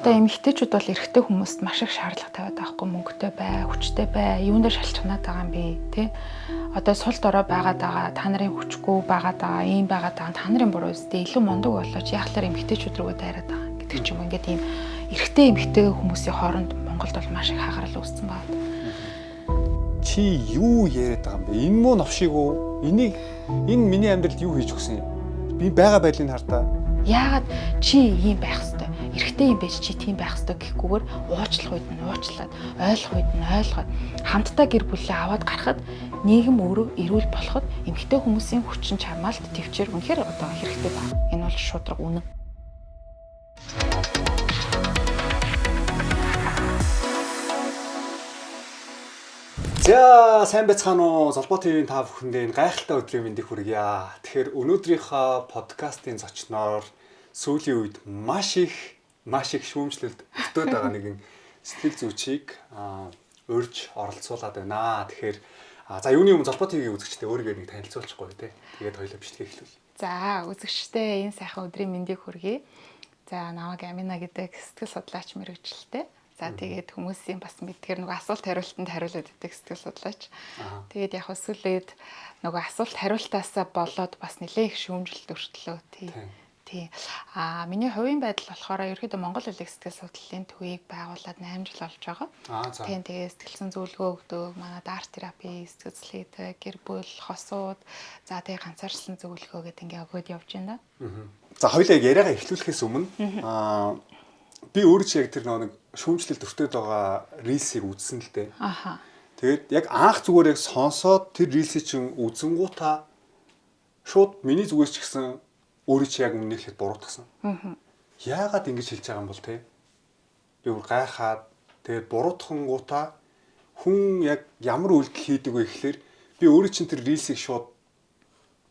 Одоо эмэгтэйчүүд бол эрэгтэй хүмүүст маш их шаардлага тавиад байгаа хгүй мөнгөтэй бай, хүчтэй бай, юундаа шалчганаад байгаа юм бэ, тий? Одоо сул дорой байгаад байгаа, та нарын хүчгүй байгаад байгаа, ийм байгаад байгаа, та нарын буруу үстэй илүү мундаг болооч яахлаар эмэгтэйчүүд рүүгээ дайраад байгаа гэдэг ч юм ингээд ийм эрэгтэй эмэгтэй хүмүүсийн хооронд Монголд бол маш их хагарал үүссэн байна. Чи юу яриад байгаа юм бэ? Энэ муу новшиг уу? Энэ миний амьдралд юу хийж өгсөн юм? Би байгаа байдлыг хардаа. Яагаад чи ийм байх ёстой? Эрэгтэй юм байж чи тийм байх ёстой гэхгүйгээр уучлах үед нь уучлаад, ойлгох үед нь ойлгоод, хамтдаа гэр бүлээ аваад гарахад нийгэм өөрөө эрүүл болоход эмэгтэй хүмүүсийн хүчин чармаалт төвчээр үнэхээр одоо хэрэгтэй байна. Энэ бол шудраг үнэн. За сайн байцгаана уу? Золбоо ТV-ийн та бүхэндээ энэ гайхалтай өдрийн мэндийг хүргье. Тэгэхээр өнөөдрийнхөө подкастын зочноор сүүлийн үед маш их шүүмжлэлд өгтөөд байгаа нэгэн сэтгэл зүйчийг урьж оролцуулаад байна. Тэгэхээр за юуны өмнө Золбоо ТV-ийн үзэгчдээ өөрийгөө нэг танилцуулчихгүй тий. Тэгээд хоёулаа бичлэгээ эхлүүл. За үзэгчдээ энэ сайхан өдрийн мэндийг хүргэе. За намайг Амина гэдэг сэтгэл судлаач мэргэжилтэй. За тэгээд хүмүүсийн бас мэдгээр нөгөө асуулт хариултанд хариулаад өгдөг сэтгэл судлаач. Тэгээд яг өсвөлээд нөгөө асуулт хариултаасаа болоод бас нэлээ их шүүмжлэлт өртлөө тий. Миний хувийн байдал болохоор ерөөдөө Монгол улсын сэтгэл судлалын төвийг байгуулад 8 жил болж байгаа. Тийм тэгээд сэтгэл зүйн зөвлөгөө өгдөг, манай арт терапи, сэтгэл зүйн гэр бүл, хосууд, за тэгээд ганцаарчлан зөвлөгөө гэдэг ингээ өгөөд явж байна. За хоёулаа яриагаа эхлүүлэхээс өмнө би өөрөө ч яг тэр нэг шүүмжлэлд өртөөд байгаа рилсийг үзсэн л дээ. Тэгээд яг анх зүгээр яг сонсоод тэр рилсийг чинь үзэнгуутаа шууд миний зүгээс ч гэсэн өөрөө чи яг өмнөхөд буруутгасан. Яагаад ингэж хэлж байгаа юм бол те? Би бүр гайхаад тэгээд буруутгангуутаа хүн яг ямар үйлдэл хийдэг вэ гэхлээр би өөрөө чинь тэр рилсийг шууд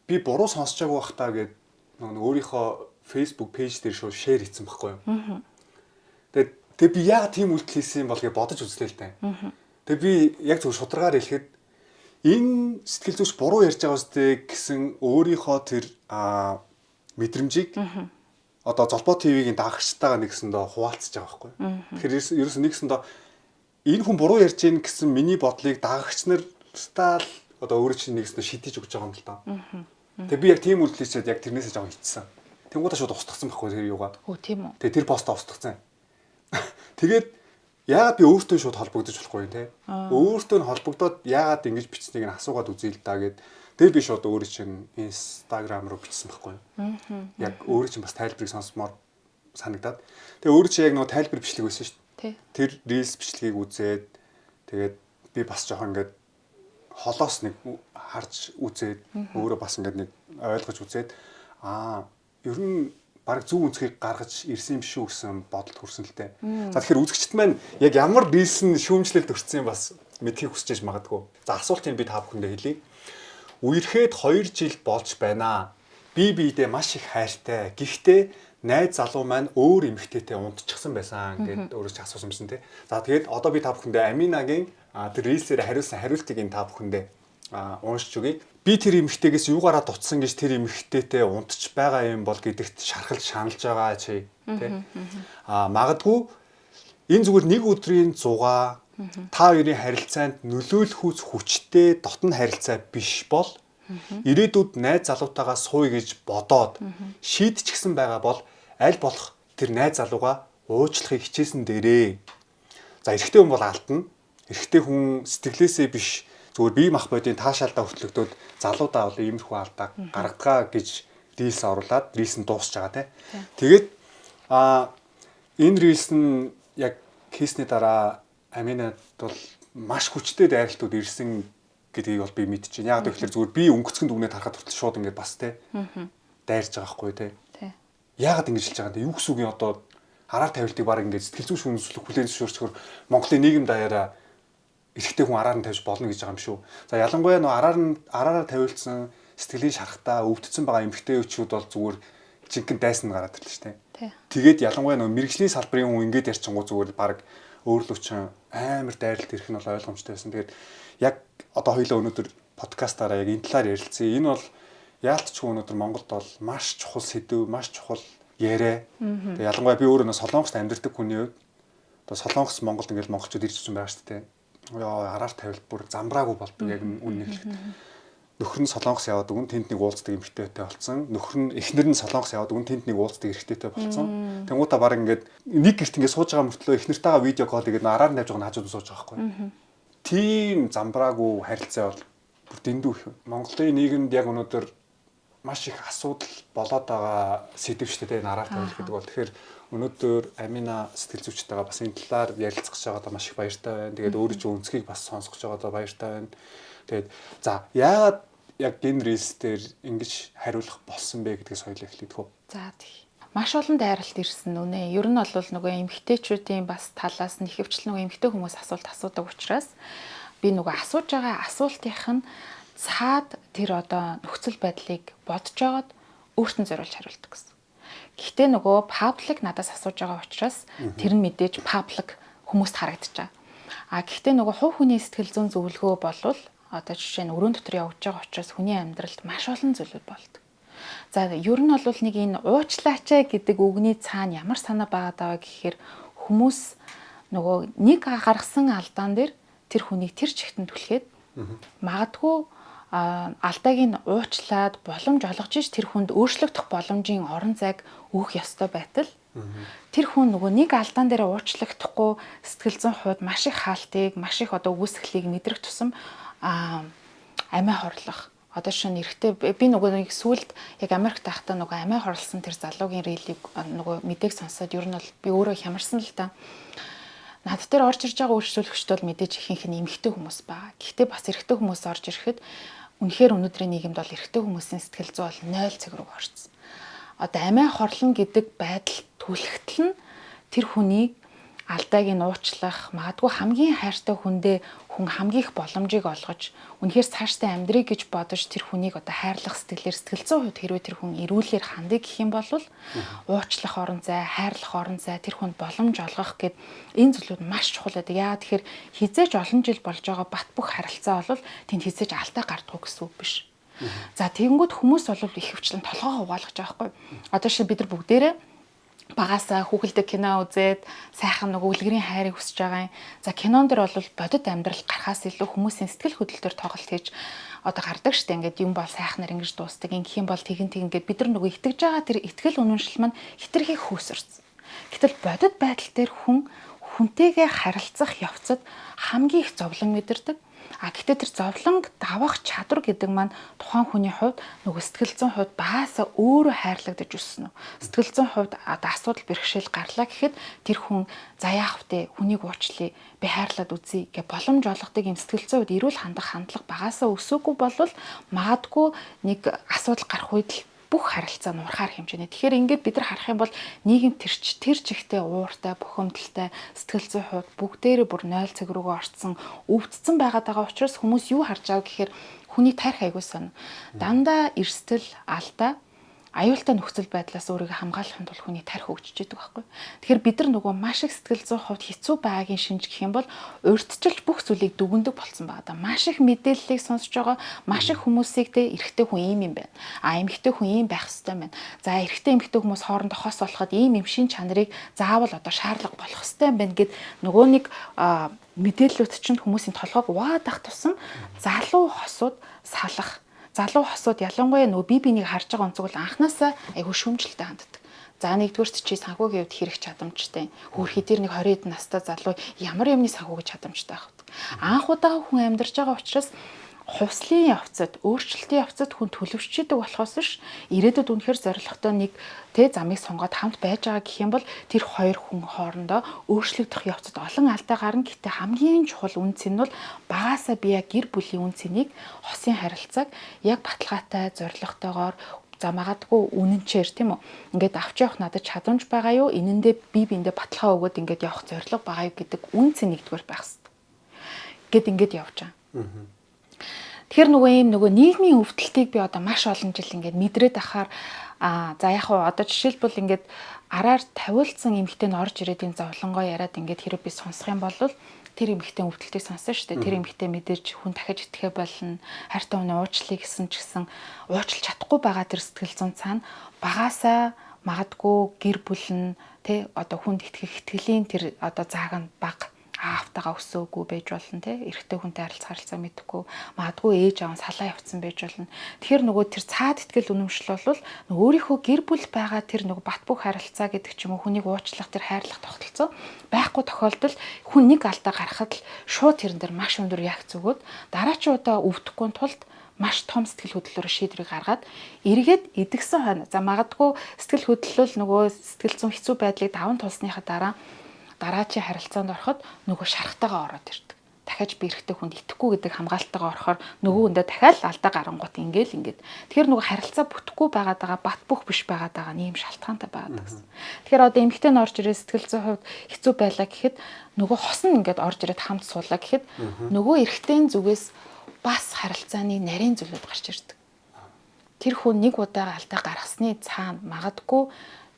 би буруу сонсож байгааг бах таа гэд нэг өөрийнхөө Facebook пэйж дээр шууд шеэр хийсэн байхгүй юу? Тэгээд би яагаад тийм үйлдэл хийсэн юм бол гэж бодож үзлээ л дээ. Тэгээд би яг зөв шударгаар хэлэхэд энэ сэтгэл зүйч буруу ярьж байгаа үстэй гэсэн өөрийнхөө тэр мэдрэмжийг одоо Золбоо ТV-ийн дагагчтайгаа нэгсэндээ хуваалцаж байгаа байхгүй. Тэгэхээр ерөөс нэгсэндээ энэ хүн буруу ярьж гин гэсэн миний бодлыг дагагч нартаа л одоо өөрөө чинь нэгсэндээ шидэж өгч байгаа юм л да. Тэгээд би яг тийм үйлдэл хийчихэд яг тэрнээсээ жоо хитсэн. Тэнгуудаа шууд устгацсан байхгүй тэр юугаад. Тийм үү. Тэгээд тэр постоо устгацсан. Тэгээд яагаад би өөртөө шууд холбогдож болохгүй юм те. Өөртөө нь холбогдоод яагаад ингэж бичснийг нь асуугаад үзье л да гэд. Тэгээд би шууд өөрөө чинь Instagram руу бичсэн байхгүй юу. Яг өөрөө чинь бас тайлбарыг сонсомоор санагдаад. Тэгээд өөрөө чинь яг нөгөө тайлбар бичлэг байсан шүү дээ. Тэр Reels бичлэгийг үзээд тэгээд би бас жоохон ингээд холоос нэг харж үзээд өөрөө бас ингээд нэг ойлгож үзээд ер нь бараг зөв үнцгийг гаргаж ирсэн юм шүү гэсэн бодолд хүрсэн л дээ. За тэгэхээр үзэгчд маань яг ямар Reels нь шүүмжлэлд өртсөн юм бас мэдхийг хүсэж магадгүй. За асуултыг би та бүхэндээ хэлье. Үерхэд 2 жил болж байна. Би биедээ маш их хайртай. Гэхдээ найз залуу маань өөр эмэгтэйтэй унтчихсан байсан гэд өөрөө ч асуусан юмсан тий. За тэгээд одоо би та бүхэндээ Аминагийн тэр Reels-ээр хариулсан хариултыг та бүхэндээ уншиж өгье. Би тэр эмэгтэйгээс юугаараа дутсан гэж тэр эмэгтэйтэй унтж байгаа юм бол гэдэгт шархалж шаналж байгаа чи тий. Магадгүй энэ зүгээр нэг өдрийн зугаа та хоёрын харилцаанд нөлөөлөхүйц хүчтэй дотн харилцаа биш бол ирээдүйд найз залуутайгаа сууя гэж бодоод шийдчихсэн байгаа бол аль болох тэр найз залууга уучлахыг хичээсэн дээрээ. За эрэгтэй хүн бол алдна. Эрэгтэй хүн сэтгэлээсээ биш зүгээр бие махбодын таашаалдаа хөтлөгдөөд залуудаа бол иймэрхүү алдаа гаргагаа гэж Reels оруулаад Reels нь дуусч байгаа тий. Тэгээд энэ Reels нь яг хийсний дараа Аминад бол маш хүчтэй дайралтууд ирсэн гэдгийг бол би мэдчихээн. Яг тэгэхээр зүгээр би өнгөцгөн дүгнээд харахад хүртэл шууд ингээд бас тий. Дайрж байгаа хгүй тий. Яагаад ингэж хэлж байгаа юм бэ? Юу гэсэн үг юм одоо хараар тавилтыг баг ингээд сэтгэл зүйн шүүмжлэх хүлээн зөвшөөрчхөр Монголын нийгэм даяараа эрэгтэй хүн араар нь тавьж болно гэж байгаа юм шүү. За ялангуяа нөө араараа тавилтсан сэтгэлийн шарахтаа өвдсөн байгаа эмэгтэйчүүд бол зүгээр жинхэнэ дайсан гараад ирлээ шүү дээ. Тэгээд ялангуяа нөө мэрэгжлийн салбарын хүн ингээд ярьчингуу зүгээр баг өөрлөвчин амар дайралт ирэх нь бол ойлгомжтой байсан. Тэгээд яг одоо хоёлаа өнөөдөр подкастаараа яг энэ талаар ярилцъя. Энэ бол яалтчгүй өнөөдөр Монголд бол маш чухал сэдв, маш чухал яриа. Тэгээ ялангуяа би өөрөө Солонгост амьдардаг хүний хувьд одоо Солонгос Монголд ингээл монголчууд ирж байгаа шүү дээ. Яа араар тавилт бүр замбраагүй болдог яг үнэ хэлэхэд. Нөхөр нь Солонгос яваад өгөн тэнд нэг уулздаг эмэгтэйтэй болсон. Нөхөр нь эхнэр нь Солонгос яваад өгөн тэнд нэг уулздаг эрэгтэйтэй болсон. Тэнгуудаа баг ингээд нэг гэрт ингээд сууж байгаа мөртлөө эхнэртэйгээ видео кол хийгээд араар нь тавьж байгаа нь хажууд сууж байгаа байхгүй. Тийм замбраагүй харилцаа бол бүр дэндүү их. Монголын нийгэмд яг өнөөдөр маш их асуудал болоод байгаа сэдв шүү дээ нараар тавих гэдэг бол. Тэгэхээр өнөөдөр Амина сэтгэл зүйчтэйгээ бас энэ талаар ярилцах гэж байгаадаа маш их баяртай байна. Тэгээд өөрөө ч өнцгийг бас сонсгож байгаадаа баяртай байна. Тэгээд за яагаад яг гендер рилс дээр ингэж хариулах болсон бэ гэдгээс хоёул эхлэдэг хөө. За тий. Маш олон дайралт ирсэн үнэ. Ер нь бол нөгөө эмэгтэйчүүдийн бас талаас нь ихэвчлэн нөгөө эмэгтэй хүмүүс асуулт асуудаг учраас би нөгөө асууж байгаа асуултынх нь цаад тэр одоо нөхцөл байдлыг бодож байгаад өөртөө зориулж хариулдаг гэсэн. Гэхдээ нөгөө паблик надаас асууж байгаа учраас тэр нь мэдээж паблик хүмүүст харагдаж байгаа. Гэхдээ нөгөө хувь хүний сэтгэл зүйн зөвлөгөө болвол одоо жишээ нь өрөөнд дотор явж байгаа учраас хүний амьдралд маш олон зүйлүүд болдог. За ер нь бол нэг энэ уучлаач гэдэг үгний цаана ямар санаа байгаа даа гэхээр хүмүүс нөгөө нэг гаргасан алдаан дээр тэр хүнийг тэр чигтэн түлхээд магадгүй алдааг нь уучлаад боломж олгож иж тэр хүнд өөрчлөгдөх боломжийн орон зайг өгөх ёстой байтал тэр хүн нөгөө нэг алдаан дээр уучлагдахгүй сэтгэл зүйн хувьд маш их хаалтыг маш их одоо үүсгэлийг мэдрэх тусам амиа хорлох. Одоо шинэ эрэхтэй би нөгөө нэг сүлд яг Америкт байхдаа нөгөө амиа хорлсон тэр залуугийн рилийг нөгөө мэдээг сонсоод ер нь бол би өөрөө хямарсан л та. Над дээр орж ирж байгаа үйлчлүүлэгчд бол мэдээж ихэнх нь эмэгтэй хүмүүс байгаа. Гэхдээ бас эрэгтэй хүмүүс орж ирэхэд үнэхээр өнөөдрийн нийгэмд бол эрэгтэй хүмүүсийн сэтгэл зүй бол 0 цаг руу орсон. Одоо амиа хорлон гэдэг байдал түлхэгдэл нь тэр хүнийг алдааг нь уучлах, магадгүй хамгийн хайртай хүндээ хүн хамгийн их боломжийг олгож, үнэхээр цаашдаа амьдрыг гэж бодож тэр хүнийг одоо хайрлах сэтгэлээр сэтгэл зүйн хувьд хэрвээ тэр хүн эрүүлэр хандыг гэх юм бол уучлах орон зай, хайрлах орон зай, тэр хүнд боломж олгох гэд энэ зүйлүүд маш чухал байдаг. Яагаад тэгэхээр хизээж олон жил болж байгаа бат бөх харилцаа бол тэнд хизээж алдаа гардгуу гэсэн үг биш. За тэгэнгүүт хүмүүс бол ихэвчлэн толгоогоо угаалгаж байгаа байхгүй. Одоо шинэ бид нар бүгдээрээ багасаа хүүхэлдээ кино үзээд сайхан нөгөө үлгэрийн хайрыг хүсэж байгаа юм. За кинон дэр бол бодит амьдрал гарахаас илүү хүмүүсийн сэтгэл хөдлөлтөөр тоглолт хийж одоо гардаг штэ ингээд юм бол сайхнаар ингэж дуустдаг. Ингэх юм бол тэгин ингээд бид нар нөгөө итгэж байгаа тэр итгэл үнэмшил маань хитрхи хөөсөрсөн. Гэтэл бодит байдал дээр хүнтэйгээ харилцах явцад хамгийн их зовлон мэдэрдэг. Гэхдээ тэр зовлонг давах чадвар гэдэг маань тухайн хүний хувьд нөгөө сэтгэл зүйн хувьд багасаа өөрөө хайрлагдаж өссөн үү. Сэтгэл зүйн хувьд одоо асуудал бэрхшээл гарлаа гэхэд тэр хүн за яах вэ? Хүнийг уучлая. Би хайрлаад үзье гэх боломж олгодог юм сэтгэл зүйн хувьд эрүүл хандах хандлага багасаа өсөөгүй болвол магадгүй нэг асуудал гарах үед л бүх харилцаа нуурхаар хэмжээний. Тэгэхээр ингээд бид нар харах юм бол нийгэм тэр чигтээ ууртай, бухимдалтай, сэтгэл зүйн хувьд бүгдээрээ бүр 0 цаг руугаа орцсон, өвдсөн байгаад байгаа учраас хүмүүс юу харж байгаа гэхээр хүний тарих аягүй сонь. Дандаа эрсдэл, алдаа, аюултай нөхцөл байдлаас өөрийгөө хамгаалахын тулд хүний тарих хөгжиж идэг байхгүй. Тэгэхээр бид нар нөгөө маш их сэтгэл зүйн хувьд хэцүү байгаагийн шинж гэх юм бол урьдчилж бүх зүйлийг дүгндэг болсон байгаа. Маш их мэдээллийг сонсож байгаа, маш их хүмүүсийг тэ эрэгтэй хүн ийм юм байна. Эмэгтэй хүн ийм байх ёстой байна. За эрэгтэй эмэгтэй хүмүүс хоорондоо хос болоход ийм юм шин чанарыг заавал одоо шаардлага болох ёстой юм байна гэд нөгөө нэг мэдээллүүд чинь хүмүүсийн толгойг угаадах тусам залуу хосууд салах. Залуу хосууд ялангуяа нөгөө бие биенийг харж байгаа онцгой анханасаа айгүй шүүмжлэлтэй ханддаг. За нэгдүгээрт чи санхүүгийн хувьд хэрэг чадамжтай. Хөөрхий дээр нэг 20 хэдэн настай залуу ямар юмны санхүүгийн чадамжтай байх вэ? Анх удаа хүн амьдарч байгаа учраас хувьслын явцад, өөрчлөлтийн явцад хүн төлөвшчихэд болохоос биш ирээдүйд үнэхээр зорилготой нэг замыг сонгоод хамт байж байгаа гэх юм бол тэр хоёр хүн хоорондоо өөрчлөгдөх явцад олон алдаа гарна. Гэхдээ хамгийн чухал үнц нь бол багаасаа би яг гэр бүлийн үнцнийг хосын харилцааг яг баталгаатай, зорилготойгоор за магадгүй үнэнчээр тийм үү ингээд авч явах надад чадамж байгаа юу, энэндээ бие биендээ баталгаа өгөөд ингээд явах зорилго байгаа юу гэдэг үнц нэгдүгээр байх хэрэгтэй. Гэт ингээд явж байгаа. Тэгэхээр нөгөө нийгмийн өвдөлтийг би одоо маш олон жил ингээд мэдрээд ахаар за яг хуу одоо жишээлбэл ингээд араар тавиулсан эмэгтэй нь орж ирээд энэ зовлонгоо яриад ингээд хэрэг би сонсох юм бол тэр эмэгтэй өвдөлтийг сонсон шүү дээ. Тэр эмэгтэй мэдээж хүн дахиж итгэхэ болно. Хайртай хүний уучлалыг гэсэн ч гэсэн уучлах чадахгүй байгаа тэр сэтгэл зүйн цаана багаасаа магадгүй гэр бүл нь тэ одоо хүнд итгэх итгэлийн тэр одоо зааг нь бага аавтайгаа өсөөгүй байж болно те эрэгтэй хүнтэй харилцаа мэдэхгүй магадгүй ээж аав салаа явцсан байж болно. Тэгэхээр нөгөө тэр цаад итгэл үнэмшил бол өөрийнхөө гэр бүл байгаа тэр нөгөө бат бөх харилцаа гэдэг ч юм уу хүнийг уучлах тэр хайрлах тогтолцоо байхгүй тохиолдолд хүн нэг алдаа гарахад л шууд тэрэн дээр маш өндөр реакц өгөөд дараачуудаа өвдөхгүй тулд маш том сэтгэл хөдлөлөөр шийдвэрийг гаргаад эргээд идэгсэн хойно за магадгүй сэтгэл хөдлөл нөгөө сэтгэл зүйн хэцүү байдлыг даван тулсныхаа дараа дараачийн харилцаанд ороход нөгөө шарахтайгаа ороод ирдэг. Дахиад би эрэгтэй хүнд итгэхгүй гэдэг хамгаалтайгаа орохоор нөгөө хүндээ дахиад алдаа гарангуут ингээд. Тэгэхээр нөгөө харилцаа бүтэхгүй байгаад байгаа бат бөх биш байгаад байгаа нэм шалтгаантай байгаад гэсэн. Тэгэхээр одоо эмэгтэй нь орж ирээ сэтгэл зүйн хувьд хэцүү байлаа гэхэд нөгөө хос нь ингээд орж ирээд хамт суулаа гэхэд нөгөө эрэгтэйн зүгээс бас харилцааны нарийн зүйлүүд гарч ирдэг. Тэр хүн нэг удаа алдаа гаргасны цаана магадгүй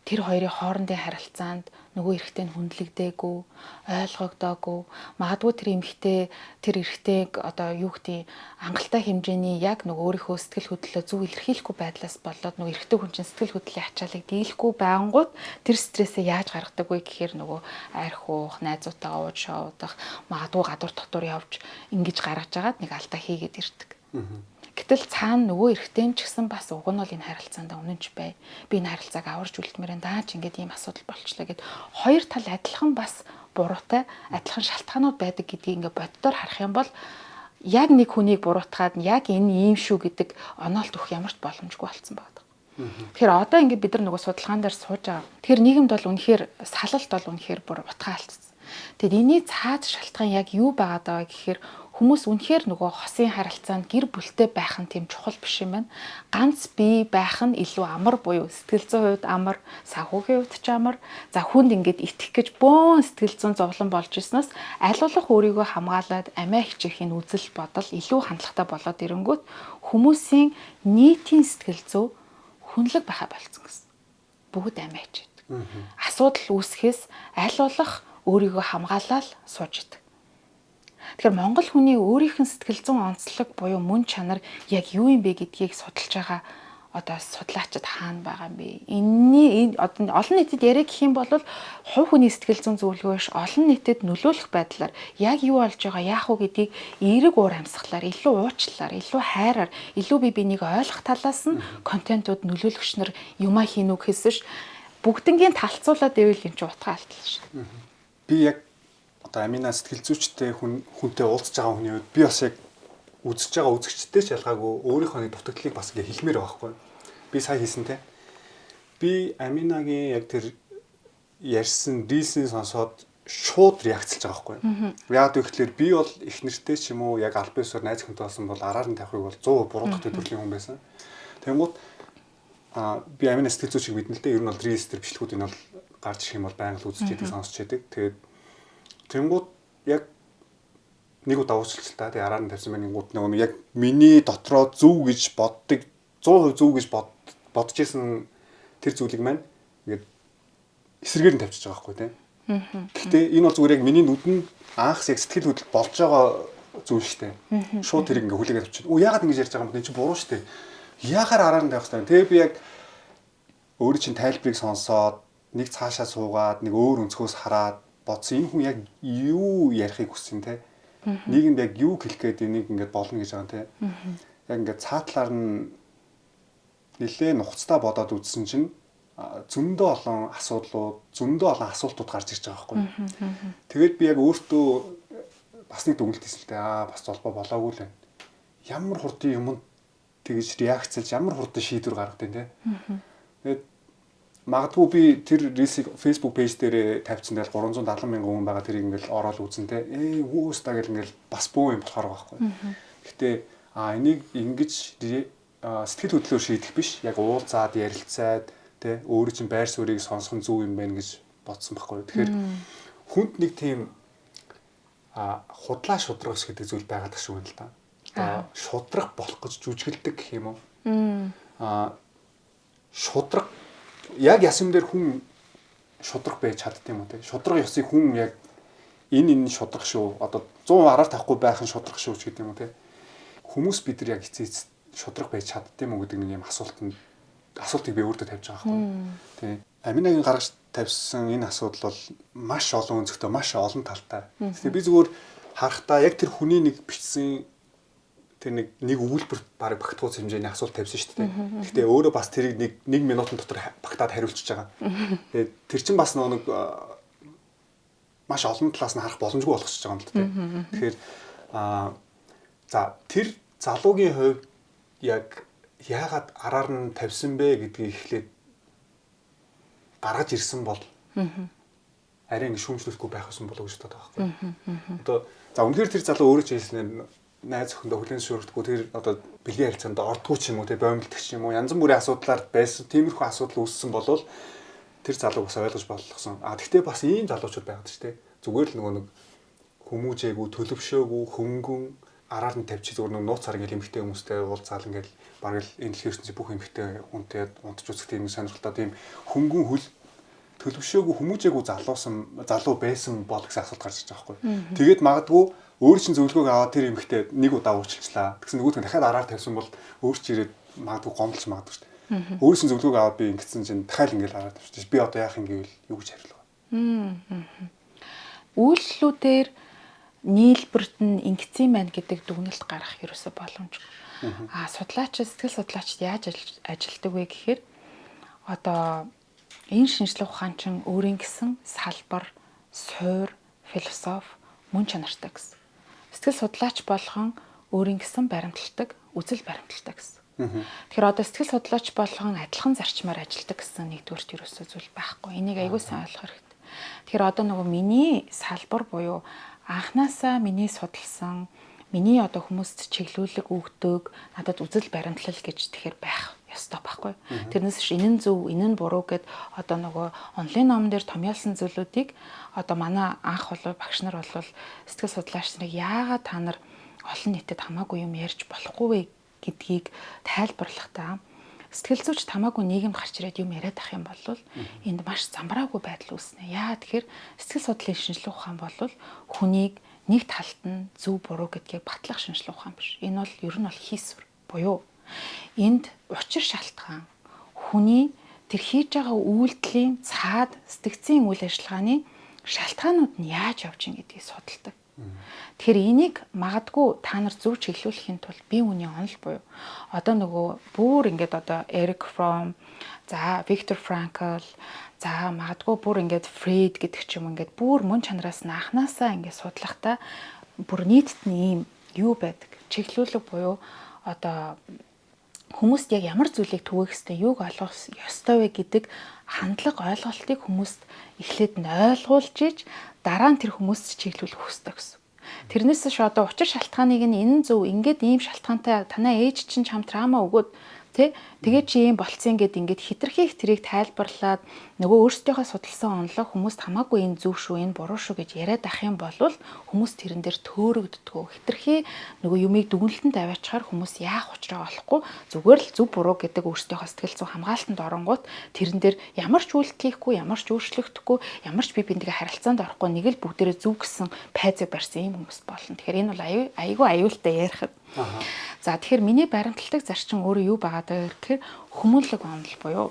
тэр хоёрын хоорондын харилцаанд нөгөө эрэгтэй нь хүндлэгдээгүй, ойлгогдоогүй, магадгүй тэр эмэгтэй тэр эрэгтэйг одоо юу гэдэг хангалттай хэмжээний яг нөгөө өөрийнхөө сэтгэл хөдлөлөө зөв илэрхийлэхгүй байдлаас болоод нөгөө эрэгтэй хүн чинь сэтгэл хөдлөлийн ачааллыг дийлэхгүй байнгут тэр стрессээ яаж гаргадаг вэ гэхээр нөгөө арх уух, найзуудтайгаа ууж шоудах, магадгүй гадуур дотор явж ингэж гаргаж агаад нэг алдаа хийгээд ирдэг. Гэтэл цаана нөгөө эрэгтэй нь ч гэсэн бас уг нь бол энэ харилцаанд үнэнч бай. Би энэ харилцааг аварж үлдмээрэн даач ингээд ийм асуудал болчлаа гэд хоёр тал адилхан бас буруутай, адилхан шалтгаанууд байдаг гэдгийг ингээд боддоор харах юм бол яг нэг хүнийг буруутгаад яг энэ ийм шүү гэдэг онолт өгөх ямар ч боломжгүй болсон байдаг. Тэгэхээр одоо ингээд бид нар нөгөө судалгаан дээр сууж байгаа. Тэгэхээр нийгэмд бол үнэхээр салалт бол үнэхээр бүр утгаа алдсан. Тэгэд энэний цаад шалтгаан яг юу байгаад байгаа гэхээр хүмүүс үнэхээр нөгөө хосын харилцаанд гэр бүлтэй байх нь тийм чухал биш юм байна. Ганц бие байх нь илүү амар буюу сэтгэл зүйн хувьд амар, санхүүгийн хувьд ч амар. За хүнд ингээд итгэх гэж бөөн сэтгэл зүйн зовлон болж ирснээс аль болох өөрийгөө хамгаалаад амиа хичээхийн үзэл бодол илүү хандлагатай болоод ирэнгүүт хүмүүсийн нийтийн сэтгэл зүй хүнлэг байха болцсон гэсэн. Бүгд амиа хичээдэг. Асуудал үүсэхээс аль болох өөрийгөө хамгаалаад сууж идэг. Тэгэхээр Монгол хүний өөрийнх нь сэтгэл зүйн онцлог буюу мөн чанар яг юу юм бэ гэдгийг судалж байгаа одоо судлаачид хаана байгаа юм бэ? Энэ одоо олон нийтэд яриа гэх юм бол хувь хүний сэтгэл зүйн зөвлөгөөш олон нийтэд нөлөөлөх байдлаар яг юу болж байгаа яах вэ гэдгийг эерэг уур амьсгалаар, илүү уучлалаар, илүү хайраар, илүү бие биенийг ойлгох талаас нь контентууд нөлөөлөгчнөр юмаа хийнү гэхээс бүгднгийн талцуулаад ивэл юм чи утга алдал шээ. Би яг одоо Амина сэтгэл зүйчтэй хүнтэй уулзж байгаа хүний үед би бас яг үзэж байгаа үзэгчтэй ч ялгаагүй өөрийнхөө нэг дутагдлыг бас ингээ хэлмээр байгаа хгүй. Би сая хийсэн те. Би Аминагийн яг тэр ярьсан рилсийг сонсоод шууд реакцлж байгаа хгүй. Яг тэгэхээр би бол их нэртэй ч юм уу яг аль биесээр найз хүнтэй болсон бол араар нь тавихыг бол 100% буруутгах төрлийн хүн байсан. Тэнгууд би Амина сэтгэл зүйч шиг мэднэ л дээ. Ер нь бол рилс төр бичлэгүүд энэ бол гарч ирэх юм бол байнга л үзэж яадаг сонсч яадаг. Тэгээд тэнгууд яг нэг удаа уучлалт та тэгээ араар нь тавьсан байна гингууд нөгөө яг миний дотроо зөв гэж боддог 100% зөв гэж бодож исэн тэр зүйлийг маань ингээд эсрэгээр нь тавьчихж байгаа байхгүй тийм. Гэхдээ энэ бол зүгээр яг миний нүдэнд анхс яг сэтгэл хөдлөл болж байгаа зүйл шүү дээ. Шууд тэрийг ингээ хүлээгээд авчихна. Оо яагаад ингэж ярьж байгаа юм бэ? Энд чинь буруу шүү дээ. Яахаар араар нь тавих хэрэгтэй. Тэгээ би яг өөрийн чинь тайлбарыг сонсоод нэг цаашаа суугаад нэг өөр өнцгөөс хараад бодсон энэ хүн яг юу ярихыг хүссэн те. Нийгэмд яг юу хэлэх гээд энийг ингээд болно гэж байгаа те. Яг ингээд цаатлаар нь нэлээ нухацтай бодоод үзсэн чинь зөндөө олон асуултууд гарч ирж байгаа байхгүй. Тэгээд би яг өөртөө бас нэг дүгнэлт хийсэн л дээ. Бас золбоо болоогүй л байна. Ямар хурдан юмд тэгж реакцлж ямар хурдан шийдвэр гаргадیں۔ Те. Тэгээд магадгүй би тэр рилсийг Facebook пэйж дээр тавьсан дээр 370 мянган хүн байгаа тэрийг ингээл ороод үзэн те. Үүстаа гэл ингээл бас бөө юм болохоор байхгүй. Гэхдээ энийг ингэж сэтгэл хөдлөлөөр шийдэх биш. Яг уулзаад ярилцаад те өөрөө чинь байр суурийг сонсох нь зөв юм байна гэж бодсон байхгүй. Тэгэхээр хүнд нэг тийм худлаа шудрагс гэдэг зүйл байгаад тах шүү байна л да. Шудраг болох гэж жүжиглдэг гэх юм уу? Шудраг яг ясам дээр хүн шудраг байж чаддсан юм уу те. Шудраг ёсыг хүн яг энэ шудраг шүү. Одоо 100 араар тавихгүй байх нь шудраг шүү ч гэдэг юм уу те. Хүмүүс бид нар яг эцээ шудраг байж чаддсан юм уу гэдэг нэг юм асуултанд асуултыг би өөртөө тавьж байгаа байхгүй. Тий. Аминагийн гаргаж тавьсан энэ асуудал бол маш олон өнцгтэй, маш олон талтай. Тэгэхээр би зүгээр харахтаа яг тэр хүний нэг бичсэн тэр нэг өгүүлбэр бараг багтгууц хэмжээний асуулт тавьсан шүү дээ. Гэхдээ өөрөө бас тэрийг нэг минутын дотор багтаад хариулчихж байгаа. Тэгээд тэр чинь бас нэг маш олон талаас нь харах боломжгүй болгочихж байгаа юм л дээ. Тэгэхээр за тэр залуугийн хувьд яг яагаад араар нь тавьсан бэ гэдгийг эхлээд гаргаж ирсэн бол арай ингэ шүүмжлэхгүй байх гэсэн болов уу гэж боддог байхгүй. Одоо за үнэхээр тэр залуу өөрөө ч хэлснээр найз охиндоо хүлээн зөвшөөрдөггүй тэр одоо бэлгийн харилцаанд ордгоо ч юм уу те боомлдог ч юм уу янз бүрийн асуудлаар байсан тиймэрхүү асуудал үүссэн болвол тэр залууг бас ойлгож болгосон. Гэхдээ бас ийм залуучууд байгаад ч те зүгээр л нөгөө нэг хүмүүжээгүй төлөвшөөгүй хөнгөн араар нь тавьчих зүгээр нэг нууц цар ингээл эмхтэй хүмүүстэй уулзаал ингээл бараг л энэ дэлхийн бүх эмхтэй хүнтэй унтж үзэх тийм сонирхолтой тийм хөнгөн хүл төлөвшөөгүй хүмүүжээгүй залуу байсан бол гэсэн асуулт гарч ирж байгаа байхгүй. Тэгээд магадгүй өөр чинь зөвлөгөөг аваад тэр эмхтэй нэг удаа уучлалаа. Тэгсэн нөгөөдгөө дахиад араар тавьсан бол өөр чи ирээд магадгүй гомдолч магадгүй шүү дээ. Өөрөөс нь зөвлөгөөг аваад би ингэсэн чинь дахиад ингээл араар тавьчих. Би одоо яах юм гэвэл юу гэж хариулах вэ? Үйлчлүүдээр нийлбэрт нь ингэсэн байна гэдэг дүгнэлт гаргах ерөөсөө боломжгүй. Судлаач сэтгэл судлаачид яаж ажилтдаг вэ гэхээр одоо энэ шинжлэх ухаан чинь өөрийн гэсэн салбар, суур, философи, мөн чанартай гэсэн. Сэтгэл судлаач болгон өөрийн гэсэн баримталдаг, үзэл баримталдаг гэсэн. Тэгэхээр одоо сэтгэл судлаач болгон адилхан зарчмаар ажилтдаг гэсэн нэгдүгээрт ерөөсөө зүйл байхгүй. Энийг аягүй сайн ойлгох хэрэгтэй. Тэгэхээр одоо нөгөө миний салбар буюу анханасаа миний судалсан, миний одоо хүмүүст чиглүүлэг өгдөг, надад үзэл баримтлал гэж тэгэхээр байх ёстой байхгүй. Тэрнээс ш энэ нь зөв, энэ нь буруу гэд одоо нөгөө онлайн номон дээр томьёолсон зүйлүүдийг одоо манай анх болов багш нар болвол сэтгэл судлаач нарыг яагаад та нар олон нийтэд хамаагүй юм ярьж болохгүй вэ гэдгийг тайлбарлахдаа сэтгэл зүйч тамаагүй нийгэмд гарч ирээд юм яриад ах юм бол энд маш замбраагүй байдал үүснэ. Яа тэгэхээр сэтгэл судлалын шинжлэх ухаан бол хүнийг нэг талд нь зөв буруу гэдгийг батлах шинжлэх ухаан биш. Энэ бол ер нь бол хийсвэр буюу энд учир шалтгаан хүний тэр хийж байгаа үйлдэлийн цаад сэтгцийн үйл ажиллагааны шалтгаанууд нь яаж явж ин гэдгийг судалдаг. Тэгэхээр энийг магадгүй та нар зөв чиглүүлэхийн тулд бие хүний онол буюу одоо нөгөө бүр ингээд одоо Эрик Фром, за Виктор Франкл, за магадгүй бүр ингээд Фрейд гэдэг ч юм ингээд бүр мөн чанараас нь анханасаа ингээд судлахдаа бүр нийтд нь ийм юу байдаг чиглүүлэг буюу одоо хүмүүст яг ямар зүйлийг түгээх ёстой, юуг ойлгох ёстой вэ гэдэг хандлага ойлголтыг хүмүүст эхлээд нь ойлгуулж иж дараа нь тэр хүмүүст чиглүүлэх ёстой гэсэн. Тэрнээс ш одоо учир шалтгааныг нь энэ зөв ингээд ийм шалтгаантай танаа ээж чинь чам трама өгөөд тэгээ чи ийм болцсон гэд ингээд хитрхийх тэрийг тайлбарлаад нөгөө өөрсдийнхөө судалсан онолоо хүмүүст хамаагүй энэ зөв шүү энэ буруу шүү гэж яриад ах юм бол хүмүүс тэрэн дээр төөрөгддгөө хитрхий нөгөө юмыг дүгнэлтэнд аваачаар хүмүүс яах учраа олохгүй зүгээр л зөв буруу гэдэг өөрсдийнхөө сэтгэл зүйн хамгаалтанд оронгууд тэрэн дээр ямар ч үйлдэл хийхгүй ямар ч өөрчлөгдөхгүй ямар ч бие биендээ харилцаанд орохгүй нэг л бүгдээрээ зөв гэсэн пайзыг барьсан юм хүмүүс болно. Тэгэхээр энэ бол айгүй аюултай ярихад. За тэгэхээр миний баримталдаг зарчим өөрөө юу байгаа даа гэхээр хүмүүнлэг онол буюу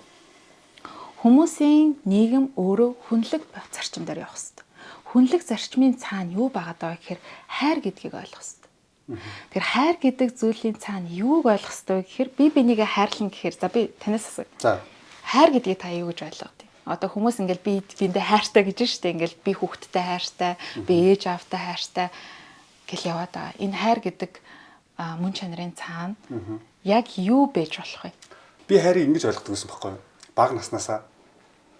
хүмүүсийн нийгэм өөрөө хүнлэг зарчим дээр явах хэрэгтэй. Хүнлэг зарчмын цаана юу байгаа даа гэхээр хайр гэдгийг ойлгох хэрэгтэй. Тэгэхээр хайр гэдэг зүйлийн цаана юуг ойлгох хэрэгтэй гэхээр би бинийгээ хайрлан гэхээр за би танаас асууя. За хайр гэдгийг та юу гэж ойлгох вэ? Одоо хүмүүс ингээл би биндээ хайртай гэж штэ ингээл би хүүхдтэй хайртай, би ээж аавтай хайртай гэл яваад байгаа. Энэ хайр гэдэг мөн чанарын цаана яг юу байж болох вэ? Би хайрыг ингэж ойлгодог гэсэн байхгүй юу? Бага наснаасаа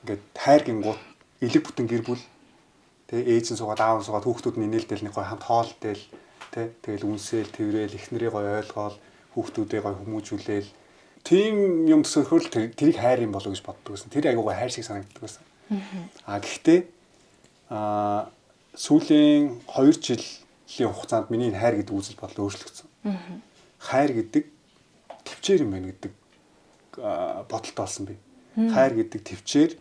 ингээд хайр гингууд элэг бүтэн гэр бүл тэгээ ээж нь суугаад аав нь суугаад хүүхдүүд нь инээлдэл нэг гой хамт хоолтел тэгэл үнсээл тэрэл эхнэрээ гой ойлгоол хүүхдүүдээ гой хүмүүжүүлээл тийм юм төсөөхөл тэрийг хайр юм болов гэж боддог гэсэн. Тэр айгуугаа хайр шиг санагддаг гэсэн. Гэхдээ сүүлийн 2 жилийн хугацаанд миний хайр гэдэг үзэл бодол өөрчлөгдсөн. Хайр гэдэг төвчээр юм байна гэдэг бодолтой болсон би. Хайр гэдэг төвчээр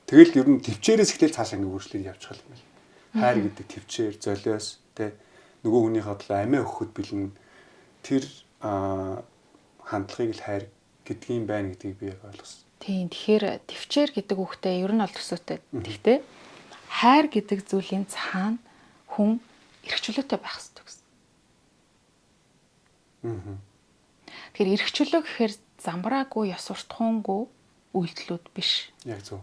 тэгэл ер нь төвчээрээс эхлээл цаашаа ингэ өөрчлөлт явж байгаа юм байна. Хайр гэдэг төвчээр золиос нөгөө хүнийхээ төлөө амиа өгөхөд бэлэн тэр хандлагыг л хайр гэдгийг байна гэдгийг би яг ойлгосон. Тийм. Тэгэхээр төвчээр гэдэг үгтэй ер нь бол төсөөтэй. Тэгтээ хайр гэдэг зүйлийн цаана хүн эрхчлөөтэй байх хэрэгтэй гэсэн. Тэгэхээр эрхчлөө гэхээр замбраагүй, ёс суртахуунгүй үйлдэлүүд биш. Яг зөв.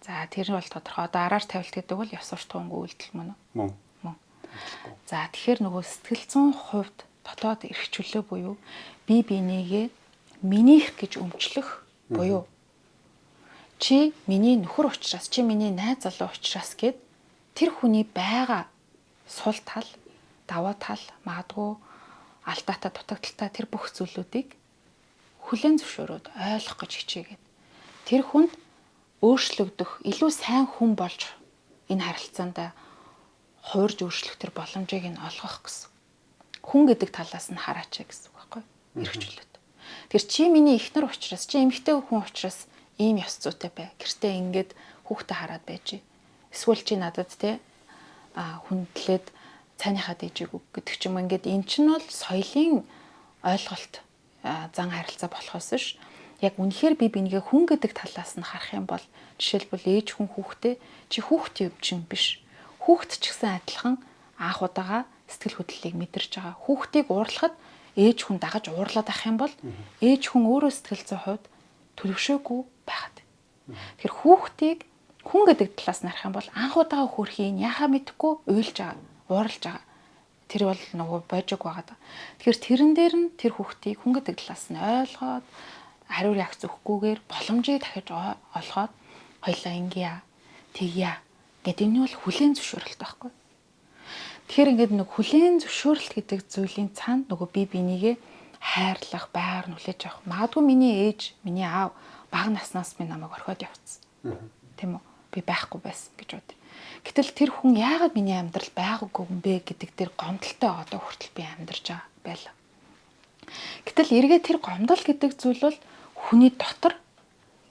За тэр нь бол тодорхой. Одоо араар тавилт гэдэг бол ёс суртахуунгүй үйлдэл мөн үү? Мөн. За тэгэхээр нөгөө сэтгэл зүйн хувьд дотоод эрхчлөө буюу бие бинийгээ минийх гэж өмчлөх буюу чи миний нөхөр учраас, чи миний найз залуу учраас гэд тэр хүний байгаа сул тал, даваа тал, магадгүй алдаатай, дутагдaltaй тэр бүх зүйлүүдийг хүлээн зөвшөөрөөд ойлгох гэж хичээгээд тэр хүнд өөрчлөгдөх, илүү сайн хүн болж энэ харилцаанд хуурж өөрчлөх тэр боломжийг нь олгох гэсэн. Хүн гэдэг талаас нь хараач гэсэн үг байхгүй юу? Эрхчлөлт. Тэгэхээр чи миний эхнэр учраас, чи эмэгтэй хүн учраас ийм ёс зүйтэй бай. Гэртээ ингээд хүүхдээ хараад байж. Эсвэл чи надад те хүндлээд цайныхаа дэжиг үг гэдэг ч юм ингээд эн чинь бол соёлын ойлголт зан харилцаа болохоос ш яг үнэхээр би бинийгээ хүн гэдэг талаас нь харах юм бол жишээлбэл ээж хүн хүүхдээ чи хүүхдийн өв чинь биш. Хүүхд ч гэсэн адилхан анх удаага сэтгэл хөдлөлийг мэдэрч байгаа. Хүүхдийг уурлахад ээж хүн дагаж уурлаад ах юм бол ээж хүн өөрөө сэтгэл зүйн хувьд төлөвшөөгүй байхад. Тэгэхээр хүүхдийг хүн гэдэг талаас нь харах юм бол анх удаага хөрхийн яхаа мэдэхгүй уйлж байгаа, уурлж байгаа. Тэр бол нөгөө божиг байгаа. Тэгэхээр тэрэн дээр нь тэр хүүхдийг хүн гэдэг талаас нь ойлгоод хариу реакц өгөхгүйгээр боломжийг дахиж олгоод хоёлаа ингэя, тэгья гэдэг нь бол хүлээн зөвшөөрөлт байхгүй. Тэгэхээр ингээд нэг хүлээн зөвшөөрөлт гэдэг зүйлийн цаана нөгөө бие бинийгээ хайрлах, байгаар нь хүлээж авах. Магадгүй миний ээж, миний аав бага наснаас минь намайг орхиод явцсан. Тийм үү? Би байхгүй байсан гэж бод. Гэтэл тэр хүн яагаад миний амьдрал байгаагүй юм бэ гэдэг тэр гомдолтой одоо хүртэл би амьдарч байгаа байлаа. Гэтэл эргээд тэр гомдол гэдэг зүйл бол хүний дотор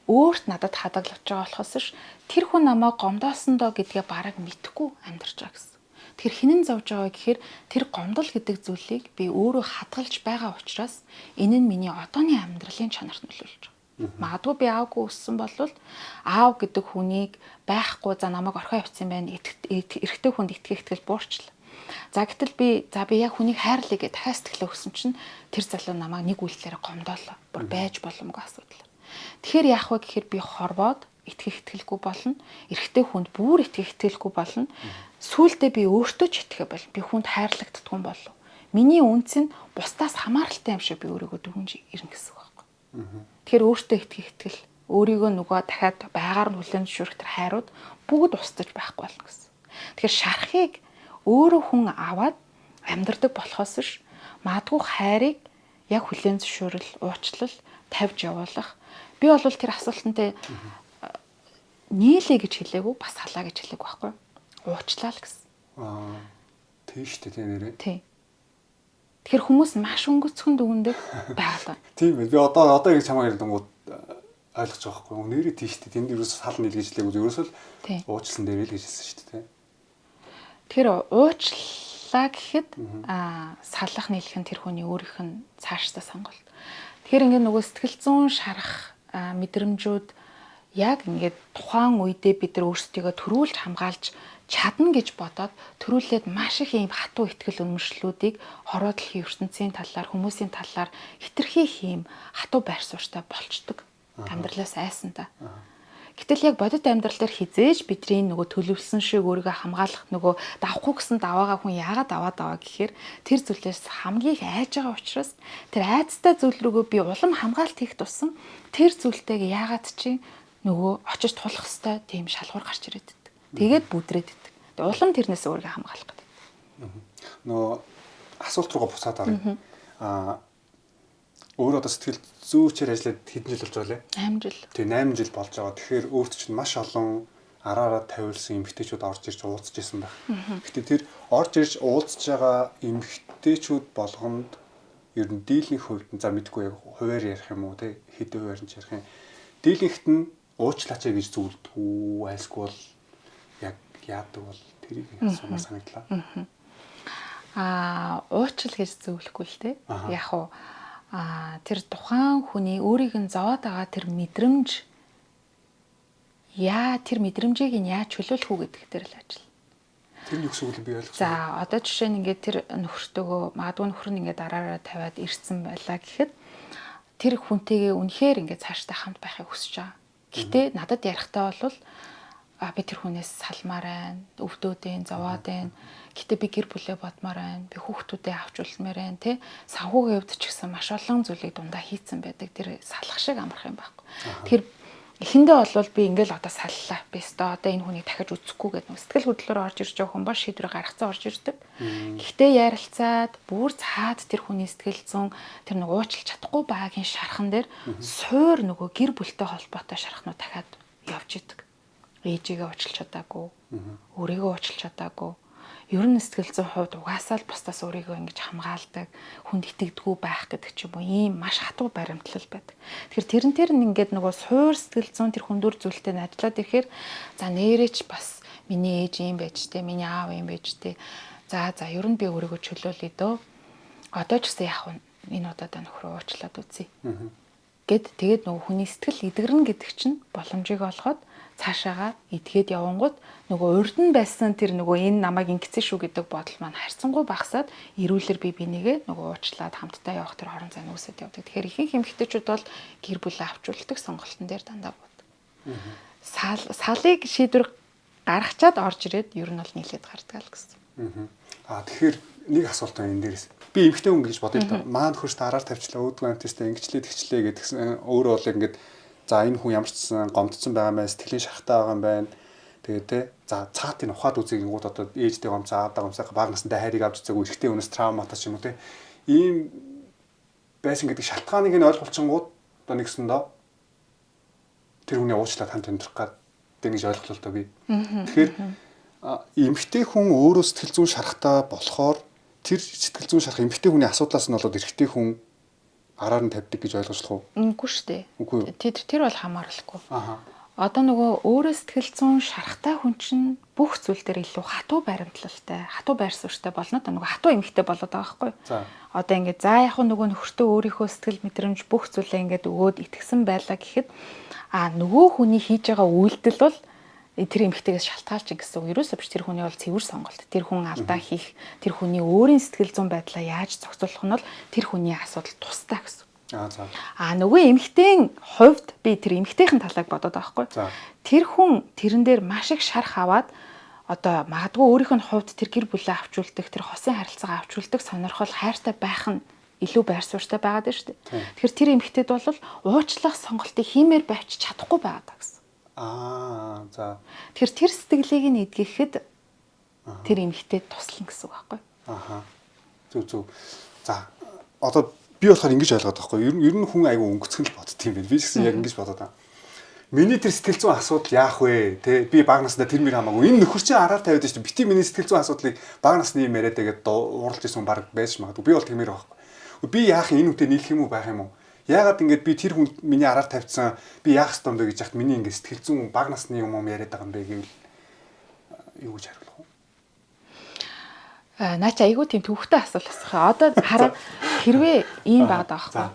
өөрт надад хадгалж байгаа болохоос ш тэр хүн намайг гомдоосондоо гэдгээ бараг мэдхгүй амьдарч байгаа гэсэн. Тэгэхээр хинэн зовж байгаа гэхээр тэр гомдол гэдэг зүйлийг би өөрөө хадгалж байгаа учраас энэ нь миний одооны амьдралын чанарт нөлөөлж байгаа. Магадгүй би аавгүй өссөн бол аав гэдэг хүнийг байхгүй за намайг орхио явцсан байна. Эрэгтэй хүнд итгэл буурчлаа. За гэтэл би яг хүнийг хайрлая гэж дахиад сэтгэлээ өгсөн чинь тэр залуу намайг нэг үйлдэлээр гомдоолоо. Бүр байж боломгүй асуудал. Тэгэхээр яах вэ гэхээр би хорвоод итгэлгүй болно. Эрэгтэй хүнд бүр итгэлгүй болно. Сүүлдээ би өөртөө ч итгэх болно. Би хүнд хайрлагддгүй болов. Миний үнц нь бусдаас хамааралтай юм шиг би өөрийгөө дүгнж ирнэ гэсэн үг байхгүй. Тэгэхээр өөртөө итгэх, өөрийгөө нөгөө дахиад байгаар нь хүлээн зөвшөөрөх тэр хайрууд бүгд устж байхгүй болно гэсэн. Тэгэхээр шарахыг өөрөө хүн аваад амьдрдаг болохоос ш магадгүй хайрыг яг хүлээн зөвшөөрөл, уучлал тавьж явуулах. Би бол тэр асуултантай нийлээ гэж хэлээгүй, бас халаа гэж хэлээгүй байхгүй юу? Уучлаа л гэсэн. Тийм шүү дээ нэрээ. Тийм. Тэгэхээр хүмүүс маш өнгөцгөн дүгндэг байгаа. Тийм ээ. Би одоо яг чамаа ярьдангууд ойлгож байгаа байхгүй юу? Нэрээ тийм шүү дээ. Тэнд ерөөсөө сал нийлгэж хэлээгүй. Ерөөсөө л уучлсан дээр л хэлсэн шүү дээ. Тэгэхээр уучлаа гэхэд салах нийлэх нь тэр хүний өөрийнх нь цаашдаа сонголт. Тэгэхээр ингээд нөгөө сэтгэл зүйн шарах мэдрэмжүүд яг ингээд тухайн үедээ бид нар өөрсдийгөө төрүүлж хамгаалж чадна гэж бодоод төрүүлээд маш их ийм хатуу ихтгэл үнэмшлүүдийг хороо дэлхийн ертөнцийн талаар хүмүүсийн талаар хитрхи хийм хатуу байр суурьтай болчдөг. Амьдралаас айсантаа. Гэтэл яг бодит амьдрал дээр хизээж бидний нөгөө төлөвлөсөн шиг өөрийгөө хамгаалах нөгөө давхгүй гэсэн даваагаа хүн яагаад аваад аваа гэхээр тэр зүйлээс хамгийн их айж байгаа учраас тэр айцтай зүйл рүүгээ би улам хамгаалт хийх тусам тэр зүйлтэйг яагаад чи нөгөө очиж тулах хэвээр тийм шалгуур гарч ирээд байдаг. Тэгээд бүдрээд байдаг. Тэгээд улам тэрнээс өөрийгөө хамгаалах гэдэг. Нөгөө асуулт руугаа буцаад оръё. Өөр одоо сэтгэл зүйчээр ажиллаад хэдэн жил болж байгаа лээ? 8 жил. Тэг 8 жил болж байгаа. Тэгэхээр өөрт чинь маш олон араараа тавиулсан эмэгтэйчүүд орж ирж уулзж исэн байх. Гэхдээ тэр орж ирж уулзж байгаа эмэгтэйчүүд болгонд ер нь дийлний хувьд за мэдгүй яг хуваар ярих юм уу те хэдэн хуваар нь ярих юм. Дийлэнхт нь уучлаач гэж зүйлдэг үү айлсгүй бол яг яадаг бол тэрийг асуумаар санагдлаа. Уучлал гэж зөвлөхгүй л те. Яг уу тэр тухайн хүний өөрийг нь зовоод байгаа тэр мэдрэмж тэр мэдрэмжийг нь яаж чөлөөлөх үү гэдэг дээр л ажил. Тэр нь юу гэсэн үг би ойлгосон. За одоо жишээ нь ингээд тэр нөхөртөөгөө магадгүй нөхөр нь ингээд араараа тавиад ирсэн байлаа гэхэд тэр хүнтэйгээ үнэхээр ингээд цаашдаа хамт байхыг хүсэж байгаа. Гэтэ надад ярихтаа бол би тэр хүнээс салмаар байна, өвдөөд байна, зовоод байна. Гэтэ би гэр бүлээ бодмоор байна. Би хүүхдүүдээ авч үлмээр байна, тэ. Санхүүгийн хувьд ч гэсэн маш олон зүйлийг дундаа хийцэн байдаг. Тэр салах шиг амарх юм байхгүй. Тэр эхэндээ бол би ингээл одоо саллаа. Би одоо энэ хүнийг дахиж үзэхгүй гэдэг сэтгэл хөдлөлөөр орж ирж байгаа хүн ба шийдвэр гаргацсан орж ирдэг. Гэхдээ ярилцаад бүр цаад тэр хүний сэтгэл зүйн тэр нэг уучлах чадахгүй байгаагийн шархан дээр суур нөгөө гэр бүлтэй холбоотой шархнууд дахиад явж идэг. Ээжигээ уучлах чадаагүй, өөрийгөө уучлах чадаагүй. Ер нь сэтгэл зүйн хувьд угаасаа л бусдаас өөрийгөө ингэж хамгаалдаг, хүнд итгэдэггүй байх гэдэг ч юм уу ийм маш хатуу баримтлал байдаг. Тэгэхээр тэрэн ингээд нөгөө суур сэтгэл зүйн тэр хүндүр зүйлтэй ажиллаад ирэхээр за нэрээч бас миний ээж юм байж тээ, миний аав юм байж тээ. За ер нь би өөрийгөө чөлөөлөе дөө. Одоо ч гэсэн яах вэ? Энэ удаадаа нөхрөө уучлаад үзье. Тэгээд нөгөө хүний сэтгэл эдгэрнэ гэдэг чинь боломжийг олгоод цаашаага идгээд явангууд нөгөө урд нь байсан тэр нөгөө энэ намайг ингэсэн шүү гэдэг бодол маань харьцангуй багасаад эрүүлэр би бинийгээ нөгөө уучлаад хамтдаа явах тэр хорон зай нүсэд явдаг. Тэгэхээр ихэнх эмэгтэйчүүд бол гэр бүлээ авчулдаг сонголтон дээр дандаа бод. Салыг шийдвэр гаргачаад орж ирээд ер нь бол нийлээд гардаг л гэсэн. Тэгэхээр нэг асуулт байна энэ дээрээс. Би эмэгтэй хүн гэж бодъё л да. Маань хөрс дараар тавьчлаа өөдгөө амтстай ингэчлээ тэгчлээ гэдгсэн өөрөө бол ингээд за энэ хүн ямар ч гомдсон байгаа юм байна, сэтгэлийн шахтаа байгаа юм байна. Тэгээд те за цаатын ухаад үзье гингууд одоо ээжтэй гомцоо аавдаа гомцоо бага настай хайрыг авч үзээгүй эрэгтэй хүнээс травматай ч юм уу те. Ийм байсан гэдэг шалтгааныг нь ойлгуулчингууд одоо нэгсэндээ тэр хүний уучлаад хамт амьдрах гэдэг гэж ойлголоо л доо би. Тэгэхээр эмэгтэй хүн өөрөө сэтгэл зүйн шарахтаа болохоор тэр сэтгэл зүйн шарах эмэгтэй хүний асуудлаас нь болоод эрэгтэй хүн араар нь тавьдаг гэж ойлгож болох уу? Үгүй шүү дээ. Үгүй юу? Тэр бол хамаарлахгүй. Одоо нөгөө өөрөө сэтгэл зүйн шарахтай хүн чинь бүх зүйл дээр илүү хатуу баримтлалтай, хатуу байр суурьтай болно. Одоо нөгөө хатуу эмэгтэй болоод байгаа байхгүй юу? Одоо ингээд за яг нөгөө нөхөртөө өөрийнхөө сэтгэл мэдрэмж бүх зүйлээ ингээд өгөөд итгэсэн байлаа гэхэд нөгөө хүний хийж байгаа үйлдэл бол тэр эмэгтэйгээс шалтгаалж гэсэн үг. Ерөөсөө биш, тэр хүний бол цэвэр сонголт. Тэр хүн алдаа хийх, тэр хүний өөрийн сэтгэл зүйн байдлаа яаж зохицуулах нь бол тэр хүний асуудал тусдаа гэсэн. Нөгөө эмэгтэйн хувьд би тэр эмэгтэйхэн талааг бодоод байгаа байхгүй. Тэр хүн тэрэн дээр маш их шарх аваад одоо магадгүй өөрийнх нь хувьд тэр гэр бүлээ авчулдаг, тэр хосын харилцаагаа авчулдаг сонирхол хайртай байх нь илүү байр суурьтай байгаад байна шүү дээ. Тэгэхээр тэр эмэгтэйд бол уучлах сонголтыг хиймээр байвч чадахгүй байгаад байгаа гэсэн. За. Тэгэхээр тэр сэтгэлийг нь эдгэхэд тэр эмэгтэйд туслана гэсэн үг байхгүй. Зүг. За одоо би болохоор ингэж ойлгоод байгаа байхгүй. Ер нь хүн айгүй өнгөцгөн л бодд юм байна. Би ч гэсэн яг ингэж бодоод байгаа. Миний тэр сэтгэл зүйн асуудал яах вэ? Тэ би бага наснда тэр мөр хамаагүй. Энэ нөхөр чинь араар тавиад шүү дээ. Бити миний сэтгэл зүйн асуудлыг бага насны юм яриад тэгээд уралж исэн баг байж магадгүй. Би бол тиймэр байхгүй. Би яах энэ үедээ нийлэх юм уу байх юм уу? Яагаад ингэж би тэр хүн миний араар тавьсан би яах ёстой юм бэ гэж яхад миний ингэ сэтгэл зүйн бага насны юм яриад байгаа юм бэ гэвэл юу гэж хариулах вэ? Наа чи айгүй тийм төвхтэй асуулт асуух. Одоо хараа хэрвээ ийм байгаад байгаа байхгүй.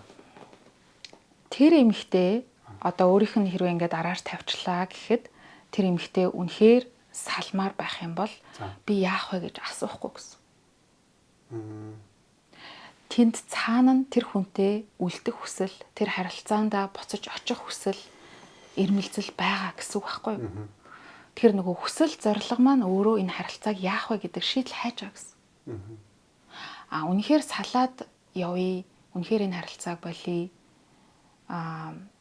Тэр эмэгтэй одоо өөрийнх нь хэрвээ ингээд араар тавьчлаа гэхэд тэр эмэгтэй үнэхээр салмаар байх юм бол би яах вэ гэж асуухгүй гэсэн. Тэнд цаана нь тэр хүнтэй үлдэх хүсэл, тэр харилцаандаа буцаж очих хүсэл, ирмэлзэл байгаа гэсэн үг байхгүй юу? Тэр нөгөө хүсэл зорилго маань өөрөө энэ харилцааг яах вэ гэдэг шийдэл хайж байгаа гэсэн. Үнэхээр салаад явъя, үнэхээр энэ харилцааг болъё.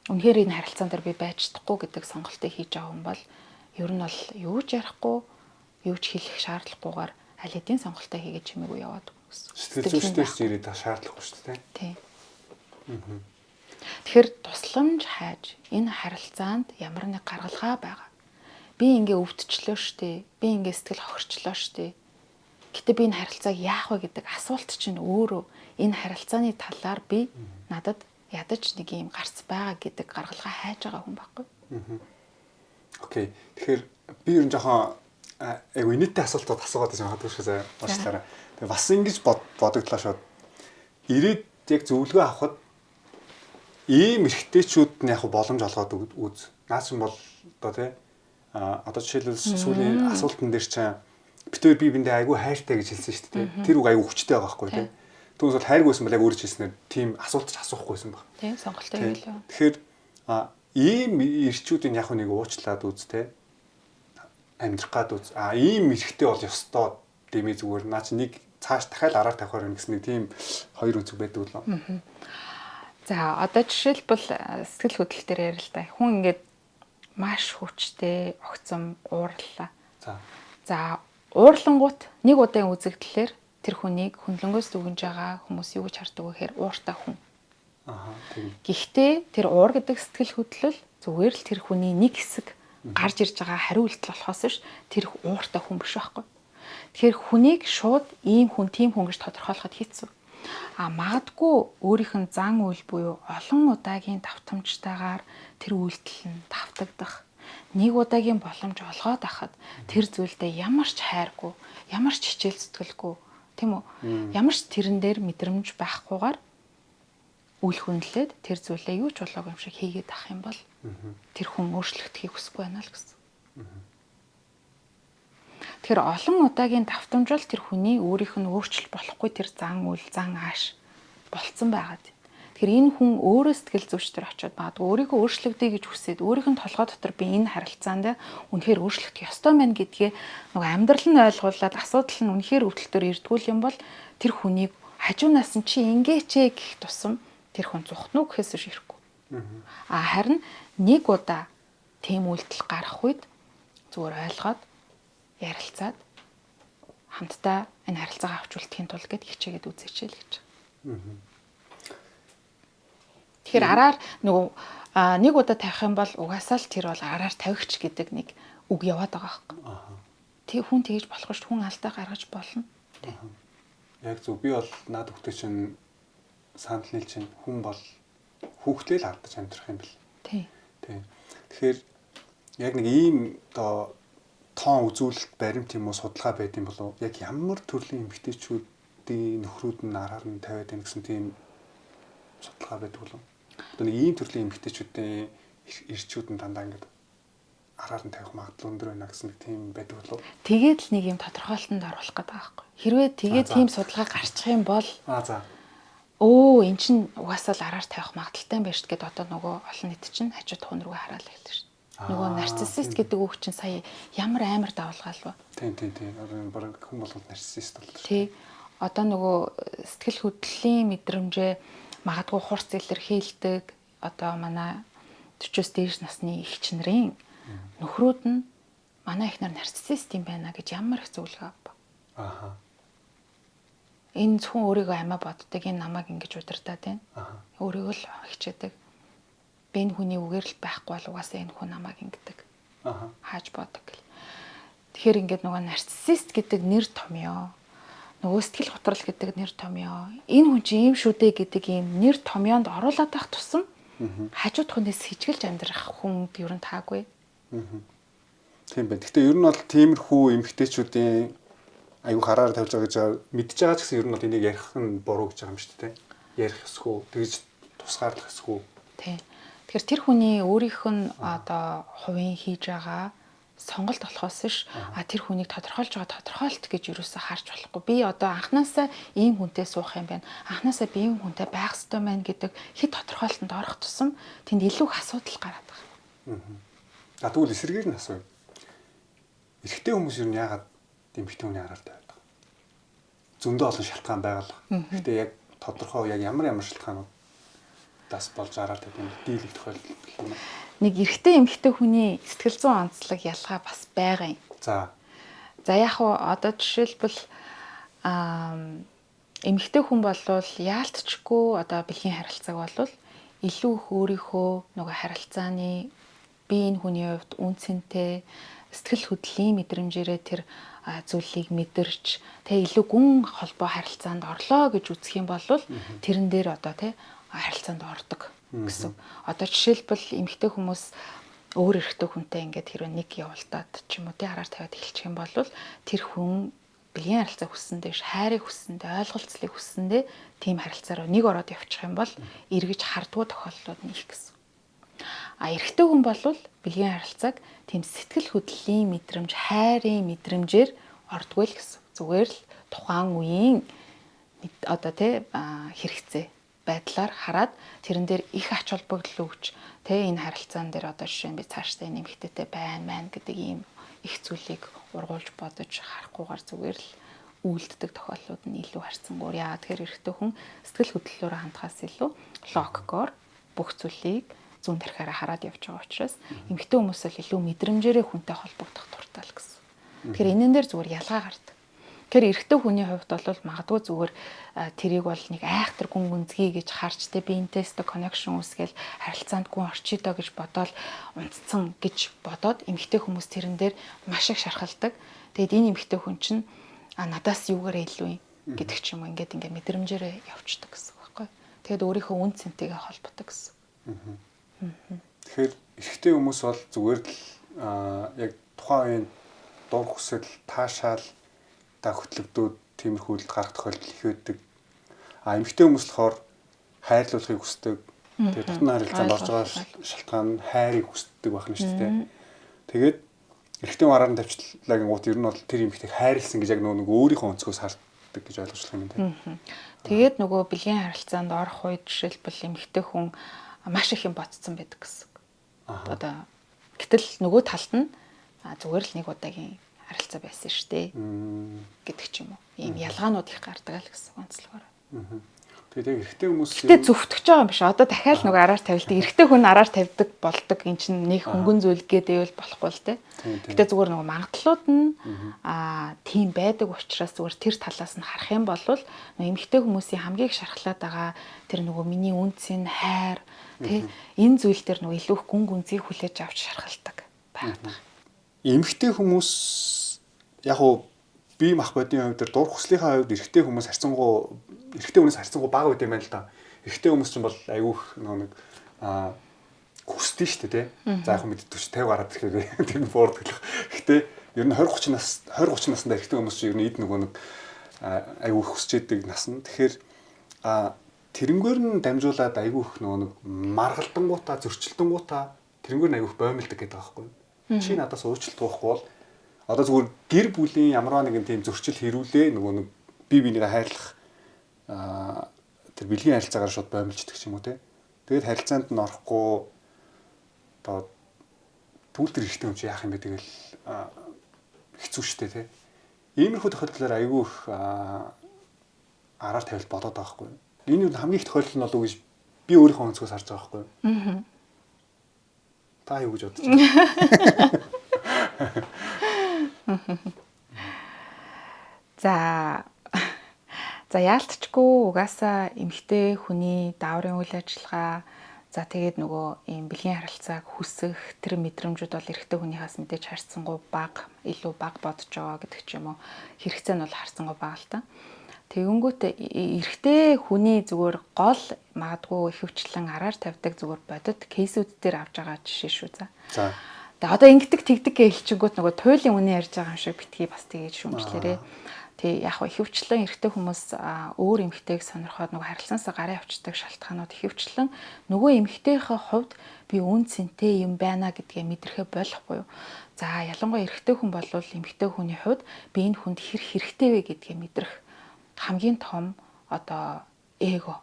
Үнэхээр энэ харилцаан дээр би байж чадахгүй гэдэг сонголтыг хийж байгаа хүн бол ер нь бол юу ч ярихгүй, юу ч хэлэх шаардлагагүйгээр аль хэдийн сонголтоо хийгээд чимээгүй яваад гэсэн. Сэтгэл зүйчдээс ирээд шаардлагагүй шүү дээ. Тийм. Тэгэхээр тусламж хайж энэ харилцаанд ямар нэг гаргалгаа байгаа. Би ингээ өвдчлөө штэ. Би ингээ сэтгэл хохирчлоо штэ. Гэтэ би энэ харилцааг яах вэ гэдэг асуулт чинь өөрөө энэ харилцааны талаар би надад ядаж нэг юм гарц байгаа гэдэг гаргалгаа хайж байгаа хүн байхгүй. Окей. Тэгэхээр би ер нь жоохон инээдтэй асуултууд асуугаад байсан хадгалж шээ уучлаарай. Тэгээ бас ингэж бодогдлоо шууд. Ирээд яг зөвлөгөө авахд ийм эрэгтэйчүүд нь яг боломж олгоод үз. Наач юм бол одоо тий одоо жишээлбэл сүүлийн асуултан дээр чинь битээр би биндээ айгүй хайртай гэж хэлсэн шүү дээ. Тэр үг айгүй хүчтэй байгаа байхгүй тий. Түүнээс бол хайргүйсэн бол яг өөрөж хэлснээр тийм асуулт ч асуухгүйсэн баг. Тийм сонголттой хэлээ. Тэгэхээр ийм ирчүүдийн яг нэг уучлаад үз тий. Амьдрах гад үз. Ийм эрэгтэй бол ёстой дэмий зүгээр наа чи нэг цааш дахиад араар тавихаар юм гэсэн нэг тийм хоёр үнцэг байдаг лөө. За одоо жишээлбэл сэтгэл хөдлөл дээр ярил л да. Хүн ингээд маш хүчтэй огцом уурлаа. За уурлангууд нэг удаагийн үзэгдлээр тэр хүнийг хөндлөнгөөс дүгнж байгаа хүмүүс юу гэж хардаг вэ гэхээр ууртай хүн. Тийм. Гэхдээ тэр уур гэдэг сэтгэл хөдлөл зүгээр л тэр хүний нэг хэсэг гарч ирж байгаа хариулт болохоос ш тэр ууртай хүн биш байхгүй. Тэгэхээр хүнийг шууд ийм хүн тийм хүн гэж тодорхойлоход хэцүү. Магадгүй өөрийнх нь зан үйл буюу олон удаагийн давтамжтайгаар тэр үйлдэл нь давтагдах нэг удаагийн боломж олгоод ахад тэр зүйлдээ ямар ч хайргүй, ямар ч хичээл зүтгэлгүй тийм үү? Ямар ч тэрэн дээр мэдрэмж байхгүйгээр үл хүндлээд тэр зүйлээ юу ч болоогүй юм шиг хийгээд ах юм бол тэр хүн өөрчлөгдөхийг хүсэхгүй байна л гэсэн. Тэгэхээр олон удаагийн давтамжил тэр хүний өөрийнх нь өөрчлөлт болохгүй тэр зан үйл, зан ааш болцсон байгаад. Тэгэхээр энэ хүн өөрөө сэтгэл зүйч төр очиод магадгүй өөрийгөө өөрчлөгдөе гэж хүсээд өөрийнх нь толгой дотор би энэ харилцаанд үнэхээр өөрчлөгдөх ёстой мэн гэдгээ нөгөө амьдрал нь ойлгуулад асуудал нь үнэхээр өвдөлтөөр ирдгүүл юм бол тэр хүнийг хажуунаас нь чи ингээч гэх тусам тэр хүн зүхтнүү гэхээс ирэхгүй. Харин нэг удаа тийм үйлдэл гарах үед зүгээр ойлгоод ярилцаад хамтдаа энэ харилцаагаа авч үлдэхийн тулд гэд хичээгээд үзээч л гэж. Тэгэхээр араар нөгөө нэг удаа тавих юм бол угаасаа л тэр бол араар тавигч гэдэг нэг үг яваад байгаа байхгүй. Тэг хүн тэгж болох ш хүн алдаа гаргаж болно. Яг зөв би бол наад хүүхдээ чинь санал нийл чинь хүн бол хүүхдээ л алдаж амьдрах юм бэл. Тийм. Тэгэхээр яг нэг ийм одоо тоон үзүүлэлт баримт юм уу судалгаа байд юм болов яг ямар төрлийн эмэгтэйчүүдийн нөхрүүд нь араар нь тавиад байна гэсэн тийм судалгаа байдаг болов. Одоо нэг ийм төрлийн эмэгтэйчүүдийн ирчүүд нь дандаа ингээд араар нь тавих магадлал өндөр байна гэсэн нэг тийм байдаг болов. Тэгээд л нэг юм тодорхойлолтод оруулах гэдэг байхгүй. Хэрвээ тэгээд тийм судалгаа гарчих юм бол эн чин угаасаа л араар тавих магадaltaй байна шүү гэдэг одоо нөгөө олон нийт чинь хажуу тухайн рүү хараал хэлдэг шүү. Нөгөө нарциссист гэдэг үг чинь сая ямар амар давалгаал ба. Тийм. Бараг хүн болгонд нарциссист боллоо шүү. Тий. Одоо нөгөө сэтгэл хөдлөлийн мэдрэмжээ магадгүй хурц илэрхийлдэг одоо манай 40-с дээш насны эгч нарын нөхрүүд нь манай ихнэр нарциссист юм байна гэж ямар их зөвлөгөө авав. Энэ зөвхөн өөрийгөө амиа боддог энэ намайг ингэж удирдаад байна. Өөрийгөө л хичээдэг. Би энэ хүний үгээр л байхгүй бол угаасаа энэ хүн намайг ингэдэг. Хааж бодог гэл. Тэгэхээр ингээд нөгөө нарциссист гэдэг нэр томьёо, нөгөө сэтгэл готрол гэдэг нэр томьёо, энэ хүн чинь ийм шүү дээ гэдэг ийм нэр томьёонд оруулаад байх тусам хажууд хүнээс хичгэлж амьдрах хүнд ер нь таагүй. Тийм байна. Гэхдээ ер нь бол тиймэрхүү эмгтээчүүдийн аюу хараар тавьж байгаа гэж мэдж байгаа ч гэсэн ер нь бол энийг ярих нь буруу гэж байгаа юм шүү дээ. Ярих ёсгүй, тэгж тусгаарлах ёсгүй. Тийм. Тэгэхээр тэр хүний өөрийнх нь одоо хувийн хийж байгаа сонголт болохоос ш тэр хүнийг тодорхойлж байгаа тодорхойлт гэж юусаа харж болохгүй. Би одоо анханасаа ийм хүнтэй суух юм байна. Анханасаа би ийм хүнтэй байх ёстой байна гэдэг хэд тодорхойлтонд орох тусам тэнд илүү их асуудал гараад байгаа. Тэгвэл эсрэгээр нь асууя. Эрэгтэй хүмүүс ер нь яагаад эмэгтэй хүний араар тавиад байгаа? Зөндөө олон шалтгаан байгаа л. Гэтэ яг тодорхой яг ямар шалтгаанууд дас болж араар тавьдаг юм дийлэх тохиолдол гэх юм. Нэг эрэгтэй эмэгтэй хүний сэтгэл зүйн онцлог ялгаа бас байгаа юм. За яг уу одоо жишээлбэл эмэгтэй хүн болвол яалтчгүй одоо бэлгийн харилцааг болвол илүү их өөрийнхөө нөгөө харилцааны би энэ хүний хувьд үнцэнтэй сэтгэл хөдлөлийн мэдрэмжээрээ тэр зүйлийг мэдэрч илүү гүн холбоо харилцаанд орлоо гэж үзэх юм бол тэрэн дээр одоо харилцаанд ордог гэсэн. Одоо жишээлбэл эмэгтэй хүмүүс өөр эрэгтэй хүнтэй ингээд хэрвээ нэг явуулдаад ч юм уу араар тавиад эхэлчих юм бол тэр хүн бэлгийн харилцаа хүссэндээ, хайрыг хүссэндээ, ойлголцлыг хүссэндээ тийм харилцаараа нэг ороод явчих юм бол эргэж хардгуу тохиолдлууд нь их гэсэн. Эрэгтэй хүн бол бэлгийн харилцааг тийм сэтгэл хөдлөлийн мэдрэмж, хайрын мэдрэмжээр ордгүй л гэсэн. Зүгээр л тухайн үеийн одоо хэрэгцээ байдлаар хараад тэрэн дээр их ач холбогдол өгч энэ харилцаан дээр одоо жишээ нь би цаашдаа энэ эмэгтэйтэй байна гэдэг ийм их зүйлийг ургуулж бодож харахгүйгээр зүгээр л үйлддэг тохиолдлууд нь илүү харьцангуй. Яагаад тэгэхээр эрэгтэй хүн сэтгэл хөдлөлөөр хандхаас илүү логикоор бүх зүйлийг зүүн тархиараа хараад явж байгаа учраас эмэгтэй хүмүүс л илүү мэдрэмжээрээ хүнтэй холбогдох дуртай л гэсэн. Тэгэхээр энэн дээр зүгээр ялгаа гардаг. Тэгэхээр эрэгтэй хүний хувьд бол магадгүй зүгээр тэрийг бол нэг айхтар гүн гүнзгий гэж харж биентэйстэй connection үүсгээл харилцаанд гүн орчий доо гэж бодоод унтцсан гэж бодоод эмэгтэй хүмүүс тэрэн дээр маш их шархалдаг. Тэгэд энэ эмэгтэй хүн чинь надаас юугаараа илүү юм гэдэг ч юм уу ингээд мэдрэмжээрээ явцдаг гэсэн үг байхгүй. Тэгэд өөрийнхөө үн цэнтэйгээ холбодог гэсэн. Тэгэхээр эрэгтэй хүмүүс бол зүгээр л яг тухайн үеийн дур хүсэл, таашаал, хөтлөгдүүд тиймэрхүү үйлдэл гарах тохиолдол их байдаг. Эмэгтэй хүмүүс болохоор хайрлуулахыг хүсдэг. Тэгээд дотны харилцаанд орж байгаа шалтгаан нь хайрыг хүсдэг байх нь шүү дээ. Тэгээд эрэгтэй хүн араар нь тавьчлаагийн гут ер нь бол тэр эмэгтэйг хайрлсан гэж яг нөгөө өөрийнхөө өнцгөөс харддаг гэж ойлгож болох юм байна. Тэгээд нөгөө бэлгийн харилцаанд орох үед жишээлбэл эмэгтэй хүн маш их юм бодсон байдаг гэсэн. Одоо гэтэл нөгөө талд нь зүгээр л нэг удаагийн харилцаа байсан шүү дээ гэдэг ч юм уу. Ийм ялгаанууд их гардаг л гэсэн онцлогоор. Тэгээд эрэгтэй хүмүүс Гэтэ зөвтгөж байгаа юм биш. Одоо дахиад нөгөө араар тавилдаг. Эрэгтэй хүн араар тавьдаг болдог. Эн чинь нэг хөнгөн зүйл гэдээвэл болохгүй л дээ. Гэтэ зүгээр нөгөө магадлалууд нь тийм байдаг учраас зүгээр тэр талаас нь харах юм бол нөгөө эмэгтэй хүмүүсийн хамгийн их шархлаад байгаа тэр нөгөө миний үнцэн хайр тий энэ зүйл дээр нөгөө илүү их гүн гүнзгий хүлээж авч шархалдаг байдаг. Эмэгтэй хүмүүс яг уу бие мах бодийн хувьд дур хүслийнхаа хувьд эрэгтэй хүмүүс эрэгтэй хүнээс харьцангуй бага үт юм байна л да. Эрэгтэй хүмүүс ч бол айгүйх нэг хүсдэг шүү дээ, тий. За яг мэддэг ш 50 гараад ирэхээр тийм буурдаг л. Гэхдээ ер нь 20 30 наснда эрэгтэй хүмүүс чинь ер нь эд нөгөө нэг айгүйх хүсч идэг нас нь. Тэгэхээр тэрнгээр нь дамжуулаад айгүйх нөгөө нэг маргалдангуудаа, зөрчилдөнгуудаа тэрнгээр нь айгүйх боомлдог гэдэг байгаа байхгүй. Чи надаас уучлалт гоохгүй бол одоо зүгээр гэр бүлийн ямар нэгэн тийм зөрчил хэрүүлээ нөгөө нэг бие бинийгээ хайрлах тэр бэлгийн харилцаагаар шууд боомлждаг ч юм уу те. Тэгээд харилцаанд нь орохгүй одоо түүл төр ихтэй юм чи яах юм бэ тэгэл хэцүү шттэ те. Иймэрхүү тохиолдлоор айгүй их араар тавил бодоод байгаа хгүй. Энэ нь хамгийн их тохиолдол нь болов уу гэж би өөрийнхөө өнцгөөс харж байгаа хгүй. Та юу гэж бодож байна? За яалтчгүй угаасаа эмэгтэй хүний дааврын үйл ажиллагаа тэгээд нөгөө ийм бэлгийн харилцааг хүсэх тэр мэдрэмжүүд бол эрэгтэй хүнийхээс мэдээж харьцангуй илүү бага бодож байгаа гэдэг ч юм уу хэрэгцээ нь бол харьцангуй бага л та. Тэгэнгүүт эрэгтэй хүний зүгээр гол магадгүй ихэвчлэн араар тавьдаг зүгээр бодит кейсүүд дээр авч байгаа жишээ шүү за. Тэгээ одоо ингэдэг тэгдэг гэлчингүүт нөгөө туйлын үнэ ярьж байгаа юм шиг битгий бас тэгэж шүмжлээрээ. Тэг яг ихэвчлэн эрэгтэй хүмүүс өөр эмэгтэйг сонирхоод нөгөө харилцаасаа гараа авчдаг шалтгаанууд ихэвчлэн нөгөө эмэгтэйхээ хувьд би үн цэнтэй юм байна гэдгээ мэдрэхэ болохгүй юу. За ялангуяа эрэгтэй хүн бол эмэгтэй хүний хувьд би энэ хүнд хэрэгтэй вэ гэдгээ мэдрэх хамгийн том одоо эго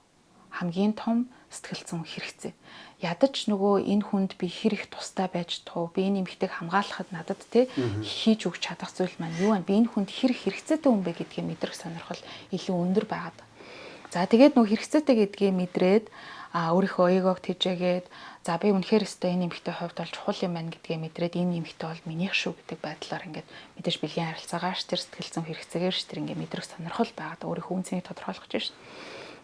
хамгийн том сэтгэл зүйн хэрэгцээ. Ядаж нөгөө энэ хүнд би хэр их тустай байж туу би энэ эмэгтэйг хамгаалахад надад хийж өгч чадах зүйл маань юу вэ? Би энэ хүнд хэр хэрэгцээтэй хүн бэ гэдгийг мэдрэх сонирхол илүү өндөр байгаад. За тэгээд нөгөө хэрэгцээтэй гэдгийг мэдрээд өөрийнхөө эгог тэжээгээд за би үнэхээр өстой энэ эмэгтэй хувьд бол чухал юм байна гэдгийг мэдрээд энэ эмэгтэй бол минийх шүү гэдэг байдлаар ингээд мэдээж бэлгийн харилцаагаач тэр сэтгэл зүйн хэрэгцээгээр ш тэр ингээд мэдрэх сонирхол байгаад өөрийнхөө үн цэнийг тодорхойлох гэж байна.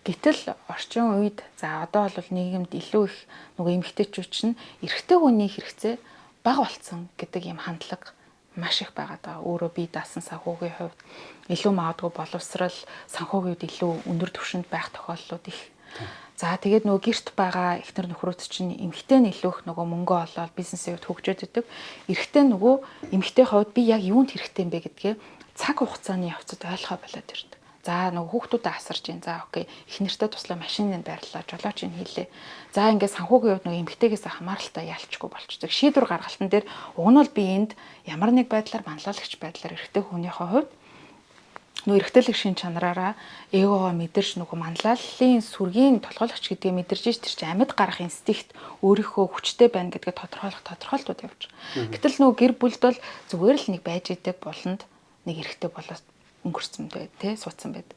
Гэтэл орчин үед за одоо бол нийгэмд илүү их нөгөө эмэгтэйчүүд чинь эрэгтэй хүний хэрэгцээ бага болцсон гэдэг юм хандлага маш их байгаад байгаа. Өөрөө бие даасан санхүүгийн хувьд илүү магадгүй боловсрал санхүүгийн хувьд илүү өндөр түвшинд байх тохиолдлууд их. За тэгээд нөгөө гэрт байгаа эхнэр нөхрөөд чинь эмэгтэй нь илүү их нөгөө мөнгө олоод бизнесийн хувьд хөгжөөд идэг. Эрэгтэй нөгөө эмэгтэй хувьд би яг юунд хэрэгтэй юм бэ гэдгээ цаг хугацааны явцад ойлгоо болоод ирдэг. За нөгөө хүүхдүүдэд асарч ийн. За окей. Их нэртэй туслаа машиныг байрлаа, жолооч нь хийлээ. За ингээд санхүүгийн хувьд нөгөө эмгтээгээс хамааралтай ялчгүй болчихдог. Шийдвэр гаргалтан дээр уг нь бол би энд ямар нэг байдлаар манлайлагч байдлаар эрэгтэй хүнийхээ хувьд нөгөө эрэгтэйлэг шин чанараараа эгоогоо мэдэрч нөгөө манлайллын сүргийн толгойлогч гэдгийг мэдэрч тэр чинь амьд гарах инстинкт өөрийнхөө хүчтэй байна гэдгээ тодорхойлтууд явж байгаа. Гэтэл нөгөө гэр бүлд бол зүгээр л нэг байж идэг болонд нэг эрэгтэй болоод өнгөрцөн бай тэ суудсан байд.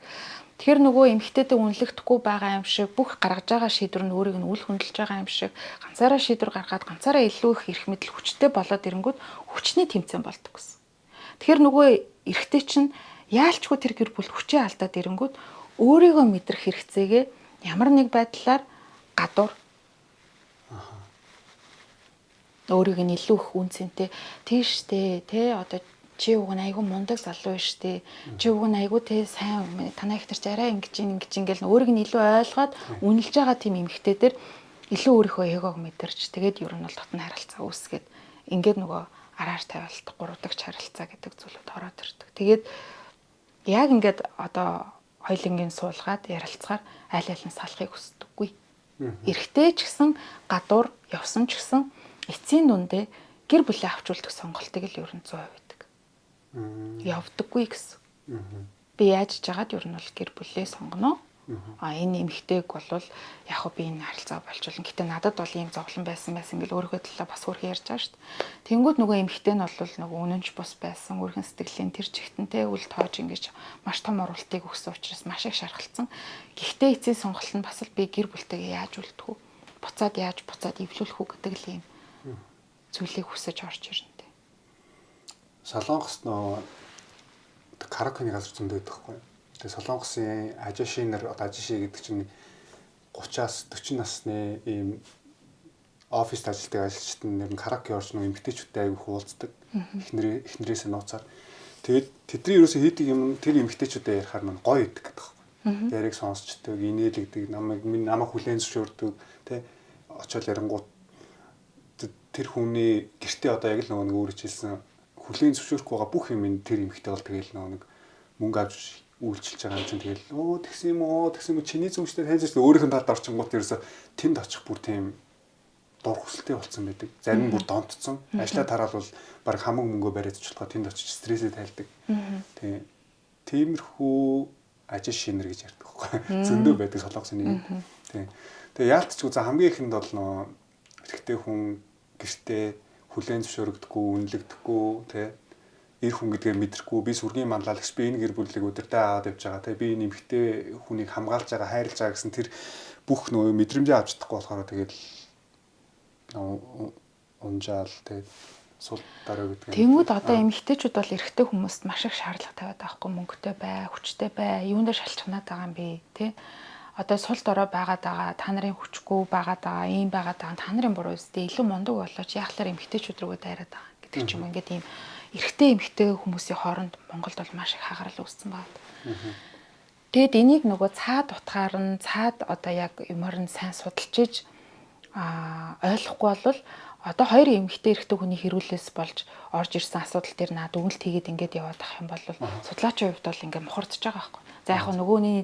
Тэгэхээр нөгөө эмэгтэйдээ үнэлэгдэхгүй байгаа юм шиг бүх гаргаж байгаа шийдвэр нь өөрийг нь үл хөндлөж байгаа юм шиг ганцаараа шийдвэр гаргаад ганцаараа илүү их эрх мэдэл хүчтэй болоод ирэнгүүт хүчний тэмцээн болдог гэсэн. Тэгэхээр нөгөө эрэгтэй чинь яалчгүй тэр гэр бүл хүчээ алдаад ирэнгүүт өөрийгөө мэдрэх хэрэгцээгээ ямар нэг байдлаар гадуур өөрийг нь илүү их үнцэнтэй тийштэй тэ одоо чи уг нь айгүй мундаг залуу биш té. Чи уг нь айгүй тэ сайн танаа ихтер ч арай ингэж ингээл өөрийг нь илүү ойлгоод үнэлж байгаа тийм эмэгтэй дээр илүү өөрийнхөө эгог мэдэрч тэгээд ер нь бол дотн харилцаа үүсгээд ингээд нөгөө араар тавилт гурвдагч харилцаа гэдэг зүйлүүд ороод ирдэг. Тэгээд яг ингээд одоо хоёлынгийн суулгаад ярилцахаар аль аль нь салахыг хүсдэггүй. Эрэгтэй ч гэсэн гадуур явсан ч гэсэн эцсийн дундээ гэр бүлээ авчулдаг сонголтыг л ер нь 100% явдаггүй гэсэн. Би яаж жагаад ер нь бол гэр бүлээ сонгоно. Энэ эмэгтэйг бол яг хөө би энэ харилцаа болчихлоо. Гэтэ надад бол ийм зовлон байсан ингээл өөрийнхөө төлөө бас хөрх ярьж байгаа шүү дээ. Тэнгүүд нөгөө эмэгтэй нь бол нөгөө үнэнч бус байсан. Өөрхөн сэтгэлийн тэр чигтэнтэй үл тоож ингэж маш том оролтыг өгсөн учраас маш их шархалцсан. Гэхдээ эцсийн сонголт нь бас л би гэр бүлтэйгээ яаж үлдэх үү? Буцаад эвлүүлэх үү гэдэг л ийм зүйлийг хүсэж орж ирнэ. Солонгос нөө караокены газар зөндөө байдаг хгүй. Тэгээ Солонгосын ажишинер одоо ажиши гэдэг чинь 30-аас 40 насны ийм оффист ажилтдаг ажилчид нь караоке орж нэг эмэгтэйчүүдтэй аяг хуулцдаг. Эхнэрээс нууцаар. Тэгээд тэдний ерөөсөө хийдэг юм тэр эмэгтэйчүүдтэй ярихаар мань гоё идэг гэдэг хгүй. Яриг сонсчдаг, инээлэгдэг, намайг хүлээн зөвшөөрдөг, тэ очоод ярингууд тэр хүний гэртээ одоо яг л нөгөө өөрөж хэлсэн хүлээн зөвшөөрөхгүй байгаа бүх юм тэр эмэгтэй бол тэгэл нэг мөнгө авч үйлчилж байгаа юм чинь тэгэл тэгсэн юм чиний зүгштэй таньж өөрийнх нь талд орчингууд ерөөсө тэнд очих бүр тийм дур хүсэлтэй болсон байдаг. Зарим нь бүр донтцсон. Ажлаа тараал бол баг хамаг мөнгөө бариад очихлоо тэнд очиж стрессээ тайлдаг. Тиймэрхүү ажил шинэр гэж ярьдаг байхгүй. Зөндөө байдаг Солонгосын нэг. Тэгээ яалтчгүй за хамгийн ихэнд бол нөө эрэгтэй хүн гэртээ хүлээн зөвшөөрөгдөхгүй, үнэлэгдэхгүй, тэ эр хүн гэдгээ мэдрэхгүй, би сүргийн манлайлагч, би энэ гэр бүлийг өдөртөө аваад явж байгаа, тэ би энэ эмэгтэй хүнийг хамгаалж байгаа, хайрлаж байгаа гэсэн тэр бүх нөө мэдрэмжээ авч чадахгүй болохоор тэгээд унжаал тэ сул дараа гэдэг. Тэнгүүд одоо эмэгтэйчүүд бол эрэгтэй хүмүүст маш их шаардлага тавиад байгаа хгүй мөнгөтэй бай, хүчтэй бай, юундаа шалчхнаад байгаа юм бэ, тэ одоо сул дорой байгаад байгаа та нарын хүчгүй байгаад байгаа ийм байгаад байгаа та нарын буруу үстэй илүү мундаг болооч яахлаар эмэгтэйчүүд рүүгээ дайраад байгаа гэдэг ч юм ингээд ийм эрэгтэй эмэгтэй хүмүүсийн хооронд Монголд бол маш их хагарал үүссэн байна. Тэгэд энийг нөгөө цаад утгаар нь цаад одоо яг юмар нь сайн судалж иж ойлгохгүй бол одоо хоёр эмэгтэй эрэгтэй хүний хэрүүлээс болж орж ирсэн асуудал дээр наад өгнөлт хийгээд ингээд яваад ах юм бол судлаачийн хувьд бол ингээд мухардж байгаа байхгүй. За яг нөгөөний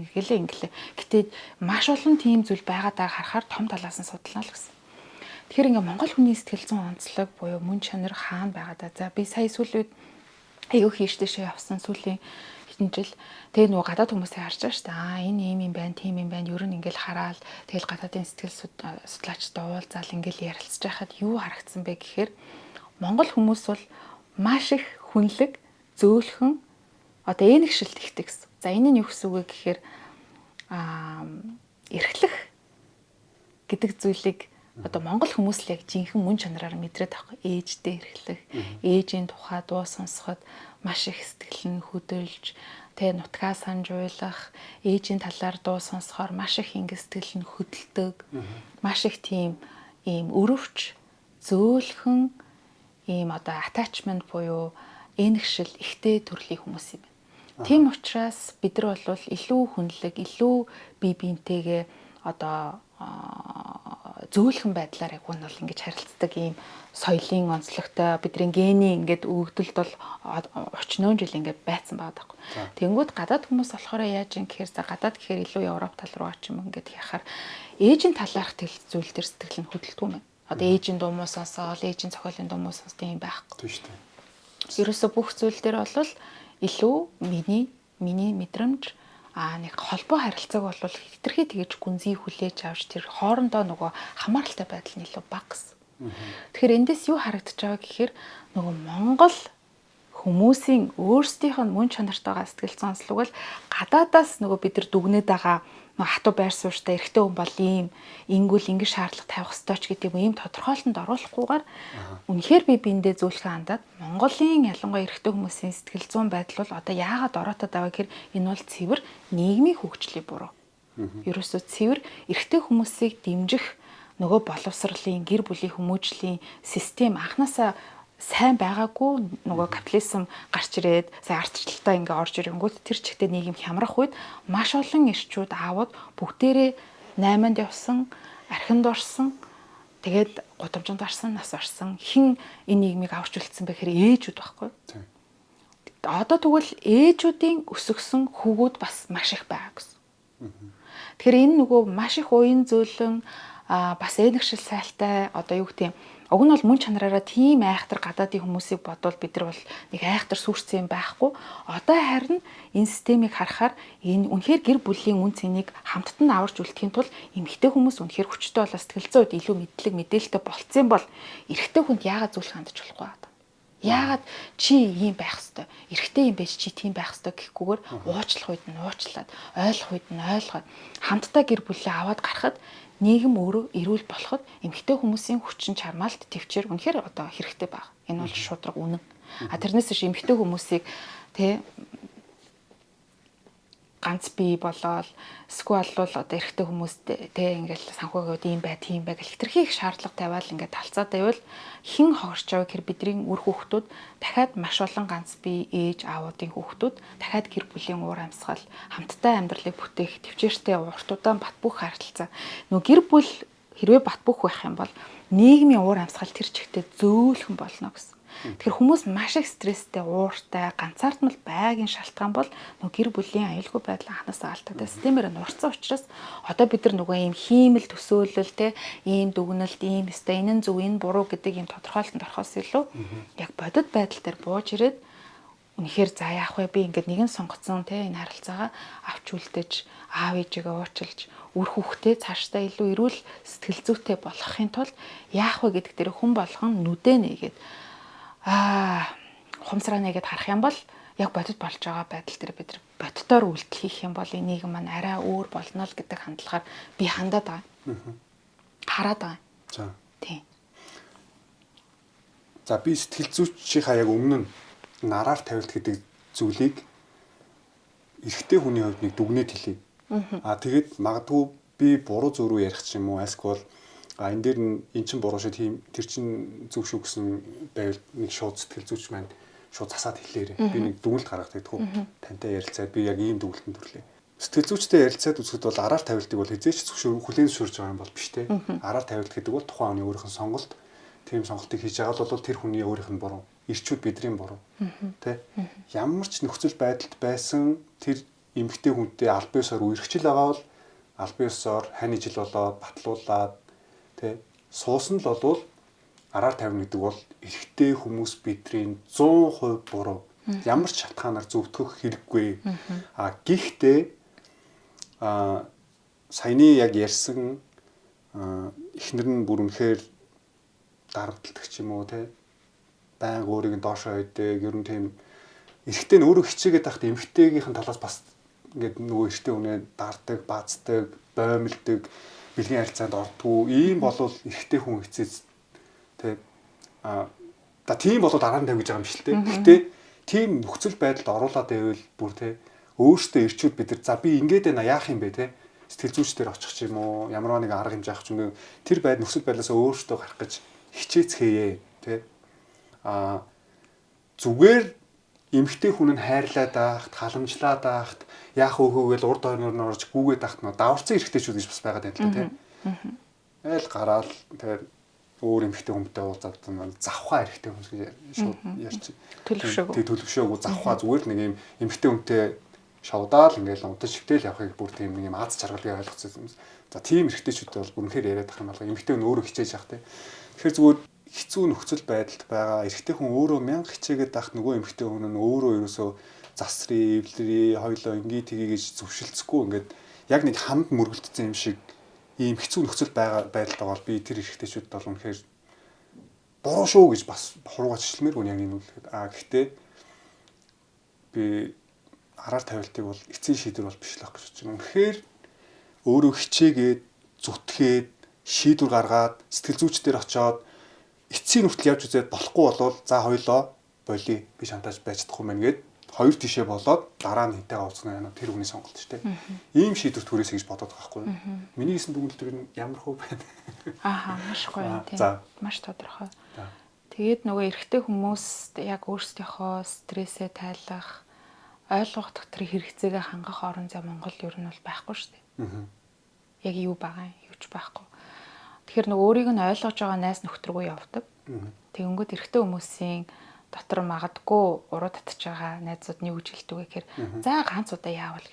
нэггэлээ ингэлээ. Гэтэ маш олон тийм зүйл байгаадаа харахаар том талаас нь судална л гэсэн. Тэгэхээр ингээд Монгол хүний сэтгэл зүйн онцлог буюу мөн чанар хаана байгаадаа. За би сая сүүлүүд аягүй хийштэйшээ явсан сүүлийн хэдэн жил тэгээ нөгөө гадаад хүмүүсээ харж байгаа шүү дээ. Энэ ийм юм байна, тийм юм байна. Ер нь ингээл хараад тэгэл гадаадын сэтгэл судлаачтай уулзаал ингээл ярилцж байхад юу харагдсан бэ гэхээр Монгол хүмүүс бол маш их хүнлэг, зөөлхөн одоо энэгшилт ихтэй гэсэн. За энэ нь юу гэсэн үг вэ гэхээр эрхлэх гэдэг зүйлийг одоо Монгол хүмүүс л яг жинхэнэ мөн чанараар мэдрээд байгаа. Ээжтэй эрхлэх, ээжийн тухай дуу сонсоход маш их сэтгэл нь хөдөлж, тэгээ нутгаа санаж уйлах, ээжийн талаар дуу сонсохоор маш их ингэ сэтгэл нь хөдөлдөг. Маш их тийм ийм өрөвч, зөөлхөн ийм одоо attachment буюу энэгшил ихтэй төрлийн хүмүүс юм байна. Тийм учраас бид нар бол илүү хүнлэг, илүү бие биентэйгээ одоо зөөлхөн байдлаар яг нь бол ингэж харилцдаг ийм соёлын онцлогтой бидний гений ингээд өгөгдөлд бол 30 жил ингээд байцсан байгаа байхгүй. Тэнгүүд гадаад хүмүүс болохоор яаж юм гэхээр за гадаад гэхээр илүү Европ тал руу оч юм ингээд яхаар ээжийн талаарх зүйл төр сэтгэл нь хөдөлдөг юм байна. Одоо ээжийн дуу муу сонсоол, ээжийн зохиолын дуу муу сонсдог юм байхгүй. Тийм шүү дээ. Ерөөсө бүх зүйл дээр бол илүү миний мэдрэмж нэг холбоо харилцааг бол хэтэрхий тэгэж гүнзгий хүлээж авч тэр хоорондоо нөгөө хамааралтай байдал нь илүү бага гэсэн. Тэгэхээр эндээс юу харагдаж байгаа гэхээр нөгөө Монгол хүмүүсийн өөрсдийнх нь мөн чанартайгаа сэтгэл зүйн онцлог бол гадаадаас нөгөө бид нар дүгнээд байгаа хатуу байр суурьтай эрэгтэй хүн бол ийм ингүүл ингэ шаардлага тавих ёстой ч гэдэг юм тодорхойлолтод оруулахгүйгээр үнэхээр би биендээ зөөлхөн хандаад Монголын ялангуяа эрэгтэй хүмүүсийн сэтгэл зүйн байдал бол одоо яагаад ороотод байгаа гэхээр энэ бол цэвэр нийгмийн хөгжлийн буруу. Ерөөсөө цэвэр эрэгтэй хүмүүсийг дэмжих нөгөө боловсролын гэр бүлийн хүмүүжлийн систем анханасаа сайн байгаагүй нөгөө капитализм гарч ирээд сая ардчлалтаа ингээ орж ирэнгүүт тэр чигтээ нийгэм хямрах үед маш олон ирчүүд аавууд бүгдээрээ 8-нд явсан, архинд орсон, тэгээд гудамжинд орсон, нас орсон. Хин энэ нийгмийг аварч үлдсэн бэхээр ээжүүд байхгүй. Одоо тэгвэл ээжүүдийн өсгсөн хүүгүүд бас маш их байгаа гэсэн. Тэгэхээр энэ нөгөө маш их уян зөөлөн бас энэгшил сайлтай одоо юу гэх юм. Уг нь бол мөн чанараараа тийм айхтар гадаадын хүмүүсийг бодвол бид нар бол нэг айхтар сүрцсэн юм байхгүй. Одоо харин энэ системийг харахаар энэ үнэхээр гэр бүлийн үн цэнийг хамтд нь аварч үлдэхийн тулд эмэгтэй хүмүүс үнэхээр хүчтэй болоо сэтгэл зүйд илүү мэдлэг мэдээлэлтэй болцсон бол эрэгтэй хүнд яагаад зүйлх хандж болохгүй байна. Яагаад чи ийм байх хэвээр эрэгтэй юм байж чи тийм байх хэвээр гэхгүйгээр уучлах үед нь уучлаад ойлгох үед нь ойлгоод хамтдаа гэр бүлээ аваад гарахад нийгэм өөрөө эрүүл болоход эмэгтэй хүмүүсийн хүчин чармаалт төвчээр үнэхээр одоо хэрэгтэй баг. Энэ бол шудраг үнэн. Тэрнээс биш эмэгтэй хүмүүсийг ганц бий болоод эсвэл бол одоо эрэгтэй хүмүүстэй ингээл санхүүгүүд ийм бай тийм бай гэх хэтэрхий их шаардлага тавиал ингээд талцаад байвал хэн хоорч байгаа гэхээр бидний үр хүүхдүүд дахиад маш олон ганц бий ээж аавуудын хүүхдүүд дахиад гэр бүлийн уур амьсгал хамтдаа амьдралыг бүтээх төвчээртэй уртудаан бат бөх харилцаа нөгөө гэр бүл хэрвээ бат бөх байх юм бол нийгмийн уур амьсгал тэр чигтээ зөөлхөн болно гэсэн. Тэгэхээр хүмүүс маш их стресстэй, ууртай, ганцаардмал байгагийн шалтгаан бол нөгөө гэр бүлийн аюулгүй байдал анханасаа алдагдсан системээр нурцсан учраас одоо бид нар нөгөө ийм хиймэл төсөөлөл ийм дүгнэлт, ийм өстой энэ нь зөв, энэ буруу гэдэг ийм тодорхойлолтод орохоос илүү яг бодит байдал дээр бууж ирээд үнэхээр за яах вэ би ингээд нэгэн сонгоцсон энэ харилцаагаа авч үлдээж аав ээжигээ уучлж үр хүүхдээ цаашдаа илүү эрүүл сэтгэл зүйтэй болгохын тулд яах вэ гэдэг дээр хүн болгон нүдэ нээгээд хумсраа нэгэд харах юм бол яг бодит болж байгаа байдал дээр бид бодитоор үйлдэл хийх юм бол энийг маань арай өөр болно л гэдэг хандлагаар би хандаад байгаа. Хараад байгаа. За. Тийм. За би сэтгэл зүйчийнхаа яг өмнө нь араар тавилт гэдэг зүйлийг эрэгтэй хүний хувьд нэг дүгнээд хэлье. Тэгээд магадгүй би буруу зөрүү ярих ч юм уу эсвэл энэ дээр нь эн чин буруу шүү тийм тэр чин зөв шүү гэсэн байвал нэг шууд сэтгэл зүйч маань шууд засаад хэлээрээ би нэг дүгнэлт гаргах гэдэггүй тантай ярилцаад би яг ийм дүгнэлтэнд төрлөө. Сэтгэл зүйчтэй ярилцаад үзэхэд бол араар тавилтыг бол хизээч хүлээн зөвшөөрж байгаа юм бол биш те. Араар тавилт гэдэг бол тухайн хүний өөрийнх нь сонголт тийм сонголтыг хийж байгаа бол тэр хүний өөрийнх нь буруу. Ирчүүд бидний буруу. Тэ? Ямар ч нөхцөл байдалд байсан тэр эмэгтэй хүнтэй аль биесээр үерхчил байгаа бол аль биесээр хань ижил болоод батлуулаад тэ суусан л болвол араар тавина гэдэг бол эрэгтэй хүмүүс бидрийн 100% буруу. Ямар ч шалтгаанаар зөвтгөх хэрэггүй. Гэхдээ саяны яг ярьсан эхнэр нь бүр үнэхээр дарамтлагч юм уу те байнга өөрийг нь доошоо өгдөг ер нь тийм эрэгтэй нь өөрөө хичээгээд байхад эмэгтэйгийнхэн талаас бас ингээд нөгөө эрэгтэй үнэ даардаг, бааздаг, боомлдог бэлгийн харилцаанд ордгоо ийм болвол эрэгтэй хүн хэцээц те тийм болоод араар нь тавь гэж байгаа юм шиг те. Гэхдээ тийм нөхцөл байдалд оруулаад байвал бүр те өөртөө ирчүүд бид нар за би ингээд байна яах юм бэ те сэтгэл зүйчдэр очих ч юм уу ямар нэг арга хэмжээ авах ч юм уу тэр байд нөхцөл байдлаас өөртөө гарах гэж хичээцгээе те зүгээр эмэгтэй хүн нь хайрлаад байхад халамжлаад байхад яах өөхөөгөл урд ойрноор нь орж гүүгээд байхад нь даварцсан эрэгтэйчүүд гэж бас байгаад байна л те. Айл гараал тэр өөр эмэгтэй хүнтэй уулзаад завхаа хэрэгтэй хүмүүс гэж шууд ярьчих. Төлөвшөөгүй. Тэг төлөвшөөгүй завхаа зүгээр нэг юм эмэгтэй хүнтэй шавдаал ингээл унтаж шигтэл явахыг бүр тийм нэг юм аз жаргалыг ойлгоцсон юм. За тийм эрэгтэйчүүд бол үнэхээр яриад ах юм байна. Эмэгтэй хүн өөрөө хичээж явах те. Тэгэхээр зүгээр хэцүү нөхцөл байдалд байгаа эрэгтэй хүн өөрөө мянга хичээгээд байх нөгөө эмэгтэй хүн нь өөрөө ерөөсөө засрын, эвлэрээ, хоёлоо ингээ тгий гэж зөвшөлдсөхгүй ингээд яг нэг хамд мөргөлдсөн юм шиг ийм хэцүү нөхцөл байдалд байгаа бол би тэр эрэгтэйчүүд бол үнэхээр буруу шүү гэж бас хуруугаж хэлмээр үн яг энэ үл. Гэхдээ би хараар тавилтыг бол эцсийн шийдвэр бол биш л ах гэж бодож байна. Үнэхээр өөрөө хичээгээд, зүтгээд, шийдвэр гаргаад, сэтгэл зүйчдэр очоод эцсийн хүртэл явж үзээд болохгүй болвол за хоёлоо болий би шантаж байж чадахгүй мэн гээд хоёр тишээ болоод дараа нь хинтэйгээ уулзна яа тэр хүний сонголт шүү дээ. Ийм шийдвэр түрээсэй гэж бодоод байгаа байхгүй юу? Миний хийсэн дүгнэлт нь ямар хөө байна? Маш гоё тийм. Маш тодорхой. Тэгээд нөгөө эрэгтэй хүмүүс яг өөрсдийнхөө стрессээ тайлах, ойлгох дотор хэрэгцээгээ хангах орон зай Монгол ер нь бол байхгүй шүү дээ. Яг юу байгаа юм, юуч байхгүй. Тэгэхээр нөгөө өөрийг нь ойлгож байгаа найз нөхд рүү явдаг. Тэгэнгүүт эрэгтэй хүмүүсийн дотор магадгүй уруу татж байгаа найзууд нь юу гэж хэлдэг вэ гэхээр за ганц удаа яавал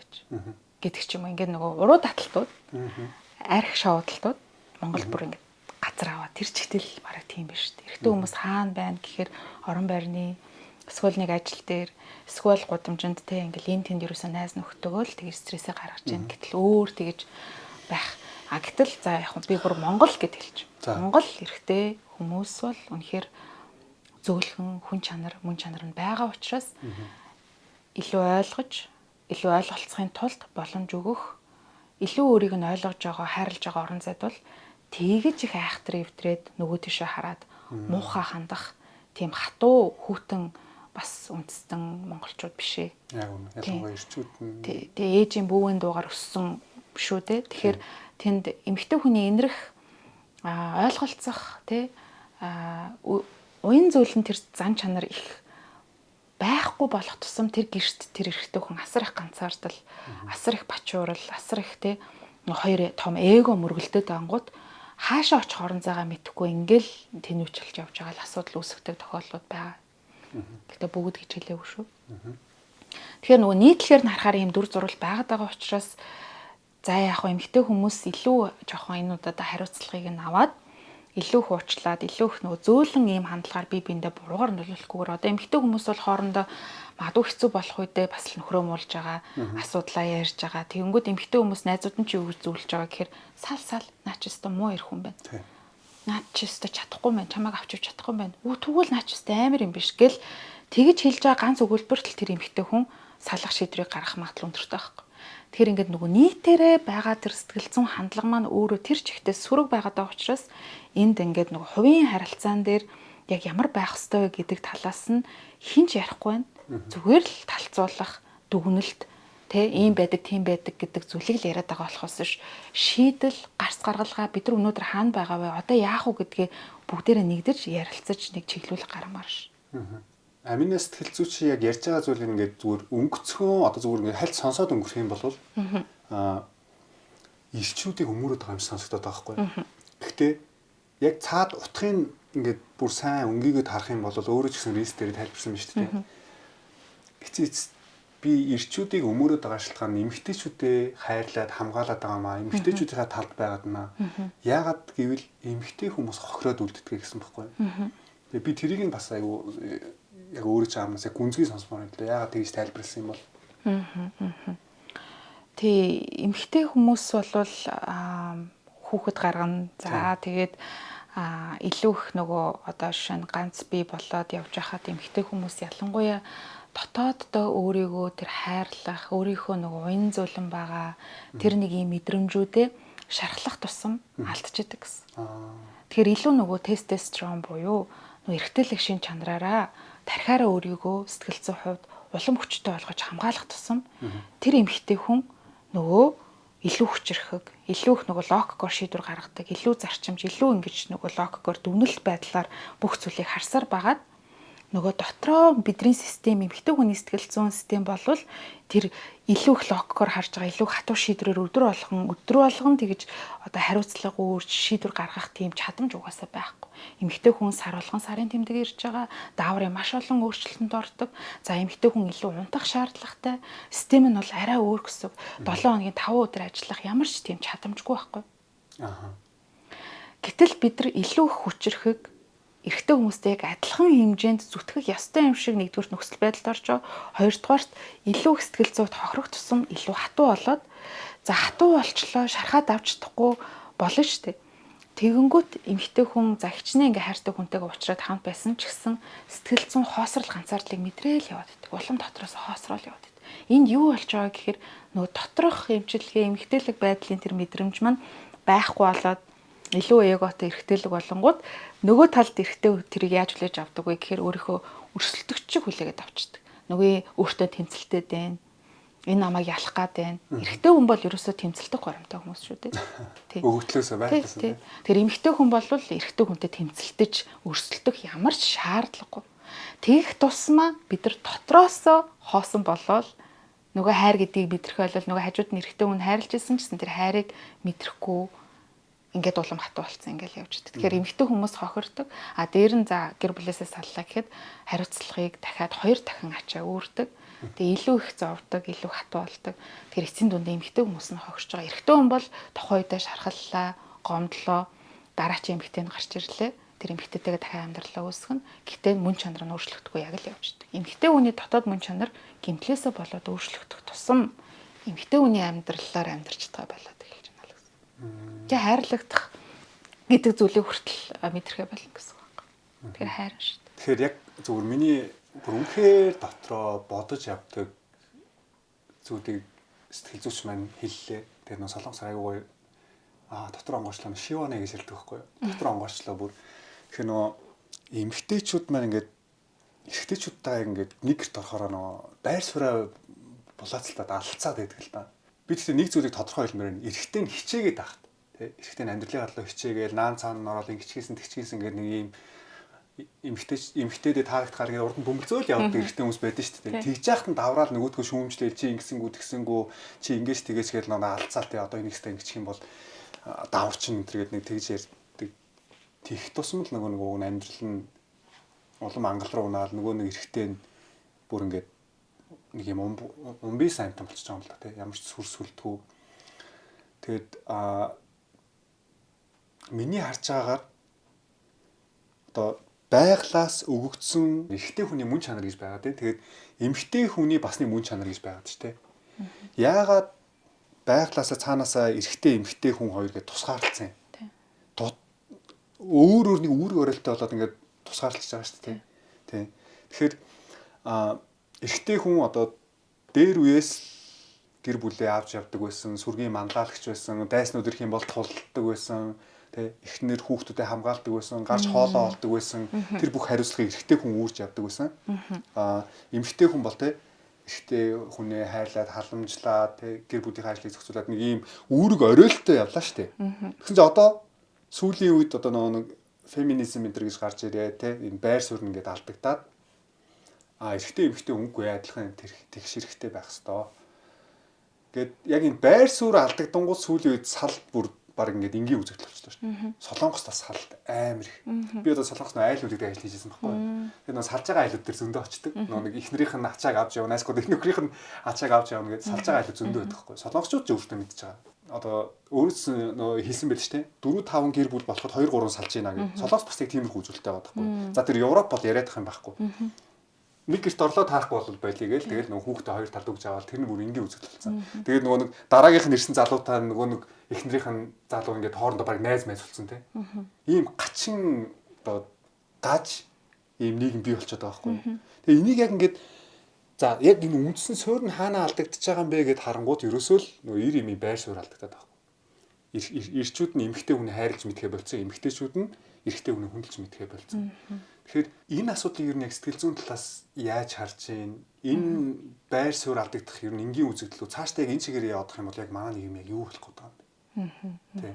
гэдэг ч юм уу. Ингээд нөгөө уруу таталтууд, арх шоудалтууд Монгол бүр ингээд газар аваа тэр чигтэл бараг тийм биш шүү дээ. Эрэгтэй хүмүүс хаана байна гэхээр орон байрны эсвэл нэг ажил дээр эсвэл гудамжинд те ингээл энэ тэнд ерөөсөө найз нөхдөөгөө л тэгж стрессээ гаргаж байна. Гэтэл өөр тэгж байх. Гэтэл за яг би бүр Монгол гэд хэлж. Монгол эрэгтэй хүмүүс бол үнэхээр зөөлхөн хүн чанар, мөн чанар нь байгаа учраас илүү ойлгож, илүү ойлголцохын тулд боломж өгөх, илүү өөрийг нь ойлгож байгаа, хайрлаж байгаа орон зайд бол тэгэж их айхтар эвдрээд нөгөө тийшээ хараад муухай хандах тийм хатуу хүүтэн бас үндэстэн монголчууд биш ээ. Яг үнэ. Ялангуяа ирчүүд нь. Тэгээ ээжийн бүүгийн дуугаар өссөн шүү дээ. Тэгэхээр тэнд эмэгтэй хүний инрэх ойлголцох тий уян зөөлн тэр зан чанар их байхгүй болох тусам тэр гэрт тэр эрэгтэй хүн асар их ганцаардал, асар их бачуурал, асар их тий хоёр том эго мөргөлдөд ангууд хаашаа очих орон зайгаа мэдэхгүй ингээл тэнүүчилж явж байгаа л асуудал үүсгдэг тохиолдлууд байгаа. Гэхдээ бүгд гэж хэлээгүй шүү. Тэгэхээр нөгөө нийтлэхээр нь харахаар ийм дүр зураг байгаад байгаа учраас за яг эмэгтэй хүмүүс илүү жоохон энэ удаа хариуцлагыг нь аваад илүү хуучлаад илүү их нөгөө зөөлөн ийм хандлагаар бие биендээ буруугаар нөлөөлөхгүйгээр одоо эмэгтэй хүмүүс бол хоорондоо магадгүй хэцүү болох үедээ бас л нөхрөө муулж байгаа асуудлаа ярьж байгаа. Тэгэнгүүт эмэгтэй хүмүүс найзууд нь ч юу гэж зөвлөж байгаа гэхээр сал наа ч өстө муу ирэх хүн байна. Наа ч өстө чадахгүй байна. Чамайг авчиж чадахгүй байна. Тэгвэл наа ч өстө амар юм биш гэл тэгэж хэлж байгаа ганц өгүүлбэрт л тэр эмэгтэй хүн салах шийдвэрийг гаргах магадлал өндөртэй байхгүй. Тэгэхээр ингээд нөгөө нийтээрээ байгаа тэр сэтгэл зүйн хандлага маань өөрөө тэр чигтээ сүрэг байгаад байгаа учраас энд ингээд нөгөө хувийн харилцаан дээр яг ямар байх ёстой вэ гэдэг талаас нь хинч ярихгүй байна. Зүгээр л талцуулах, дүгнэлт тэ ийм байдаг, тийм байдаг гэдэг зүйлийг л яриад байгаа болохоос ш шийдэл, гарц гаргалгаа бид нар өнөөдөр хаана байгаа вэ? Одоо яах вэ гэдгээ бүгдээрээ нэгдэж ярилцаж нэг чиглүүлэх гармаар ш. Амины сэтгэл зүй чи яг ярьж байгаа зүйл ингээд зүгээр өнгөцхөн одоо зүгээр ингээд хальт сонсоод өнгөрөх юм бол ирчүүдийг өмөрөд байгаа юм сонсогдоод байгаа хгүй. Гэхдээ яг цаад утгын ингээд бүр сайн өнгийгөд харах юм бол өөрөө ч гэсэн риск дээр тайлбарсан биз дээ. Эцэц би ирчүүдийг өмөрөд байгаа шалтгаан нь эмэгтэйчүүдэд хайрлаад хамгаалаад байгаа маа. Эмэгтэйчүүдийнхээ талд байгаад маа. Яагаад гэвэл эмэгтэй хүмүүс хохироод үлддэг гэсэн байхгүй. Тэгээ би тэрийг нь бас айгу яг өөрөө ч аамаас яг гүнзгий сонсмоор юм л да. Яагаад тэгж тайлбарласан юм бол. Тэ эмэгтэй хүмүүс болвол хүүхэд гаргана. За тэгээд илүү их нөгөө одоо жишээ нь ганц бие болоод явж байхад эмэгтэй хүмүүс ялангуяа дотооддоо өөрийгөө тэр хайрлах, өөрийнхөө нөгөө уян зөөлөн байгаа тэр нэг юм мэдрэмжүүдээ шархлах тусам алдчихдаг гэсэн. Тэгэхээр илүү нөгөө тестостерон буюу нөгөө эрэгтэйлэг шин чанараараа тархиараа өөрийгөө сэтгэл зүйн хувьд улам хүчтэй болгож хамгаалах тусам тэр эмэгтэй хүн нөгөө илүү хүчрэхэг, илүү их нөгөө логикоор шийдвэр гаргадаг, илүү зарчимж, илүү ингэж нөгөө логикоор дүгнэлт байдлаар бүх зүйлийг харсаар байгаад нөгөө дотроо бидний систем, эмэгтэй хүний сэтгэл зүйн систем болвол тэр илүү их логикоор харж байгаа, илүү хатуу шийдвэрээр өдөр болгон тэгж одоо хариуцлага өөрч шийдвэр гаргах тийм чадамж угаасаа байхгүй. Эмэгтэй хүн сар болгон сарын тэмдэг ирж байгаа, дааврын маш олон өөрчлөлтөнд ордог. За эмэгтэй хүн илүү унтах шаардлагатай. Систем нь бол арай өөр гэсэн. 7 хоногийн 5 өдөр ажиллах ямар ч тийм чадамжгүй байхгүй. Гэтэл бид нар илүү их хүчрэхэг эрэгтэй хүмүүстэй яг адилхан хэмжээнд зүтгэх ёстой юм шиг нэгдүгээр нөхцөл байдалд орж байгаа. Хоёрдугаарт илүү их сэтгэл зүйд хохирох тусам илүү хатуу болоод за хатуу болчлоо шархаад авч чадахгүй болно шүү дээ. Тэгэнгүүт эмэгтэй хүн за хичнээн ингээ хайртай хүнтэйгээ уулзраад хамт байсан ч гэсэн сэтгэл зүйн хоосрол ганцаардлыг мэдрээл яваад байдаг. Улам дотроос хоосрол яваад байдаг. Энд юу болж байгаа гэхээр нөгөө доторх эмчилгээ эмэгтэйлэг байдлын тэр мэдрэмж маань байхгүй болоод илүү эготой эрэгтэйлэг болонгууд нөгөө талд эрэгтэй тэрийг яаж хүлээж авдаг вэ гэхээр өөрийнхөө өрсөлдөгч шиг хүлээгээд авчдаг. Нөгөө өөртөө тэмцэлтэй дээ. Энэ намайг ялах гад байна. Эрэгтэй хүн бол ерөөсөө тэмцэлдэг горимтой хүмүүс шүү дээ. Тий. Өгөгдлөөсөө байхсан. Тэр эмэгтэй хүн бол эрэгтэй хүнтэй тэмцэлдэж өрсөлдөх ямар ч шаардлагагүй. Тэгэх тусмаа бид нар дотроосоо хоосон болоод нөгөө хайр гэдгийг мэдэрхэ болол нөгөө хажууд нь эрэгтэй хүн хайрлж исэн гэсэн тэр хайрыг мэдрэхгүй ингээд улам хатуу болцсон ингээл явж идэг. Тэгэхээр эмэгтэй хүмүүс хохирдог. А дээр нь за гэр бүлээсээ саллаа гэхэд хариуцлагыг дахиад 2 дахин ачаа өөрдөг. Тэгээ илүү их зовдөг, илүү хатуу болдог. Тэгэхээр эцсийн дунд эмэгтэй хүмүүс нь хохирч байгаа. Эрэгтэй хүн бол тухайн үедээ шархаллаа, гомдлоо, дараачийн эмэгтэй нь гарч ирлээ. Тэр эмэгтэйтэйгээ дахиад амьдралаа үүсгэн. Гэхдээ мөн чанар нь өөрчлөгдөхгүй яг л явж идэг. Эмэгтэй хүний дотоод мөн чанар гэмтлээсээ болоод өөрчлөгдөх тусам эмэгтэй хүний амьдралаар амьдарч байгаа болоод эхэлж байна л гэсэн. Тэ хайрлагдах гэдэг зүйлийг хүртэл мэдэрхэ болно гэсэн үг. Тэгэхээр хайр шүү дээ. Тэгэхээр яг зөвхөн миний бүр үнэхээр дотроо бодож явдаг зүйлийг сэтгэл зүйч маань хэллээ. Тэр нөө солонгос аягүй дотроо онгорчлоо шивонэ гэж хэлдэг байхгүй юу? Дотроо онгорчлоо бүр тэгэхээр нөө эмэгтэйчүүд маань ингээд эрэгтэйчүүдтэй ингээд нэг гэрт орохороо нөө байр сууриа булаацалтад алцаад байдаг л да. Би тэгтээ нэг зүйлийг тодорхой хэлмээр байна. Эрэгтэй нь хичээгээд байхад тий эрэгтэй нь амьдралын хадлаа хичээгээл наан цаана ороод ингэчгээсэн тэгчгээсэн гэдэг нэг юм эмэгтэйдээ таарахтахаар ингээд урд нь бөмбөлзөөл явдаг эрэгтэй хүмүүс байдаг шүү дээ. Тэгж яхад нь давраал нөгөөдгөө шүүмжлээл чи ингэсэнгүү тэгсэнгүү чи ингэж тэгэж гээл нөө алцаатай одоо энэстэй ингэчих юм бол даварчин энэ төргээд нэг тэгж ярьдаг. Тих тусам л нөгөө амьдрал нь улам ангал руу унаал нөгөө нэг эрэгтэй нь бүр ингээд нэг юм умби саймтан болчихж байгаа юм л да тий ямар ч сүрсүлтгүй. Тэгэд миний харж байгаагаар одоо байглаас өгөгдсөн эрэгтэй хүний мөн чанар гэж байгаа тий. Тэгээд эмэгтэй хүний бас нэг мөн чанар гэж байгаа ч тий. Яагаад байглаасаа цаанаасаа эрэгтэй эмэгтэй хүн хоёр гэж тусгаарлцсан юм. Өөр нэг үүрэг оролттой болоод ингээд тусгаарлаж байгаа шүү дээ тий. Тэгэхээр эрэгтэй хүн одоо дээр үеэс гэр бүлээ авч явдаг байсан, сүргийн манлайлагч байсан, дайснууд ирэх юм бол тулдаг байсан, тэ эхнэр хүүхдүүдэд хамгаалдаг байсан, гарч хоолоо олдог байсан. Тэр бүх хариуцлагыг эрэгтэй хүн үүрч явдаг байсан. Эмэгтэй хүн бол тэ эрэгтэй хүнээ хайрлаад, халамжлаад, тэ гэр бүлийн ажлыг зохицуулаад нэг ийм үүрэг оройлттой явлаа шүү дээ. Тэгсэн чинь одоо сүүлийн үед одоо нэг феминизм энэ төр гэж гарч ирээ, тэ энэ байр суурь ингээд алдагдаад эрэгтэй эмэгтэй өнгөгүй адилхан тэгш эрэгтэй байх хэвээр. Гэт яг энэ байр суурь алдагдангууд сүүлийн үед салт бүр баг ингээд энгийн үзэгдэл болчихлоо шүү дээ. Солонгос бас салт амар их. Би одоо солонгос нөө айлуудад ажил хийжсэн байхгүй юу. Тэгээд нөө салж байгаа айлууд төр зөндөө очдөг. Нөө нэг ихнэрийнх нь ачааг авч явна, найскууд нөхрийнх нь ачааг авч явна гэж салж байгаа айлууд зөндөө байдаг байхгүй юу. Солонгосчууд ч өөртөө мэдчихэж байгаа. Одоо өөрөөс нөө хэлсэн байл шүү дээ. 4-5 гэр бүл болоход 2-3 салж ийна гэж. Солонгос бас тиймэрхүү үзүүлэлтэй байгаа байхгүй юу. За тэр Европ бол яриадах юм байхгүй. Нэг гэрт орлоо таахгүй бол байлиг гээл тэгэл нөгөө хүүхдээ хоёр талд өгж аваад тэр нь бүр энгийн үзэгдэл болсон. Тэгээд нөгөө нэг дараагийнх нь ирсэн залуутаа нөгөө нэг эхнэрийнх нь залуу ингээд хоорондоо баг найз майз болсон те. Ийм гачин одоо гаж ийм нийгэм бий болчиход байгаа байхгүй. Тэгээ энийг яг ингээд за яг энэ үндсэн суурь нь хаана алдагдчихж байгаа юм бэ гэд харангууд ерөөсөө л нөгөө ир ими байр суурь алдагдаад байгаа байхгүй. Ирчүүд нь эмэгтэй хүний хайрлж мэдхээ болцсон, эмэгтэйчүүд нь эрэгтэй хүний хүндэлж мэдхээ болцсон. Тэгэхээр энэ асуудлыг ер нь яг сэтгэл зүйн талаас яаж харж байна? Энэ байр суурь алдагдах ер нь энгийн үзэгдэл үү? Цаашдаа яг энэ чигээр явах юм бол яг манай нийгэм яг юу болох гээд байгаа юм? Тийм.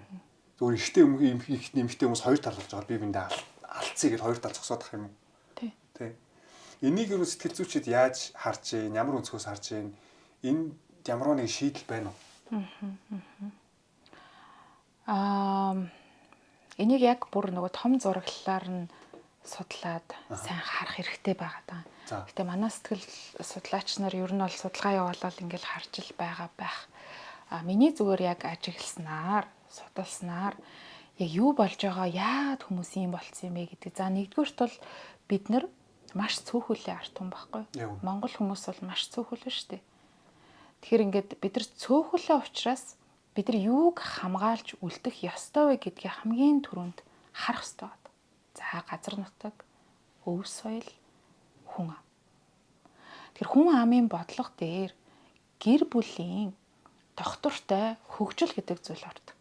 Зөвхөн эрэгтэй эмэгтэй хүмүүс хоёр тал болж байгаа. Би биндээ алдцъя гэж хоёр тал зогсоод ах юм уу? Тийм. Энийг юу сэтгэл зүйчид яаж харж ийн, ямар өнцгөөс харж ийн, энэ ямар нэг шийдэл байна уу? Энийг яг бүр нөгөө том зураглалаар нь судлаад сайн харах хэрэгтэй байгаа даа. Гэтэ манай сэтгэл судлаач нар ер нь бол судалгаа явуулаад ингээл харж л байгаа байх. Миний зүгээр яг ажигласнаар, судалснаар яг юу болж байгаа, яагаад хүмүүс ийм болцсон юм бэ гэдэг. За нэгдүгürt бол бид нар маш цөөхөлтэй арт хүн байхгүй. Монгол хүмүүс бол маш цөөхөлөө шүү дээ. Тэгэхээр ингээд бид нар цөөхөлөө учраас бид нар юуг хамгаалж үлдэх ёстой вэ гэдгийг хамгийн түрүүнд харах ёстой байна. За газар нутаг, өв соёл, хүн ам. Тэр хүн амын бодлого дээр гэр бүлийн доктортой хөгжил гэдэг зүйл ордог.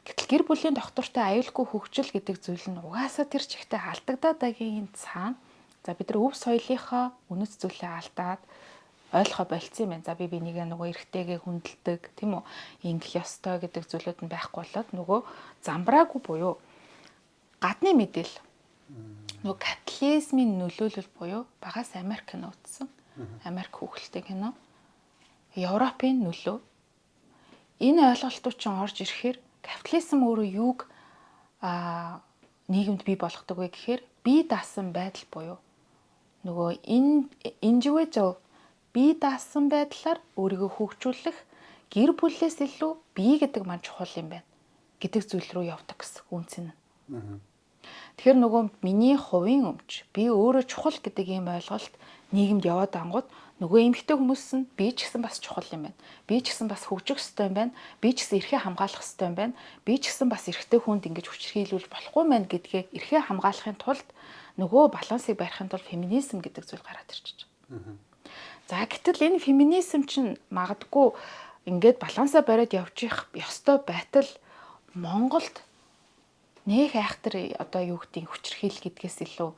Гэтэл гэр бүлийн доктортой аюулгүй хөгжил гэдэг зүйл нь угаасаа тэр чигтээ алдагдаад байгаагийн цаана за бид нар өв соёлынхаа үнэт зүйлээ алдаад ойлгохоо болцсон юм байна. За би бинийгээ нөгөө эрэгтэйгээ хүндэлдэг тийм үү? Ингэх ёстой гэдэг зүйлүүд нь байхгүй болоод нөгөө замбраагүй буюу гадны мэдээлэл нөгөө капитализмын нөлөөлөл буюу багаас Америк кино үзсэн. Америк хүүхэлтэй кино. Европын нөлөө. Энэ ойлголтууд чинь орж ирэхээр капитализм өөрөө юуг нийгэмд бий болгодог вэ гэхээр бие даасан байдал буюу нөгөө индивидуал бие даасан байдлаар өөрийгөө хөгжүүлэх гэр бүлээс илүү бие гэдэг маань чухал юм байна гэдэг зүйл рүү явдаг гэсэн үнцэн нь. Тэгэхээр нөгөө миний хувийн өмч би өөрөө чухал гэдэг ийм ойлголт нийгэмд яваад ангууд нөгөө эмэгтэй хүмүүс нь би ч гэсэн бас чухал юм байна. Би ч гэсэн бас хөгжих ёстой юм байна. Би ч гэсэн эрхээ хамгаалах ёстой юм байна. Би ч гэсэн бас эрэгтэй хүнд ингэж хүчирхийлүүлж болохгүй мэн гэдгээ эрхээ хамгаалахын тулд нөгөө балансыг барихын тулд феминизм гэдэг зүйл гараад ирчихэж байгаа. За гэтэл энэ феминизм чинь магадгүй ингээд балансаа бариад явчих ёстой байтал Монголд нэх айхтар одоо юу гэдгийг хүчирхийл гэдгээс илүү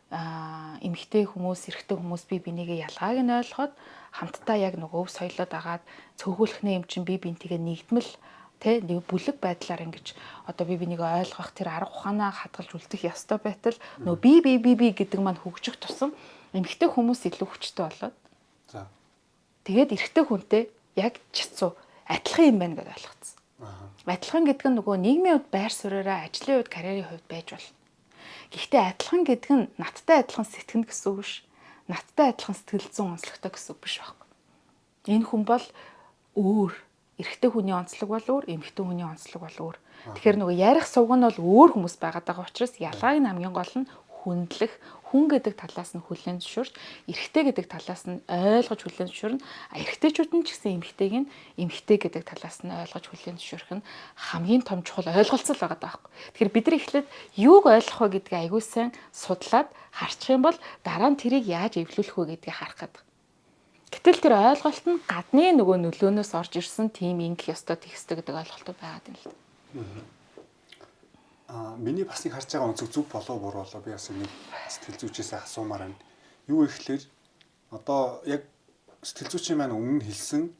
эмэгтэй хүмүүс, эрэгтэй хүмүүс бие бинийгээ ялгааг нь ойлгоход хамтдаа яг нөгөө соёлоод агаад цөөхөлхнээ юм чинь бие бинтийгээ нэгдмэл тэ нэг бүлэг байдлаар ингэж одоо бие бинийгээ ойлгох тэр арга ухаанаа хадгалж үлдэх ёстой байтал нөгөө би гэдэг маань хөгжих тусам эмэгтэй хүмүүс илүү хүчтэй болоод за тэгээд эрэгтэй хүнтэй яг чицүү адилхан юм байна гэж ойлгоцсон. Адилхан гэдэг нь нөгөө нийгмийн хувьд байр суурьаараа ажлын хувьд карьерийн хувьд байж болно. Гэхдээ адилхан гэдэг нь надтай адилхан сэтгэнэ гэсэн үг биш. Надтай адилхан сэтгэл зүйн онцлогтой гэсэн үг биш байхгүй. Энэ хүн бол өөр. Эрэгтэй хүний онцлог бол өөр, эмэгтэй хүний онцлог бол өөр. Тэгэхээр нөгөө ярих сувг нь бол өөр хүмүүс байгаад байгаа учраас ялгааг нь хамгийн гол нь хүндлэх, хүн гэдэг талаас нь хүлээн зөвшөөрч, эрэгтэй гэдэг талаас нь ойлгож хүлээн зөвшөөрнө. Эрэгтэйчүүд нь ч гэсэн эмэгтэй гэдэг талаас нь ойлгож хүлээн зөвшөөрөх нь хамгийн том чухал ойлголцол байгаа даахгүй. Тэгэхээр бид нар эхлээд юуг ойлгох вэ гэдгийг аягүй сайн судлаад харчих юм бол дараа нь тэрийг яаж эвлүүлэх вэ гэдгийг харах гэдэг. Гэтэл тэр ойлголт нь гадны нөгөө нөлөөнөөс орж ирсэн тийм ингэх ёстой, тэгх ёстой гэдэг ойлголтууд байгаа юм л да. Миний бас нэг харж байгаа өнцөг зүг болов буруу болоо би бас нэг сэтгэл зүйчээс асуумаар байна. Юу ихлээр одоо яг сэтгэл зүйчийн маань өмнө хэлсэн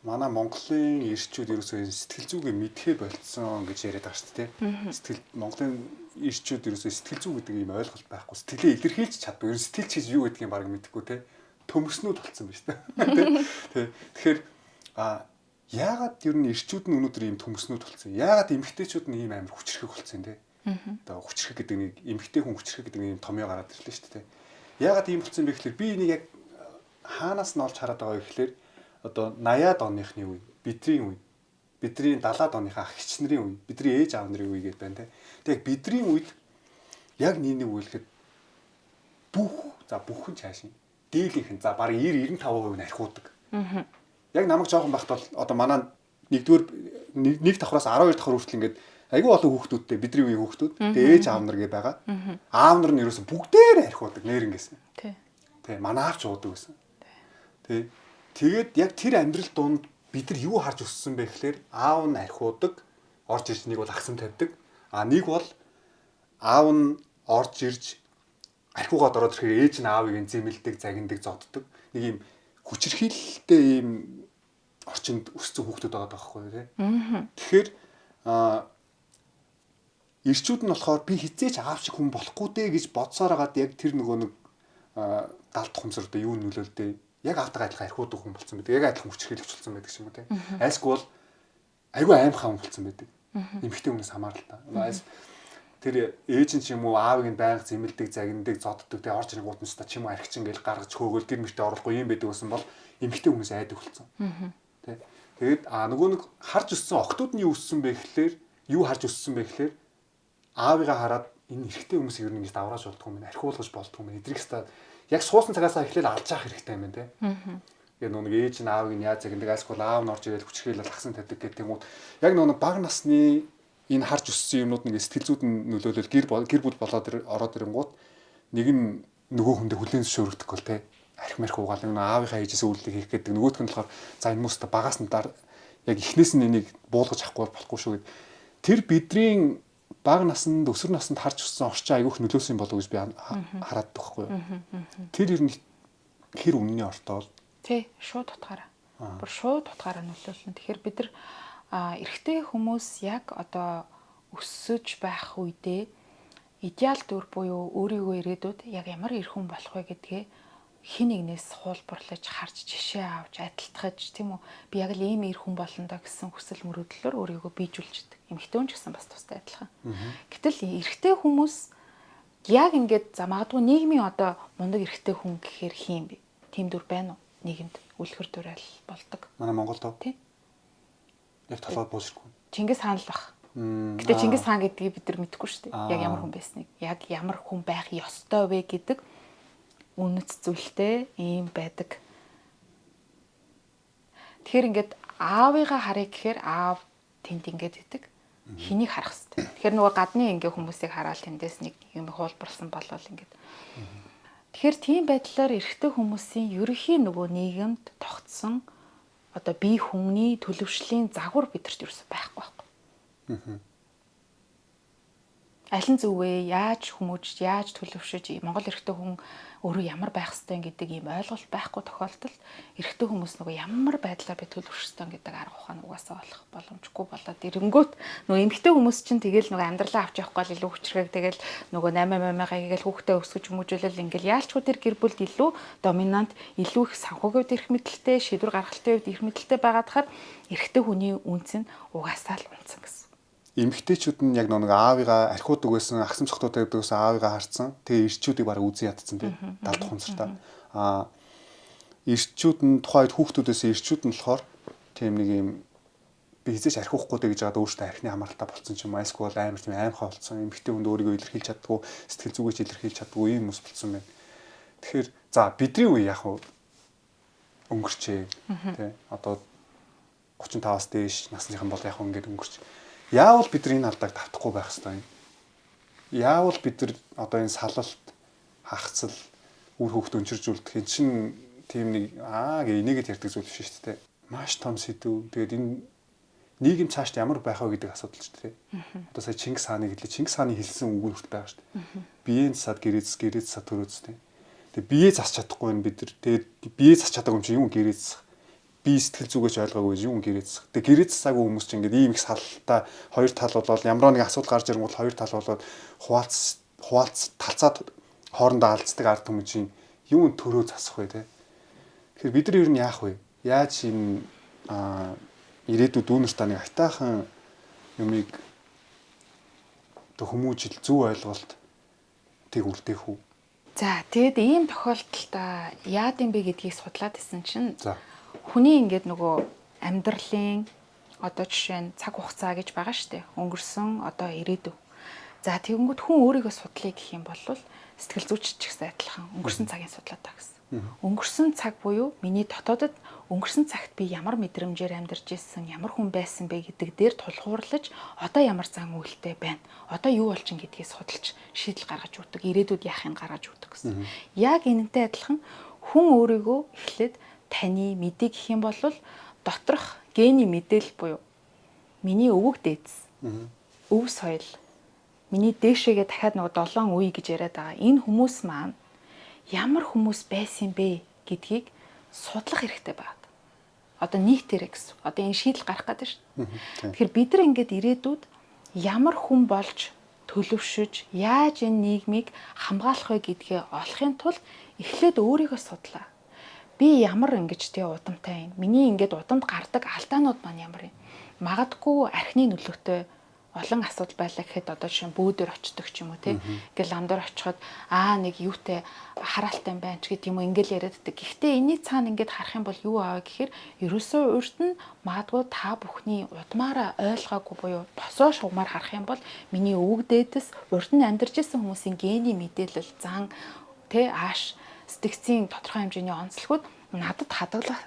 манай Монголын ирчүүд ерөөсөө сэтгэл зүгээ мэдхээ болцсон гэж яриад байгаа шүү дээ. Сэтгэл Монголын ирчүүд ерөөсөө сэтгэл зүй гэдэг юм ойлголт байхгүй. Сэтгэлээ илэрхийлж чаддаг. Ерөөс сэтгэл чиз юу гэдгийг баг мэдэхгүй те. Төмөрснүүд болцсон байна шүү дээ. Тэгэхээр яагаад ер нь ирчүүд нь өнөөдөр ийм төмөрснүүд болсон? Яагаад эмэгтэйчүүд нь ийм амар хүчрхэг болсон те? Одоо хүчрхэг гэдэг нэг эмэгтэй хүн хүчрхэг гэдэг нэг томьёо гараад ирлээ шүү дээ. Яагаад ийм болсон бэ гэхээр би энийг яг хаанаас нь олж хараад байгаа вэ гэхээр одоо 80-аад оныхны үе, бидний үе, бидний 70-аад оныхаа ах эгч нарын үе, бидний ээж аав нарын үе гэдээ байна те. Тэг бидний үед яг нэг үе гэхэд бүх нь цаашин дийлийнх нь за баг 90-95% нь архиудаг. Яг намайг жоохон байхад бол одоо манай нэг давхраас 12 давхар хүртэл ингээд айгүй олон хүүхдүүдтэй бидний үеийн хүүхдүүд тэгээ ээж аав нар гээ байгаа. Аав нар нь ерөөсө бүгдээр архиудаг нэрнгэсэн. Тий. Манай аав ч уудаг гэсэн. Тий. Тэгээд яг тэр амьдрал донд бид нар юу харж өссөн бэ гэхээр аав нь архиудаг, орж ирж нэг бол агсам тавьдаг. Нэг бол аав нь орж ирж архиугаад ороод ирэхээр ээж нь аавыг зэмэлдэг, загиндаг, зоддог. Нэг юм хүчирхийлэлтэй ийм орчинд өссөн хүүхдүүд байгаа байхгүй юу тий. Тэгэхээр ирчүүд нь болохоор би хизээч аав шиг хүн болохгүй дээ гэж бодсоор хагаад яг тэр нөгөө нэг далд тухамсар одоо юу нөлөөлдөө яг аавтайгаа адилхан архиудаг хүн болсон байдаг. Яг адилхан хүчрхийлэгч болсон байдаг юм уу те. Айсгүй бол айгүй аимхаа хүн болсон байдаг. Эмэгтэй хүнээс хамааралтай. Айс тэр ээж нь ч юм уу аавыг нь байнга зэмэлдэг, загиндаг, зодддаг те орж ирэх гутнаас та ч юм уу архичин гэл гаргаж хөөгөл гэр мөртөө оруулахгүй юм байдаг гэсэн бол эмэгтэй хүмүүс айдаг болсон. Тэ. Тэгээд нөгөө нэг харж өссөн охтууд нь юу өссөн бэ гэхлээр юу харж өссөн бэ гэхлээр аавыгаа хараад энэ эрэгтэй хүмүүс ер нь ингэж даврааж болдгоо юм, архиулгаж болдгоо юм. Эдрийг ста яг суусан цагаасаа эхлээл алж яах хэрэгтэй юм байна те. Тэгээд нөгөө ээж нь аавыг нь яаж загиндаг, айсгүй аав нь орж ирээд хүчрхийлэл ахсан тавьдаг гэдэг юм уу. Яг нөгөө баг насны энэ харж өссөн юмнууд нэг сэтгэл зүйд нь нөлөөлөл гэр бүл болоод ороод ирэнгუут нэг нь нөгөө хүндээ хүлээн зөвшөөрөгдөх гол те арх марх угаал нэг аавынхаа ээжээс үйлдэл хийх гэдэг нөгөөх нь болохоор за энэ хүмүүст багаас нь яг эхнээс нь энийг буулгаж авахгүй болохгүй шүү гэд тэр бидний баг наснд өсвөр наснд харж өссөн орчин айгүйх нөлөөсөн болов гэж би хараад байхгүй юу. Тэр ер нь хэр өмнөний ортоо тий шууд утгаараа бүр шууд утгаараа нөлөөлнө. Тэгэхээр бид нар эрэгтэй хүмүүс яг одоо өсөж байх үедээ идеал дүр буюу өөрийгөө ирээдүйд яг ямар эр хүн болох вэ гэдгээ хин нэгнээс хуулбарлаж харж жишээ авч адилтгаж тийм үү би яг л ийм эр хүн болно да гэсэн хүсэл мөрөөдлөөр өөрийгөө биежүүлждэг. Эмэгтэй хүн ч гэсэн бас тустай адилхан. Гэтэл эрэгтэй хүмүүс яг ингээд за магадгүй нийгмийн одоо мундаг эрэгтэй хүн гэхээр хин бэ? Тийм дүр байна уу? Нийгэмд үлгэр дуурайл болдог. Манай Монголд тийм яг толгойд буужрахгүй. Чингис хаан л баг. Гэтэ Чингис хаан гэдгийг бид нар мэдэхгүй шүү дээ. Яг ямар хүн байсныг, яг ямар хүн байх ёстой вэ гэдэг үнэт зүйлтэй ийм байдаг. Тэгэхээр ингээд аавыгаа харъя гэхээр аав тэнд ингээд идэг. Хэнийг харах хэвээр. Тэгэхээр нөгөө гадны ингээ хүмүүсийг хараад тэндээс нэг юм хуулбарсан болол ингээд. Тэгэхээр тийм байдлаар эрэгтэй хүмүүсийн ерөнхий нөгөө нийгэмд тогтсон одоо бие хүмүүний төлөвшлийн загвар бидэрт юусэн байхгүй байхгүй. Аль нь зөв вэ? Яаж хүмүүжж, яаж төлөвшөж Монгол эрэгтэй хүн өөрөө ямар байх ёстой гэдэг ийм ойлголт байхгүй тохиолдолд эрэгтэй хүмүүс нөгөө ямар байдлаар би төлөвшөх ёстой гэдэг арга ухаан угаасаа болох боломжгүй болоод ирэнгүүт нөгөө эмэгтэй хүмүүс чинь тэгэл нөгөө амьдралаа авч явахгүй л илүү хүчрхэг тэгэл нөгөө 8 гээл хүүхдээ өсгөж хүмүүжүүлэл ингээл яалчгүй тэр гэр бүлд илүү доминант, илүү их санхүүгийн эрх мэдэлтэй, шийдвэр гаргалтын үед эрх мэдэлтэй байгаад хахад эрэгтэй хүний үнц нь угаасаа л унтсан гэсэн. Эмэгтэйчүүд нь яг нэг аавыгаа архиудаг байсан, агсан цогтуутай гэдэг байсан аавыгаа харцсан. Тэгээ ирчүүдийг бараг үзэн ядцсан тийм далд тухамсартаа. Ирчүүд нь тухайд хүүхдүүдээс ирчүүд нь болохоор тийм нэг юм би хизээч архиухгүй дэ гэж яагаад өөртөө архины хамааралтай болсон ч юм айсгүй бол амар тийм аимхаа болсон. Эмэгтэй хүнд өөрийгөө илэрхийлж чаддгүй, сэтгэл зүгээс илэрхийлж чаддгүй юм ус болсон байна. Тэгэхээр за бидний үе яг өнгөрчээ тий одоо 35-аас дээш насныхан бол яг ингээд өнгөрч. Яавал бид энэ алдааг давтахгүй байх ёстой юм. Яавал бид нар одоо энэ салалт, хагцал, үр хөвгт өнчиржүүлдэг энэ чинь тийм нэг гээ энийгэд ярьдаг зүйл биш шүү дээ. Маш том сэдв. Тэгээд энэ нийгэм цаашд ямар байх вэ гэдэг асуудал шүү дээ. Одоо сая Чингис хааны хэлээ. Чингис хааны хэлсэн үг нүрт байгаа шүү дээ. Биеийн засад гэрээц засад төрөөцтэй. Тэгээд бие засч чадахгүй бид нар. Тэгээд бие засч чадаагүй юм чи юм гэрээц би сэтгэл зүгээс ойлгоогүй юм гэрээц. Тэгээ гэрээц цагаа хүмүүс чинь ингээд ийм их салалтаа хоёр тал болоод ямар нэг асуудал гарч ирэнгүүт хоёр тал болоод хуваалц талцаад хоорондоо алдцдаг ард түмэн чинь юун төрөө засах вэ те. Тэгэхээр бид нар ер нь яах вэ? Яаж энэ ирээдүйд дүүнэртаа нэг айтаахан юмыг хүмүүжил зөв ойлголт тийг үлдээх үү? За тэгэд ийм тохиолдолд яад юм бэ гэдгийг судлаад исэн чинь хүний ингээд нөгөө амьдралын одоо жишээ нь цаг хугацаа гэж байгаа шүү дээ. Өнгөрсөн одоо ирээдүй. За тэгэнгүүт хүн өөрийгөө судлая гэх юм бол сэтгэл зүйч ч гэсэн адилхан өнгөрсөн цагийн судлаад байгаа гэсэн. Өнгөрсөн цаг буюу миний дотоодод өнгөрсөн цагт би ямар мэдрэмжээр амьдарч ирсэн, ямар хүн байсан бэ гэдэг дээр тулгуурлаж одоо ямар зан үйлтэй байна. Одоо юу болчин гэдгийг судалж шийдэл гаргаж өгдөг, ирээдүйд яахыг гаргаж өгдөг гэсэн. Яг энэтэй адилхан хүн өөрийгөө эхлээд таны мэдээ гэх юм бол доторх гений мэдээлэл буюу миний өвөг дээдс, өв соёл, миний дээшээгээ дахиад нэг 7 үе гэж яриад байгаа. Энэ хүмүүс маань ямар хүмүүс байсан бэ гэдгийг судлах хэрэгтэй байна. Одоо нийтээрээ гэсэн. Одоо энэ шийдэл гарах гэдэг шүү дээ. Тэгэхээр бид нар ингээд ирээдүйд ямар хүн болж төлөвшөж яаж энэ нийгмийг хамгаалах вэ гэдгээ олохын тулд эхлээд өөрийгөө судлаа. Би ямар ингэж тий удамтай юм. Миний ингээд удамд гардаг алдаанууд маань ямар юм. Магадгүй архины нөлөөтэй олон асуудал байлаа гэхэд одоо жишээ нь бөөдөр очдог ч юм уу тий. Ингээл ламдаар очиход нэг юутай хараалтай юм байна ч гэдэг юм уу ингээл яриад байдаг. Гэхдээ энэний цаана ингээд харах юм бол юу аавэ гэхээр ерөөсөө урд нь магадгүй та бүхний удмаараа ойлгоогүй буюу босоо шугамар харах юм бол миний өвөг дээдэс урд нь амьдарч исэн хүмүүсийн гений мэдээлэл зан тий ааш сэтгцийн тодорхой хэмжээний онцлогуд надад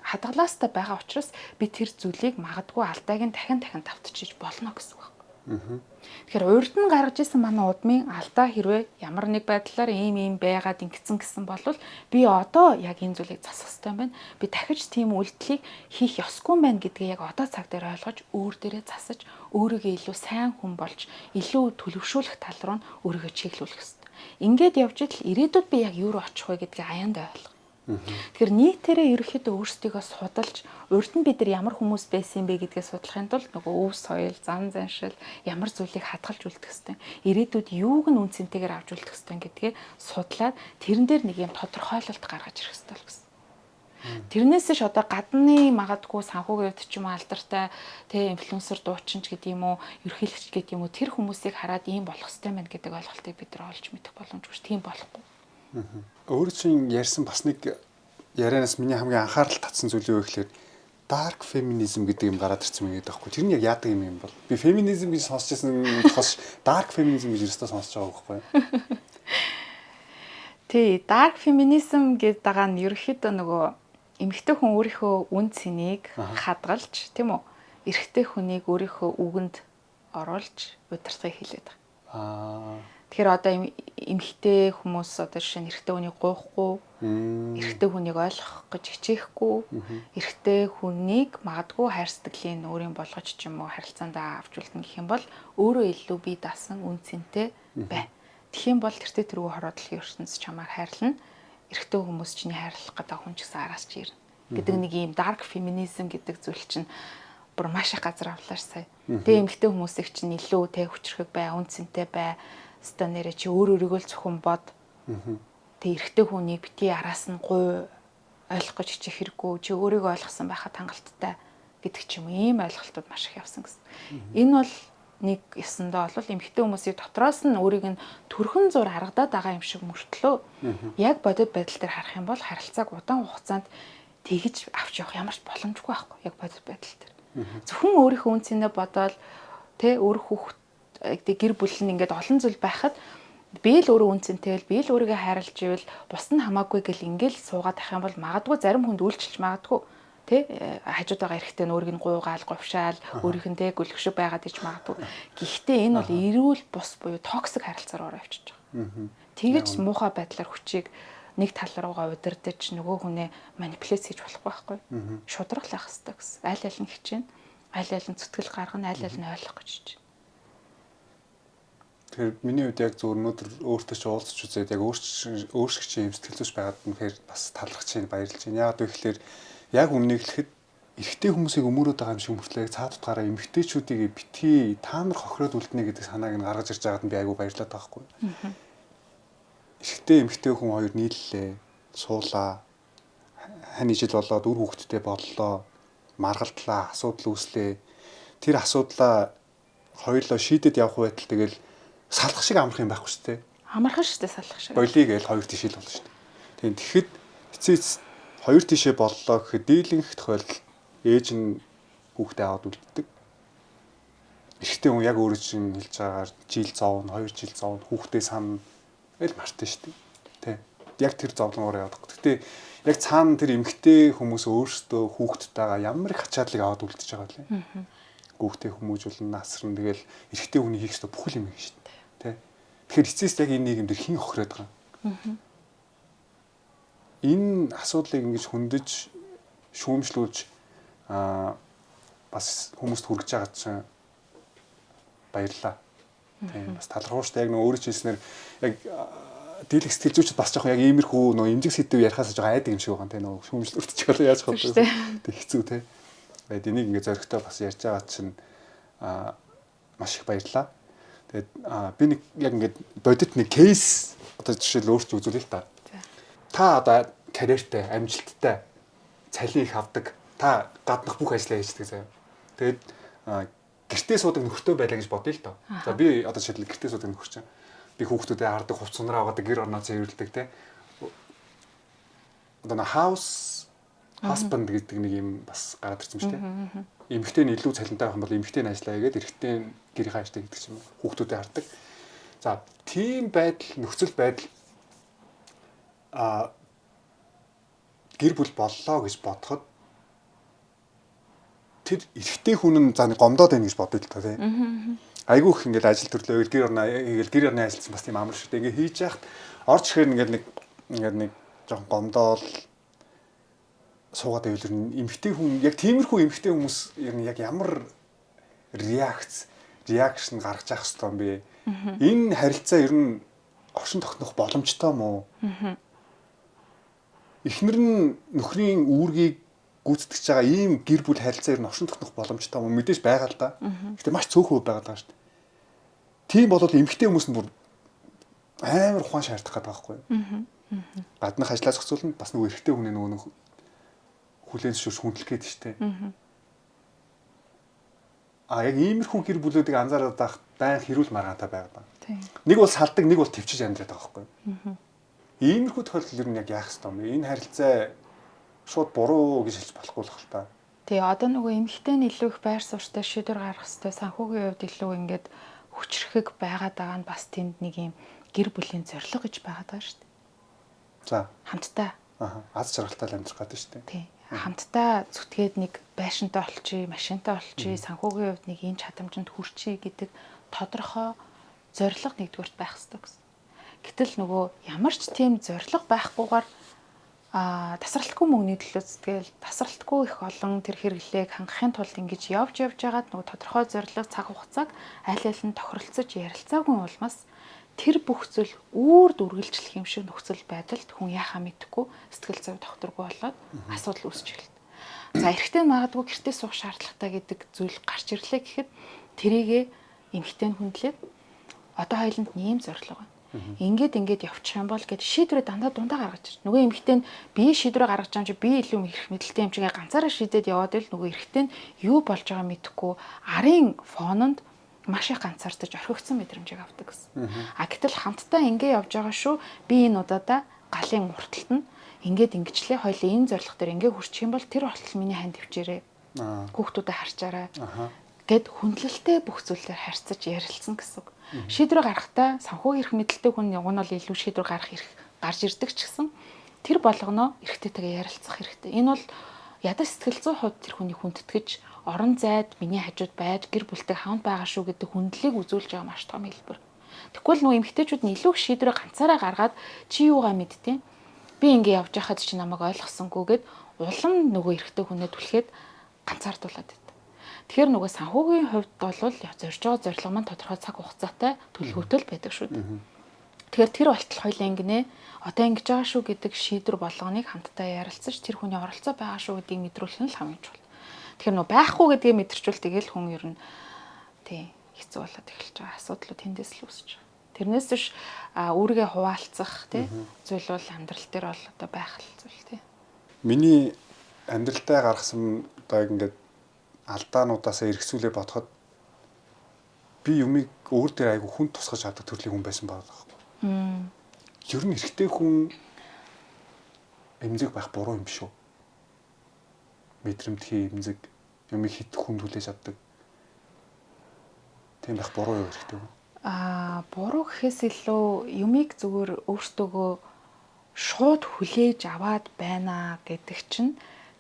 хадгалаастай байгаа учраас би тэр зүйлийг магадгүй алдааг нь дахин давтчихж болно гэсэн үг. Тэгэхээр урд нь гаргаж исэн манай удмын алдаа хэрвээ ямар нэг байдлаар ийм байгаад ингэсэн гэсэн бол би одоо яг энэ зүйлийг засах хэрэгтэй байна. Би дахиж тийм үйлдэлийг хийх ёсгүй байна гэдгээ яг одоо цаг дээр ойлгож өөр дээрээ засаж өөрийгөө илүү сайн хүн болж илүү төлөвшүүлэх тал руу өөрийгөө чиглүүлэх хэрэгтэй. Ингээд явж идэл ирээдүйд би яг юу руу очих вэ гэдгийг аяндаа ойлгох. Тэгэхээр нийтээрээ ерөөхдөө өөрсдийгөө судалж урд нь бид нар ямар хүмүүс байсан бэ гэдгээ судлахын тулд нөгөө өв соёл, зан заншил, ямар зүйлийг хадгалж үлдэх хэвтэй. Ирээдүйд юуг нь үн цэнтэйгээр авч үлдэх хэвтэй гэдгээ судлаад тэрэн дээр нэг юм тодорхойлолт гаргаж ирэх хэвтэй л гэсэн. Тэрнээс ш одоо гадны магадгүй санхүүгийн хувьд ч юм алдартай тэ инфлюенсер дуучин ч гэдэг юм уу, ерөнхийлөгч гэдэг юм уу тэр хүмүүсийг хараад ийм болох хэвтэй байна гэдэг ойлголтыг бид нар олж мэдэх боломжгүй ш. Тийм болохгүй. Өөрөө чинь ярьсан бас нэг ярианаас миний хамгийн анхаарал татсан зүйл юу гэхээр dark feminism гэдэг юм гараад ирсэн юм гэдэг байхгүй. Тэр нь яг яадаг юм бол би feminism гэж сонсч байсан болохоос dark feminism гэж өөртөө сонсож байгаа байхгүй юу? Тий, dark feminism гэдэг нь ерөөхдөө нөгөө эмэгтэй хүн өөрийнхөө үн цэнийг хадгалж, тийм үү? Эрэгтэй хүнийг өөрийнхөө үгэнд оруулж удирдахыг хэлээд байгаа. Тэгэхээр одоо эмэгтэй хүмүүс одоо жишээ нь эрэгтэй хүнийг гоохгүй, эрэгтэй хүнийг ойлгох гэж хичээхгүй, эрэгтэй хүнийг магадгүй хайр сэтгэлийн өөрийн болгож ч юм уу харилцаандаа авч үлдэн гэх юм бол өөрөө илүү бие даасан үн цэнтэй бай. Тэгэх юм бол тэртээ тэргүй хороодлогын ертөнц чамаар хайрлана. Эрэгтэй хүмүүс чиний хайрлах гэдэг хүн ч гэсэн араас ч ирнэ. Гэдэг нэг ийм dark feminism гэдэг зүйл чинь бүр маш их газар авлааш сая. Тэгээ эмэгтэй хүмүүсийг чинь илүү тэ хүчрхэг бай, үн цэнтэй бай. Өстө нэрэ чи өөрийгөө л зөвхөн бод. Тэг эрэгтэй хүнийг бити араас нь гуй ойлгох гэж хичээх хэрэггүй. Чи өөрийгөө ойлгосон байхад хангалттай гэдэг ч юм уу. Ийм ойлголтууд маш их явсан гэсэн. Энэ бол нэг ёсондоо бол эмэгтэй хүмүүсийг дотроос нь өөрийг нь төрхөн зур харагдаад байгаа юм шиг мөртлөө яг бодит байдал дээр харах юм бол харилцааг удаан хугацаанд тэгж авч явах ямар ч боломжгүй байхгүй. Яг бодит байдал дээр. Зөвхөн өөрийнхөө үн цэнэ бодоод тэ өөр хүүхд гэр бүл нь ингээд олон зүйл байхад би л өөрөө үнцэнтэй би л өөрийгөө хайрлж ивэл бус нь хамаагүй гэл ингээд суугаад ах юм бол магадгүй зарим хүнд үйлчилж магадгүй тий хажууд байгаа эрэхтэй нь өөрийг нь гуйгаал говшаал өөрийнхөндөө гүлгшиг байгаад ич магадгүй. Гэхдээ энэ бол эрүүл бус буюу токсик харилцаар ороо явчихж байгаа. Тэгэж муухай байдлаар хүчийг нэг тал руугаа удирдах нөгөө хүнээ манипуляц хийж болохгүй байхгүй. Шударгалах хэрэгтэй гэсэн. Аль аль нь хичээн, аль аль нь зүтгэл гаргана, аль аль нь ойлгох гэж чинь. Тэгэхээр миний хувьд яг зөв өнөөдөр өөртөө ч уулзч үзээд яг өөрсгч юм сэтгэл зүйч байгаад үнэхээр бас талархаж байна, баярлж байна. Яагаад вэ гэхээр яг өмнө нь хэлэхэд эрэгтэй хүмүүсийг өмөрөөд байгаа юм шиг мөртлөө цаад утгаараа эмэгтэйчүүдийг битгий таамар хохироод үлднэ гэдэг санааг нь гаргаж ирж байгаад би айгүй баярлаад байгаа хгүй. Эрэгтэй эмэгтэй хүн хоёр нийллээ, суулаа, хань ижил болоод үр хүүхэдтэй боллоо, маргалдлаа, асуудал үүслээ. Тэр асуудлаа хоёулаа шийдэд явах байтал тэгэл салах шиг амрах юм байхгүй шүү дээ. Амархан шүү дээ салах шиг. Болиг гээл хоёр тишэл болно шүү дээ. Тэгэхээр эцээц хоёр тишээ боллоо гэхэд дийлэнх тохиолдолд ээж нь хүүхдээ аваад үлддэг. Эрэгтэй хүн яг өөрөө чинь хэлж байгаагаар жил зовно, 2 жил зовно, хүүхдээ сана эл мартын шүү дээ. Тэ. Яг тэр зовлонгоор явдаг. Гэтэ яг цаана тэр эмэгтэй хүмүүс өөрсдөө хүүхдтэйгээ ямар их ачааллыг аваад үлдчихэж байгаа лээ. Хүүхдээ хүмүүжүүлэн насран тэгэл эрэгтэй хүний хийх ёстой бүх юм ингэ шүү дээ. Тэ. Тэгэхээр эцээс яг энэ нийгэмд хин хохироод байгаа. Энэ асуудлыг ингэж хөндөж шүүмжлүүлж бас хүмүүст хүргэж байгаа чинь баярлалаа. Тийм бас талархууштай яг нөө өөрөө хэлснээр яг дийлэх сэтгэл зүйчд бас жоохон яг иймэрхүү нөө эмзэг сэдв ярихаас жоохон айдаг юм шиг байгаа тийм нөө шүүмжлүүлчих болоо яаж хол тэг хэцүү тийм. Тэгээд энийг ингэ зөрөгтэй бас ярьж байгаа чинь маш их баярлалаа. Тэгээд би нэг яг ингээд бодит нэг кейс одоо жишээл өөрчлөж үзүүлээ л та. Та одоо карьертэй, амжилттай, цалин их авдаг. Та гаднах бүх ажлаа хийдэг заяа. Тэгээд гэртээ суудаг нөхөртэй байлаа гэж бодъё л доо. За би одоо жишээл гэртээ суудаг нөхөр чинь би хүүхдүүдэд хардаг, хувцснараа аваадаг, гэр орноо цэвэрлэдэг те. Одоо house husband гэдэг нэг юм бас гараад ирсэн шүү дээ. Эмэгтэй нь илүү цалинтай байх юм бол эмэгтэй нь ажиллаа гэдэг эрэгтэй нь гэрийн хааштай гэдэг чинь хүүхдүүдэд хардаг. За тийм байдал, нөхцөл байдал гэр бүл боллоо гэж бодоход тэр эрэгтэй хүн нь за нэг гомдоод байна гэж бодъё л та тийм. Айгүй их ингээд ажил төрлөө гэр орны ажилтсан бас тийм амар шүү дээ. Ингээд хийж яхад орж ирэхээр ингээд нэг жоохон гомдоол суугаад байвал эмэгтэй хүн яг тиймэрхүү эмэгтэй хүмүүс яг ямар реакшн гаргаж явах хэрэгтэй юм бэ? Энэ харилцаа ер нь оршин тогтнох боломжтой мó? Эхнэр нь нөхрийн үүргийг гүйцэтгэж байгаа ийм гэр бүл харилцаа ер нь оршин тогтнох боломжтой мó? Мэдээж байгаа л да. Гэтэ маш цөөхөн хувь байгаа шүү дээ. Тийм болоод эмэгтэй хүмүүс нь бүр амар ухаан шаардах гэдэг байхгүй юу? Гаднах ажлаас зохицуулна бас нөгөө эрэгтэй хүний нөгөө хүлээн зөвшөөрч хүндлэх гээд штэ. Яг иймэрхүү гэр бүлүүдийг анзаараад байх дайн хэрүүл маргаантай байгаа. Нэг бол салдаг, нэг бол төвчж амьдраад байгаа байхгүй юу? Иймэрхүү тохиолдол ер нь яг яах ёстой юм бэ? Энэ харилцаа шууд буруу гэж хэлж болохгүй л хэл та. Тэгээ одоо нөгөө эмэгтэй нь илүү их байр суурьтай шийдвэр гаргах ёстой. Санхүүгийн хувьд илүү ингээд хүчрэхэг байгаад байгаа нь бас тэнд нэг юм гэр бүлийн зорилго гэж байгаад байгаа шүү дээ. За хамтдаа аз жаргалтай амьдрах гэдэг шүү дээ. Тийм. Хамтдаа зүтгээд нэг байшинтай олчихъя, машинтай олчихъя, санхүүгийн хувьд нэг ийм чадамжинд хүрчихье гэдэг тодорхой зорилго нэгдүгürt байх хэрэгтэй гэсэн. Гэтэл нөгөө ямар ч тийм зорилго байхгүйгээр тасралтгүй мөнгөний төлөө зүтгээл тасралтгүй их олон тэр хэрэглээг хангахын тулд ингэж явж байгаад нөгөө тодорхой зорилго цаг хугацааг аль аль нь тохиролцож ярилцаагүй улмаас тэр бүх зүйл үрд үргэлжлэх юм шиг нөхцөл байдалд хүн яхаа мэдэхгүй сэтгэл зүй докторгүй болоод асуудал үүсч эхэлдэг. За эрэгтэй магадгүй гэртээ суух шаардлагатай гэдэг зүйл гарч ирлээ гэхэд тэрийгэ эмэгтэй нь хүндлээд одоо хоёуланд нэм зорилго байна. Ингээд явчих юм бол гэд шийдвэрээ дандаа дундаа гаргаж ирж. Нөгөө эмэгтэй нь би шийдвэрээ гаргаж байгаа юм чи би илүү их мэдлэлтэй юм чигээ ганцаараа шийдээд яваад ил нөгөө эрэгтэй нь юу болж байгаа мэдэхгүй арын фононд маш их ганцаардаж орхигдсон мэдрэмжийг авдаг гэсэн. Гэтэл хамтдаа ингэ явж байгаа шүү. Би энэ удаадаа галын урталт нь ингээд ингэчлээ хоёлаа энэ зорилго дээр ингэ хүрчих юм бол тэр болтол миний ханд өвчээрээ. Хүүхдүүдэд харчаарай. Гэд хүндлэлтэй бүх зүйлээр харьцаж ярилцсан гэсэн. Шийдвэр гаргахтаа санхүү эрх мэдэлтэй хүн яг нь бол илүү шийдвэр гаргах эрх гарч ирдэг ч гэсэн тэр болгоноо эрэгтэйтэйгээ ярилцах хэрэгтэй. Энэ бол ядаж сэтгэл 100% тэр хүний хүндэтгэж орон зайд миний хажууд байж гэр бүлтэй хамт байгаа шүү гэдэг хүндлэлийг үзүүлж байгаа маш том хэлбэр. Тэгвэл нөгөө эмэгтэйчүүд нь илүү их шийдвэрээ ганцаараа гаргаад чи юугаа мэдтiin? Би ингэ явж байхад чи намайг ойлгосонгүй гэд улам нөгөө эрэгтэй хүнээ түлхээд ганцаардуулаад байд. Тэгэхээр нөгөө санхүүгийн хувьд бол зорж байгаа зорилго маань тодорхой цаг хугацаатай төлөвлөлтөл байдаг шүү дээ. Тэгэхээр тэр болтол хоёлаа ингэнэ одоо ингэж байгаа шүү гэдэг шийдвэр болгоныг хамтдаа ярилцаж тэр хүний оролцоо байгаа шүү гэдгийг мэдрүүлэх нь л хамгийн чухал. Тэгэхээр нөгөө байхгүй гэдгийг мэдэрчүүл тэгэл хүн ер нь тий хэцүү болоод эхэлж байгаа асуудлууд тэндээс л үүсэж байгаа. Тэрнээс биш үүргээ хуваалцах тий зүйл бол амьдрал дээр бол одоо байх л зүйл тий. Миний амьдралдаа гаргасан одоо ингээд алдаануудаасаа эргэсүүлээ бодоход би юмыг өөр дээр айгүй хүн тусгаж чаддаг төрлийн хүн байсан байгаа байхгүй. Ер нь эрэгтэй хүн эмзэг байх буруу юм биш үү? Мэдрэмтгий эмзэг юмыг хит хүнд хүлээж чаддаг. Тийм байх буруу юу эрэгтэй хүн? Буруу гэхээс илүү юмыг зүгээр өөртөөгөө шууд хүлээж аваад байна гэдэг чинь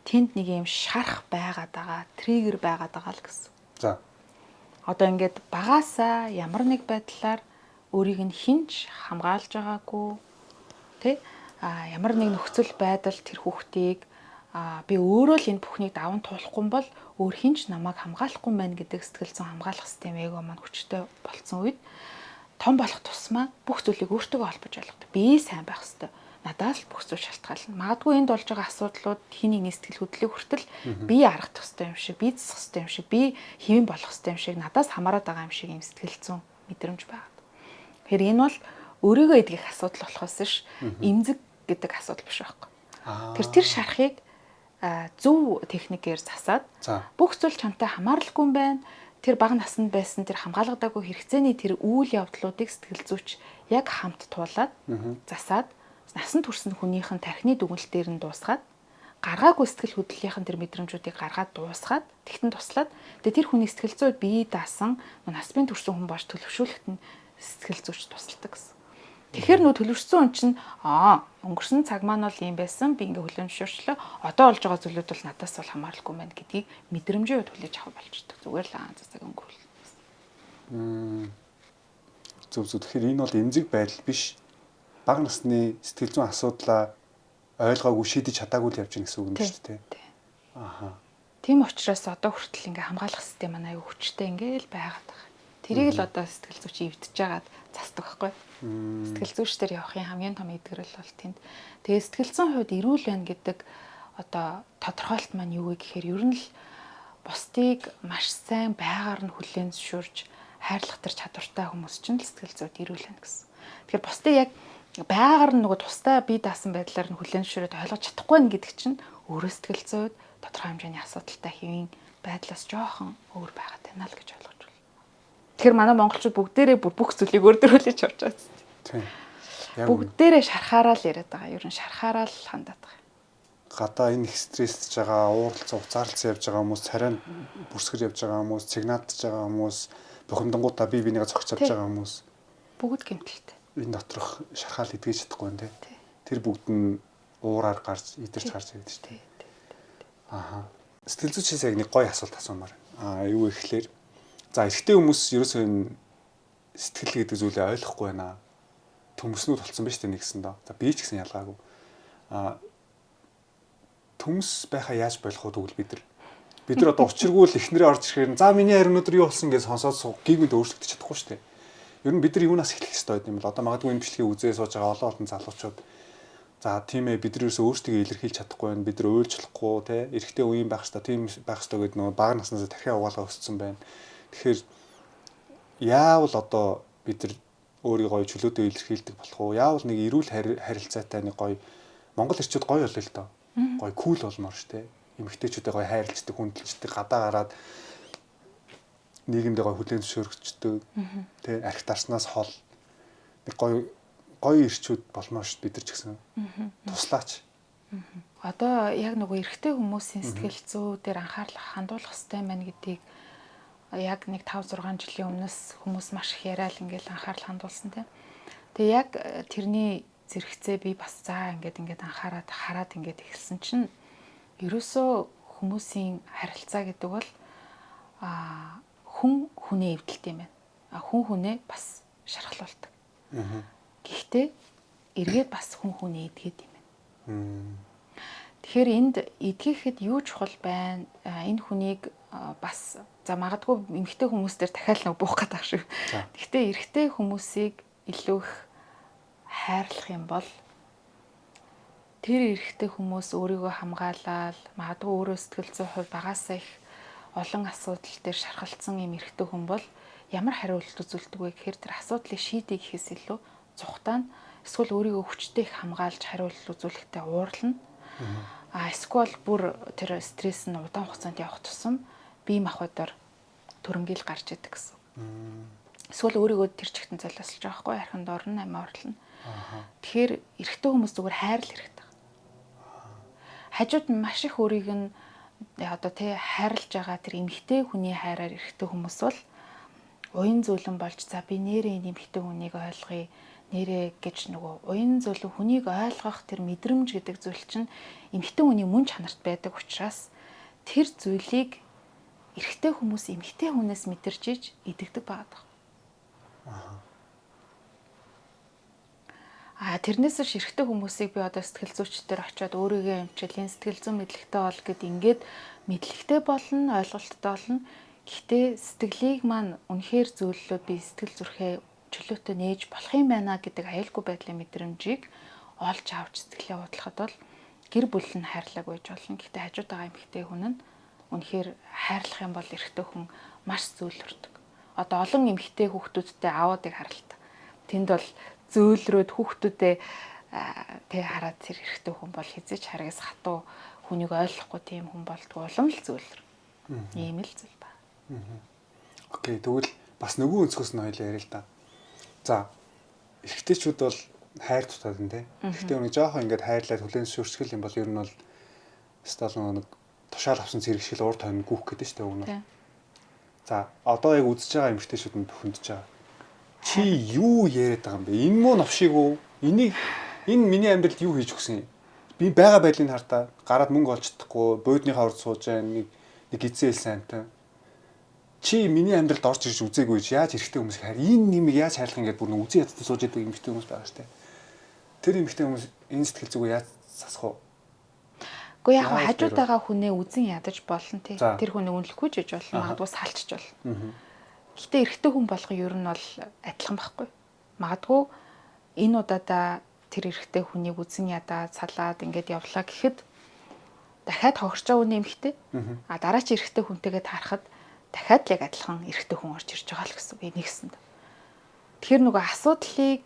тэнд нэг юм шарах байгаад байгаа, триггер байгаад байгаа л гэсэн. За. Одоо ингээд багаасаа ямар нэг байдлаар өөрийг нь хинч хамгаалж байгаагүй тий ямар нэг нөхцөл байдал тэр хүүхдийг би өөрөө л энэ бүхнийг даван туулахгүй бол өөр хинч намайг хамгаалахгүй байна гэдэг сэтгэл зүйн хамгаалах систем эго маань хүчтэй болцсон үед том болох тусмаа бүх зүйлийг өөртөө холбож ойлгодог. Би сайн байх хэрэгтэй. Надаас л бүх зүйл шалтгаална. Магадгүй энд болж байгаа асуудлууд хиний сэтгэл хөдлөлийг хүртэл би аргах ёстой юм шиг, би засах ёстой юм шиг, би хэвэн болох ёстой юм шиг, надаас хамаарат байгаа юм шиг юм сэтгэл зүйн мэдрэмж байгаа. Тэгэхээр энэ бол өөрийгөө идэх асуудал болохоос ш эмзэг гэдэг асуудал биш байхгүй. Тэр шарахыг зөв техникээр засаад бүх зүйл чамтай хамааралгүй юм байна. Тэр бага наснд байсан тэр хамгаалагдаагүй хэрэгцээний тэр үйл явдлуудыг сэтгэл зүйч яг хамт туулаад засаад насан турш хүнийхэн тархины дүгнэлтээр нь дуусгаад гаргаагүй сэтгэл хөдлөлийнхэн тэр мэдрэмжүүдийг гаргаад дуусгаад тэгтэн туслаад тэр хүний сэтгэл зүйд бие даасан насбын төрсэн хүн бааш төлөвшүүлэхэд нь сэтгэл зүйч тусалдаг гэсэн. Тэгэхээр нөө төлөвшсөн хүн чинь өнгөрсөн цаг маань бол ийм байсан би ингээ хүлэмжшүүлчлээ одоо болж байгаа зүйлүүд бол надаас бол хамааралгүй байна гэдгийг мэдрэмжийн хувьд хүлээж авах болчдөг. Зүгээр л цаг өнгөрүүл. Зөв. Тэгэхээр энэ бол эмзэг байдал биш. Бага насны сэтгэл зүйн асуудлаа ойлгоогүй шийдэж чадаагүй л явж байгаа гэсэн үг юм шүү дээ. Тийм учраас одоо хүртэл ингээ хамгаалах систем маань аюу хүчтэй ингээл байгаад байгаа. Тэрийг л одоо сэтгэл зүйч эвдэж байгаад засдаг байхгүй. Сэтгэл зүйчдэр явахын хамгийн том эдгэрэл бол тэнд. Тэгээ сэтгэл зүйн хувьд эрүүл байна гэдэг одоо тодорхойлт маань юу вэ гэхээр ер нь л бусдыг маш сайн байгаар нь хүлээн зөвшөөрж хайрлах төр чадвартай хүмүүс чинь л сэтгэл зүйд эрүүл байна гэсэн. Тэгэхээр бусдыг яг байгаар нь нөгөө тусдаа бие даасан байдлаар нь хүлээн зөвшөөрөд ойлгож чадахгүй нь гэдэг чинь өөрөө сэтгэл зүйд тодорхой хэмжээний асуудалтай хэвийн байдлаас жоохон өөр байгаад байна л гэж ойлгож байна. Тэгэхээр манай монголчууд бүгдээрээ бүх зүйлийг өөрдөрүүлж авч байгаа. Тийм. Бүгдээрээ шархаараа л яриад байгаа. Ер нь шархаараа л хандаад байгаа. Гадаа энэ их стрессж байгаа, ууралцсан, уцаарлцсан явж байгаа хүмүүс, царай бүрсгэж явж байгаа хүмүүс, цигнаадж байгаа хүмүүс, бухимдангуудаа бие бинийгээ зогсож авч байгаа хүмүүс бүгд гэмтэлтэй. Энэ доторх шархаал эдгэж чадахгүй юм те. Тэр бүгд нь уураар гарч, идэрч гарч ирээд шүү дээ. Сэтгэл зүйчээс яг нэг гоё асуулт асуумаар. Юу ихлээр за эрэгтэй хүмүүс ерөөсөө энэ сэтгэл гэдэг зүйлээ ойлгохгүй байна. Төмснүүд болсон ба шүү дээ нэгсэн доо. За би ч гэсэн ялгаагүй. Төмс байхаа яаж болох вэ тэгвэл бид нар одоо учиргүй л эхнэрээ орж ирэхээр за миний харин өнөдөр юу болсон гэж сонсоод гигмэд өөрчлөгдөж чадахгүй шүү дээ. Ер нь бид нар юунаас эхлэх ёстой юм бол одоо магадгүй энэ бичлэгийг үзээ сууж байгаа олон залуучууд за тийм ээ бид нар ерөөсөө өөрсдөө илэрхийлж чадахгүй байна. Бид нар ойлжлохгүй те эрэгтэй үеийн байх хэрэгтэй тийм байх хэрэгтэй гэдэг нөгөө бага наснаас тархиа угаалгаа өссөн байна. Тэгэхээр яавал одоо бид нар өөрийгөө чөлөөтэй илэрхийлдэг болох уу? Яавал нэг эрүүл харилцаатай нэг гоё Монгол эрчүүд гоё болоо л доо. Гоё кул болмоор штэ. Эмэгтэйчүүдээ гоё хайрлцдаг, хүндэлждэг, гадаа гараад нийгэмдээ гоё хүлээн зөвшөөрөгчдөг. Тэ архи дарснаас хол нэг гоё эрчүүд болмоор штэ бид нар ч гэсэн. Туслаач. Одоо яг нөгөө эрэгтэй хүмүүсийн сэтгэл зүйдээр анхаарал хандуулах хэрэгтэй байна гэдгийг яг нэг 5-6 жилийн өмнөөс хүмүүс маш их яриад ингээл анхаарал хандуулсан тийм. Тэгээ яг тэрний зэрэгцээ би бас заа ингээд хараад ингээд эхэлсэн чинь ерөөсөө хүмүүсийн харилцаа гэдэг бол хүн хүнээ эвдэлт юм байна. Хүн хүнээ бас шархлуулдаг. Гэхдээ эргээд бас хүн хүнээ эдгээд юм байна. Тэгэхээр энд эдгэхэд юу чухал байна? Энэ хүнийг бас за магадгүй эмэгтэй хүмүүстээр дахиад нэг буух гэдэг шиг. Гэхдээ эрэгтэй хүмүүсийг илүү их хайрлах юм бол тэр эрэгтэй хүмүүс өөрийгөө хамгаалаад магадгүй өөрөө сэтгэл зүйн хувьд багасаа их олон асуудал дээр шархалцсан юм эрэгтэй хүн бол ямар хариулт үзүүлдэг вэ гэхээр тэр асуудлыг шийдэх гэхээс илүү зүхтаа нь эсвэл өөрийгөө хүчтэй их хамгаалж хариулт үзүүлэхдээ уурлна. Эсвэл бүр тэр стресс нь удаан хугацаанд явах тусам бие махбодоор төрөнгөл гарч идэг гэсэн. Эсвэл өөрийгөө тэр чигтэн золиослж байгаа хгүй архинд орно амиа орлно. Тэгэхээр эрэгтэй хүмүүс зүгээр хайрл хэрэгтэй. Хажууд нь маш их өөрийг нь одоо тий хайрлж байгаа тэр эмэгтэй хүний хайраар эрэгтэй хүмүүс бол уян зөөлөн болж за би нэрээ энэ эмэгтэй хүнийг ойлгоё нэрээ гэж нөгөө уян зөөлөн хүнийг ойлгох тэр мэдрэмж гэдэг зүйл чинь эмэгтэй хүний мөн чанарт байдаг учраас тэр зүйлийг эрэгтэй хүмүүс эмэгтэй хүнээс мэдэрч иж идэгдэг байгаа. Тэрнээс ш эрэгтэй хүмүүсийг би одоо сэтгэл зүйчдээр очиод өөрийгөө эмчилэн сэтгэл зүйн мэдлэгтэй бол гэд ингээд мэдлэгтэй болно, ойлголттой болно. Гэхдээ сэтгэлийг маань үнэхээр зөөллөө би сэтгэл зүрхээ чөлөөтэй нээж болох юм байна гэдэг аюулгүй байдлын мэдрэмжийг олж авч сэтгэлээ бодлоход бол гэр бүл нь хайрлаг байж болно. Гэхдээ хажууд байгаа эмэгтэй хүн нь үнэхээр хайрлах юм бол эрэгтэй хүн маш зөөлрдөг. одоо олон эмэгтэй хүүхдүүдтэй аавуудыг харалт. Тэнд бол зөөлрөөд хүүхдүүдээ тэг хараад тэр эрэгтэй хүн бол хизээч харгас хатуу хүнийг ойлгохгүй тийм хүн болдгоо улам л зөөлөр. Ийм л зүйл ба. Окей, тэгвэл бас нөгөө өнцгөөс нь хоёлаа яриа л да. За, эрэгтэйчүүд бол хайр тутаад нь тий. Эрэгтэй хүнийг жоохон ингээд хайрлаад хүлээн зөвшөөрсгөл юм бол ер нь бол стал нэг тушаал авсан зэрэг шиг урд тойрон гүөх гэдэг шүү дээ өгнө. За, одоо яг үзэж байгаа эмэгтэйчүүд нь бөхөндж байгаа. Чи юу яриад байгаа юм бэ? Энэ муу навшиг уу? Энэ миний амьдралд юу хийж өгсөн юм? Би байгаа байдлыг хартаа гараад мөнгө олж чадахгүй, буудныхаа урд сууж байгаа нэг гизээ сайнтай. Чи миний амьдралд орж ирж үзээгүй ч яаж эрэгтэй хүмүүс хайр энэ нэмийг яаж хайрлах ингээд бүр үзэн ядтай сууж идэг эмэгтэй хүмүүс байгаа штэ. Тэр эмэгтэй хүмүүс энэ сэтгэл зүгөө яаж сасах вэ? Гэхдээ яг хажуутайгаа хүнээ үзэн ядаж болно тий. Тэр хүнийг үнэлэхгүй ч гэж болно, магадгүй салчж болно. Гэхдээ эрэгтэй хүн болгон ер нь бол адилхан байхгүй. Магадгүй энэ удаадаа тэр эрэгтэй хүнийг үзэн ядаад салаад ингээд явлаа гэхэд дахиад хохирч байгаа үний эмэгтэй. А дараа чи эрэгтэй хүнтэйгээ таарахад дахиад л яг адилхан эрэгтэй хүн орж ирж байгаа л гэсэн үг нэгсэнд. Тэгэхээр нөгөө асуудлыг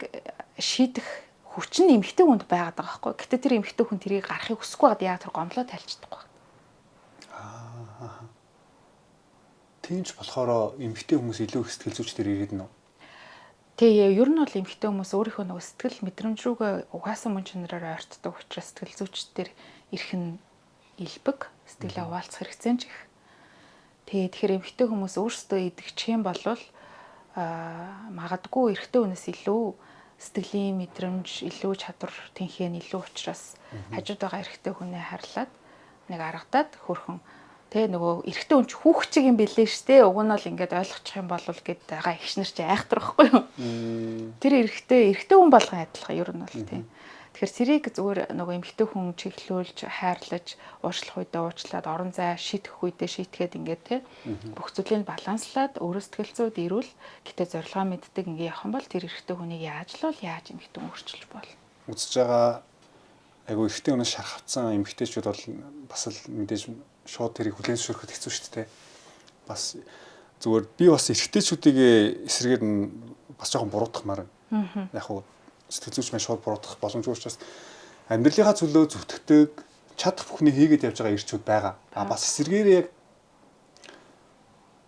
шийдэх хүчин эмэгтэй хүнд байгаад байгаа байхгүй. Гэтэ тэр эмэгтэй хүн тэрийг гарахыг хүсэхгүй байгаад яа тэр гомлоо тайлцдаг байна. Тинч болохоор эмэгтэй хүмүүс илүү их сэтгэл зүйчдэр ирээд нь. Тэгээ ер нь бол эмэгтэй хүмүүс өөрийнхөө нөгөө сэтгэл мэдрэмж рүүгээ угаасан мөн чанараар ойртдог учраас сэтгэл зүйчдэр ирэх нь илбэг, сэтгэлээ хуваалцах хэрэгцээ ч их. Тэгэхээр эмэгтэй хүмүүс өөрсдөө идэгчих юм бол магадгүй эрэгтэй хүнээс илүү сэтгэлийн мэдрэмж, илүү чадвар тэнхээ нь илүү учраас хажууд байгаа эрэгтэй хүнээ харлаад нэг аргадаад хөрхөн тэгээ нөгөө эрэгтэй хүн ч хүүхчиг юм бэлээ штэ. Уг нь бол ингээд ойлгочих юм бол гэд байгаа ихш нар чи айхтар байхгүй юу? Тэр эрэгтэй хүн болгон адилхан ер нь бол тийм. Тэгэхээр цэрийг зүгээр нөгөө эмэгтэй хүн чиглүүлж, хайрлаж, уучлах үедээ уучлаад, орон зай шийтгэх үедээ шийтгээд ингээд тий бүх зүйлийг баланслаад өөрөө сэтгэл зүйд ирүүл гэтээ зорилгоо мэддэг ингээд явах юм бол тэр эрэгтэй хүнийг яаж эмэгтэй хүн өөрчилж болно. Үзэж байгаа айгу эрэгтэй хүнээс шархавцсан эмэгтэйчүүд бол бас л мэдээж шууд тэрийг хүлээн зөвшөөрөхөд хэцүү шүү дээ. Бас зүгээр би бас эрэгтэйчүүдийг эсрэгээр нь бас жоохон буруутгахмаар байна. Яг хуу сэтгэл зүйч маань шууд буруутгах боломжгүй учраас амьдралынхаа төлөө зүтгэдэг чадах бүхнийг хийгээд явж байгаа эрчүүд байгаа. Бас эсэргээр яг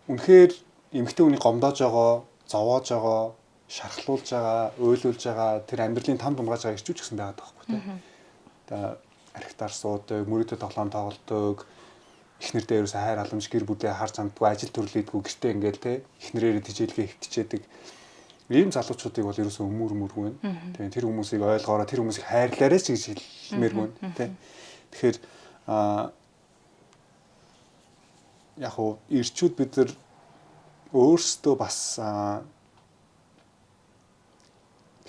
үнэхээр эмэгтэй хүний гомдоож байгаа, зовоож байгаа, шархлуулж байгаа, уйлуулж байгаа тэр амьдралын там тумгааж байгаа эрчүүд ч гэсэн байгаа байхгүй тий. Одоо архитар суудаг, мөрөдө тоглоом тоглодог, эхнэр дээрээс хайр халамж гэр бүлээ харж амтгүй ажил төрлийдгүй гэртээ ингээл тий эхнэрээрээ тижээлгээ хөвтчээдэг ийм залуучуудыг бол ерөөсөө өмөргүй байна. Тэгээ тэр хүмүүсийг ойлгоороо тэр хүмүүсийг хайрлаарай ч гэж хэлмээргүй тий. Тэгэхээр яг хуу ирчүүд бид нар өөрсдөө бас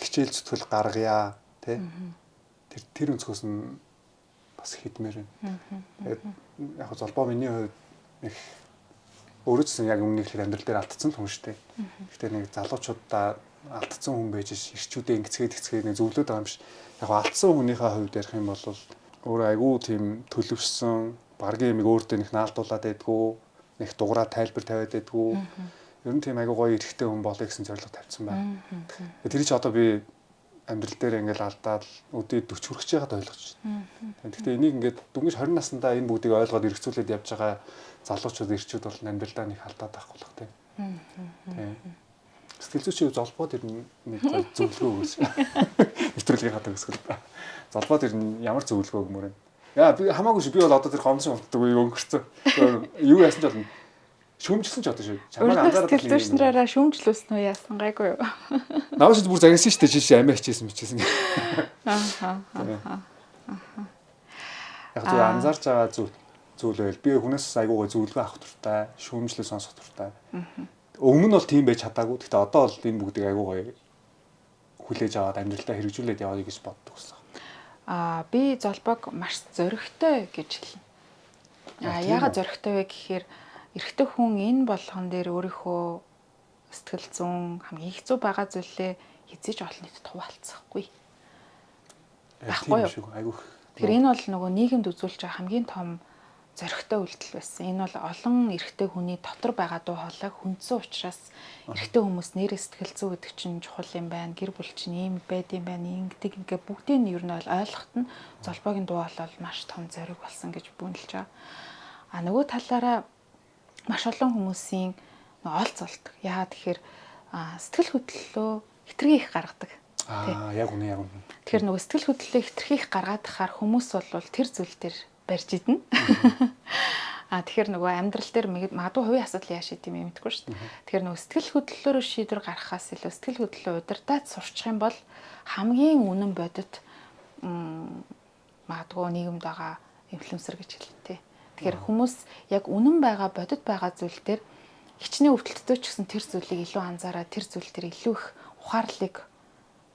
хичээл зүтгэл гаргая тий. Тэр өнцгөөс нь бас хидмээр байна. Тэгээд яг золбоо миний хувьд их өөрөө ч яг өмнөх их амьдрал дээр алдсан хүн шүү дээ. Гэхдээ нэг залуучуудаа алдсан хүн байж ирчүүдээ ингэцгээд нэг зөвлөд байгаа юм биш. Яг алдсан хүнийхээ хувьд ярих юм бол өөрөө айгүй тийм төлөвшсөн баргийн юмыг өөртөө нэг наалдуулаад байдгүй, нэг дугаараа тайлбар тавиад байдгүй. Ер нь тийм айгүй гоё эрэгтэй хүн болъё гэсэн зорилго тавьсан байна. Тэр чинь одоо би амьдрал дээр ингээл алдаад өдөө 40 хүрэх чийгаад ойлгож байна. Гэхдээ энийг ингээд дүнгийн 20 наснда энэ бүгдийг ойлгоод эргцүүлээд явж байгаа залуучууд ирчүүд бол амьдралдаа нэг алдаад байхгүй л тийм. Сэтгэл зүйчийн золбоод ер нь нэг зөвлөгөө өгөөс. Нэвтрүүлгийн хатаг өсгөл. Золбоод ер нь ямар зөвлөгөө өгмөр вэ? Яа би хамаагүй шүү. Би бол одоо тэр гомсон унтдаг үеийг өнгөрцөн. Юу яасан ч болно. Шүүмжлсэн ч одоо шүү. Чамайг анзаараад сэтгэл зүйчнэрээ шүүмжлүүлсэн үү яасан гайгүй юу? Навш бүр загнасан шүү дээ чи амиа хичээсэн мичээсэн. Яг зөв анзаарч байгаа зүйл байл. Би хүнээс айгуугаа зөвлөгөө авах туртай, шүүмжлэл сонсох туртай. Өмнө нь бол тийм байж чадаагүй. Гэхдээ одоо бол энэ бүгдийг айгуугаа хүлээж аваад амьдралдаа хэрэгжүүлээд яваа гэж боддог гэсэн. Би золбог маш зоригтой гэж хэлнэ. Яагаад зоригтой вэ гэхээр эрэгтэй хүн энэ болгон дээр өөрийнхөө сэтгэл зүйн хамгийн хэцүү байгаа зүйлээ хизээж олон нийтэд хуваалцахгүй. Байхгүй юу? Тэр энэ бол нөгөө нийгэмд үзүүлж байгаа хамгийн том зөрөгтэй үйлдэл байсан. Энэ бол олон эрэгтэй хүний дотор байгаа дуу хоолойг хүндсэн учраас эрэгтэй хүмүүс нэр сэтгэл зүй гэдэг чинь чухал юм байна. Гэр бүл чинь ийм байд юм байна. Ингэдэг ингээ бүгдийг нь ер нь ойлгоход нь золбоогийн дуу хоолой маш том зориг болсон гэж бүнэлж байгаа. А нөгөө талаараа маш олон хүмүүсийн олцолдог. Яагаад тэгэхээр сэтгэл хөдлөлөө хэтэрхий их гаргадаг. Яг үнэ. Тэгэхээр нөгөө сэтгэл хөдлөлөө хэтэрхий их гаргаад тахаар хүмүүс бол тэр зүйл дээр барьж идэнэ. Тэгэхээр нөгөө амьдрал дээр магадгүй хувийн асуудал яаж шийдэм юм мэдгүй шүү дээ. Тэгэхээр нөгөө сэтгэл хөдлөлөөр шийдвэр гаргахаас илүү сэтгэл хөдлөлөө удирдах сурчих юм бол хамгийн үнэн бодит магадгүй нийгэмд байгаа инфлюенсер гэж хэлдэг. Тэгэхээр хүмүүс яг үнэн байгаа бодит байгаа зүйл дээр хичнээн өвдөлттэй ч гэсэн тэр зүйлийг илүү анзаараад тэр зүйл дээр илүү их ухаарлыг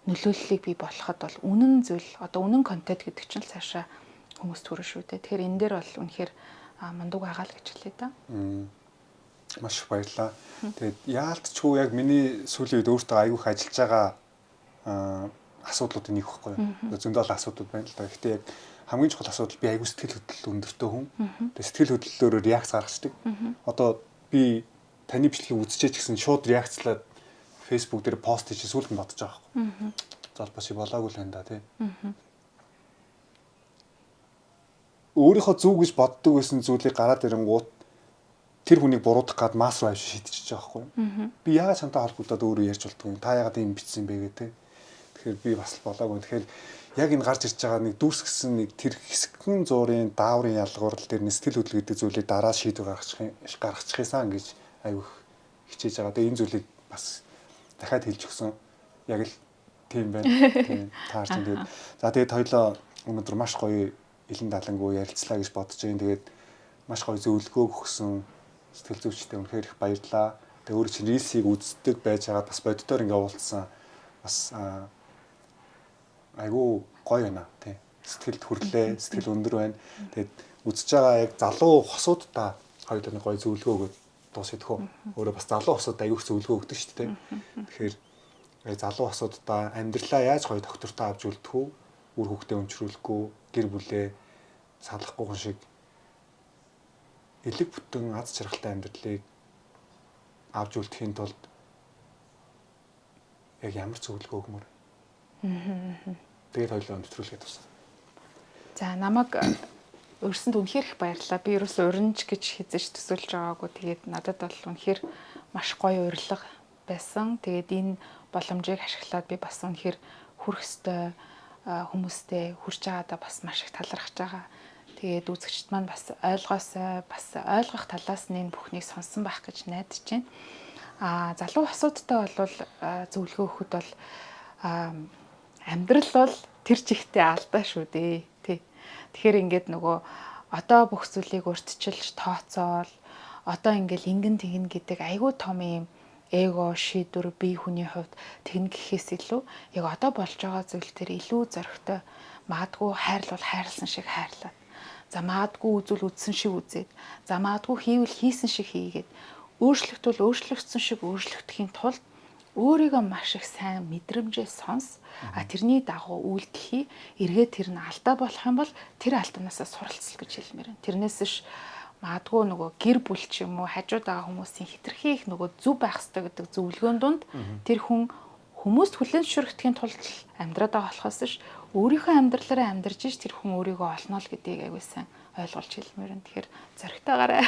нөлөөллийг бий болгоход бол үнэн зүйл одоо үнэн контент гэдэг чинь л цаашаа хүмүүс төрөн шүү дээ. Тэгэхээр энэ дээр бол үнэхээр мундаг байгаа л гэж хэлээ да. Маш их баярлалаа. Тэгээд яалтчгүй яг миний сүүлийн үед өөртөө аягүйх ажиллаж байгаа асуудлуудын нэг байхгүй юу? Зөндөө асуудууд байна л да. Гэхдээ яг хамгийн чухал асуудал би аягүй сэтгэл хөдлөл өндөртэй хүн. Тэгээд сэтгэл хөдлөлөөр реакц гаргацдаг. Одоо би таны бичлэгийг үзчихэж гэсэн шууд реакцлаад Facebook дээр пост хийж сүүлд нь бодож байгаа байхгүй. Залбаа чи болоогүй л энэ да тий. Өөрийнхөө зүг гэж боддог байсан зүйлийг гараад ирэнгუут тэр хүнийг буруудах гад масс руу авч шийдчихэж байгаа байхгүй. Би яагаад чамтай холбогдоод өөрөө ярьж болдгоо юм. Та яагаад ийм бичсэн бэ гэдэг. Тэгэхээр би бас болоогүй. Тэгэхээр яг энэ гарч ирж байгаа нэг дүүсгсэн нэг тэр хэсэгхэн зуурын дааврын ялгуурал дээр сэтгэл хөдлөл гэдэг зүйлийг дараа шийдвэр гаргачихсан гэж аюух хичээж байгаа. Тэгээ энэ зүйлийг бас дахиад хэлж өгсөн. Яг л тийм байна. Тийм таарч тэгээд за тэгээд хоёлоо өнөөдөр маш гоё илэн далангуу ярилцлаа гэж бодож байна. Тэгээд маш гоё зөвлөгөө өгсөн сэтгэл зүйчтэй үнэхээр их баярлалаа. Тэгээд өөрөө чинь рилсийг үздэг байж байгаа бас боддоор ингээ уулзсан бас айгуу гоё байна тий. Сэтгэлд хүрлээ, сэтгэл өндөр байна. Тэгээд үзэж байгаа яг залуу хосуудаа хоёулаа гоё зөвлөгөө өгöd дуусах уу. Өөрөө бас залуу хосууд айгуух зөвлөгөө өгдөг шүү дээ. Тэгэхээр залуу хосуудаа амьдралаа яаж гоё доктортой авч үлдэх үү? Үр хөвгтөө өмчрүүлэхгүй, гэр бүлээ салахгүй шиг элэг бүтэн аз жаргалтай амьдралыг авч үлдэхийн тулд яг ямар зөвлөгөө өгмөр. Тэгээд хоёулаа өндөрлүүлгээд тусаа. За намайг өрсөнд үнэхээр их баярлалаа. Би ерөөс уринж гэж хизэж төсөөлж байгаагүй. Тэгээд надад бол үнэхээр маш гоё урилга байсан. Тэгээд энэ боломжийг ашиглаад би бас үнэхээр хүрх ёстой хүмүүстэй хүрч байгаадаа бас маш их талархаж байгаа. Тэгээд үзэгчд маань бас ойлгох талаас нь энэ бүхнийг сонсон байх гэж найдаж байна. Залуу хосуудтай бол зөвлөгөө өгөхөд бол амьдрал бол тэр чигтээ алдаа шүү дээ. Тэгэхээр ингээд нөгөө одоо бүх зүйлийг урьдчилж тооцоол одоо ингээл ингэн тэгнэ гэдэг айгүй том юм эго шийдвэр бие хүний хувьд тэгнэ гэхээс илүү яг одоо болж байгаа зүйл төр илүү зоригтой магадгүй хайрлал хайрлсан шиг хайрлаад за магадгүй үзүүл үзсэн шиг үзээд за магадгүй хийвэл хийсэн шиг хийгээд өөрчлөгтвөл өөрчлөгдсөн шиг өөрчлөгдөхийн тулд өөрийгөө маш их сайн мэдрэмжээ сонс тэрний дагуу үйлдэлхий эргээд тэр нь алдаа болох юм бол тэр алдаанасаа суралцал гэж хэлмээр байна. Тэрнээс ш магадгүй нөгөө гэр бүл ч юм уу хажууд байгаа хүмүүсийн хитрхи их нөгөө зүв байх хэрэгтэй гэдэг зөвлөгөөнд дунд тэр хүн хүмүүст хүлээн зөвшөөрөхийн тулд амьдраад байгаа болохоос ш өөрийнхөө амьдралаараа амьдарч ш тэр хүн өөрийгөө олно л гэдгийг аягүй сайн ойлгуулж хэлмээр байна. Тэгэхээр зоригтойгаарай.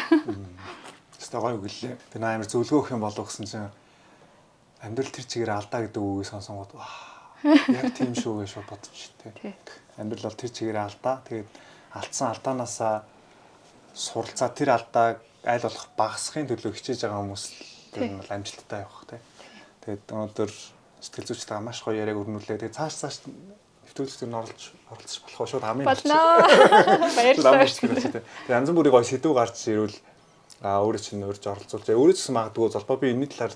Өстой гоё гэлээ. Би амар зөвлөгөө өгөх юм болов гэсэн чинь амьдрал тэр чигээр алдаа гэдэг үгийг сонсонгод яг тийм шүү гэж бодчих тээ. Амьдрал бол тэр чигээр алдаа. Тэгээд алдсан алдаанаасаа суралцаа тэр алдааг аль болох багасхын төлөө хичээж байгаа хүмүүс нь бол амжилттай явах тээ. Тэгээд өнөөдөр сэтгэл зүйчтэй маш гоё яриаг өрнүүлээ. Тэгээд цааш нэвтрүүлэгт нь оролцож болох шууд амын баярлалаа. Тэгээд янз бүрийн гоё сэдв гарч ирвэл өөрөө чинь өөрч оролцуулж өөрөө ч гэсэн магадгүй золбоо би энэ талаар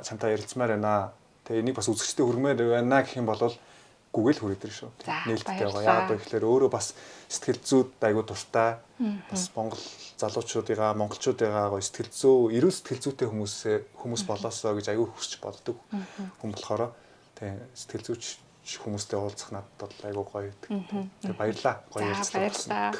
чамтай ярилцмаар байна. Тэгээ энийг бас үзэгчтэй хүрмээр байна гэх юм бол гүгэл хүрээд ирнэ шүү. Нээлттэй байгаа. Яагаад вэ гэхээр өөрөө бас сэтгэл зүйд айгуу дуртай. Бас Монгол залуучуудыгаа, монголчуудыгаа гоё сэтгэл зүй, эрүүл сэтгэл зүйтэй хүмүүс болоосоо гэж айгуу хүсч боддог хүн болохоор тэгээ сэтгэл зүйч хүмүүстэй уулзах надад бол айгуу гоё. Тэгээ баярлаа. Гоё ярилцлаа.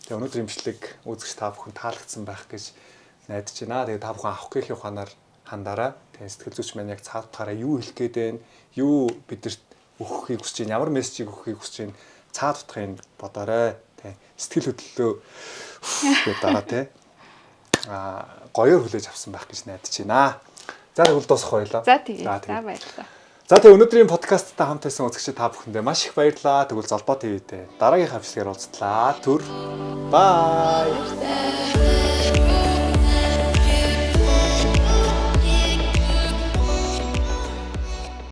Тэгээ өнөөдрийн бичлэг үзэгч та бүхэн таалагдсан байх гэж найдаж байна. Тэгээ та бүхэн авах гэхийн ухаанаар хандаарай. Тэгээ сэтгэл зүйч маань яг цаад утгаараа юу хэлэх гээд байна, юу бидэрт өгөхийг хүсэж байна, ямар мессежийг өгөхийг хүсэж байна, цаад утгыг бодоорой. Тэгээ сэтгэл хөдлөлөө гэдэг дараа тий. Гоёор хүлээж авсан байх гэж найдаж байна. За тэгвэл дуусах байлаа. За тэгээ. За баярлалаа. За тэгээ өнөөдрийн подкасттай хамт байсан үзэгчид та бүхэндээ маш их баярлалаа. Тэгвэл Золбоо ТV-тэй дараагийнхаа бичлэгээр уулзтлаа. Түр. Бай.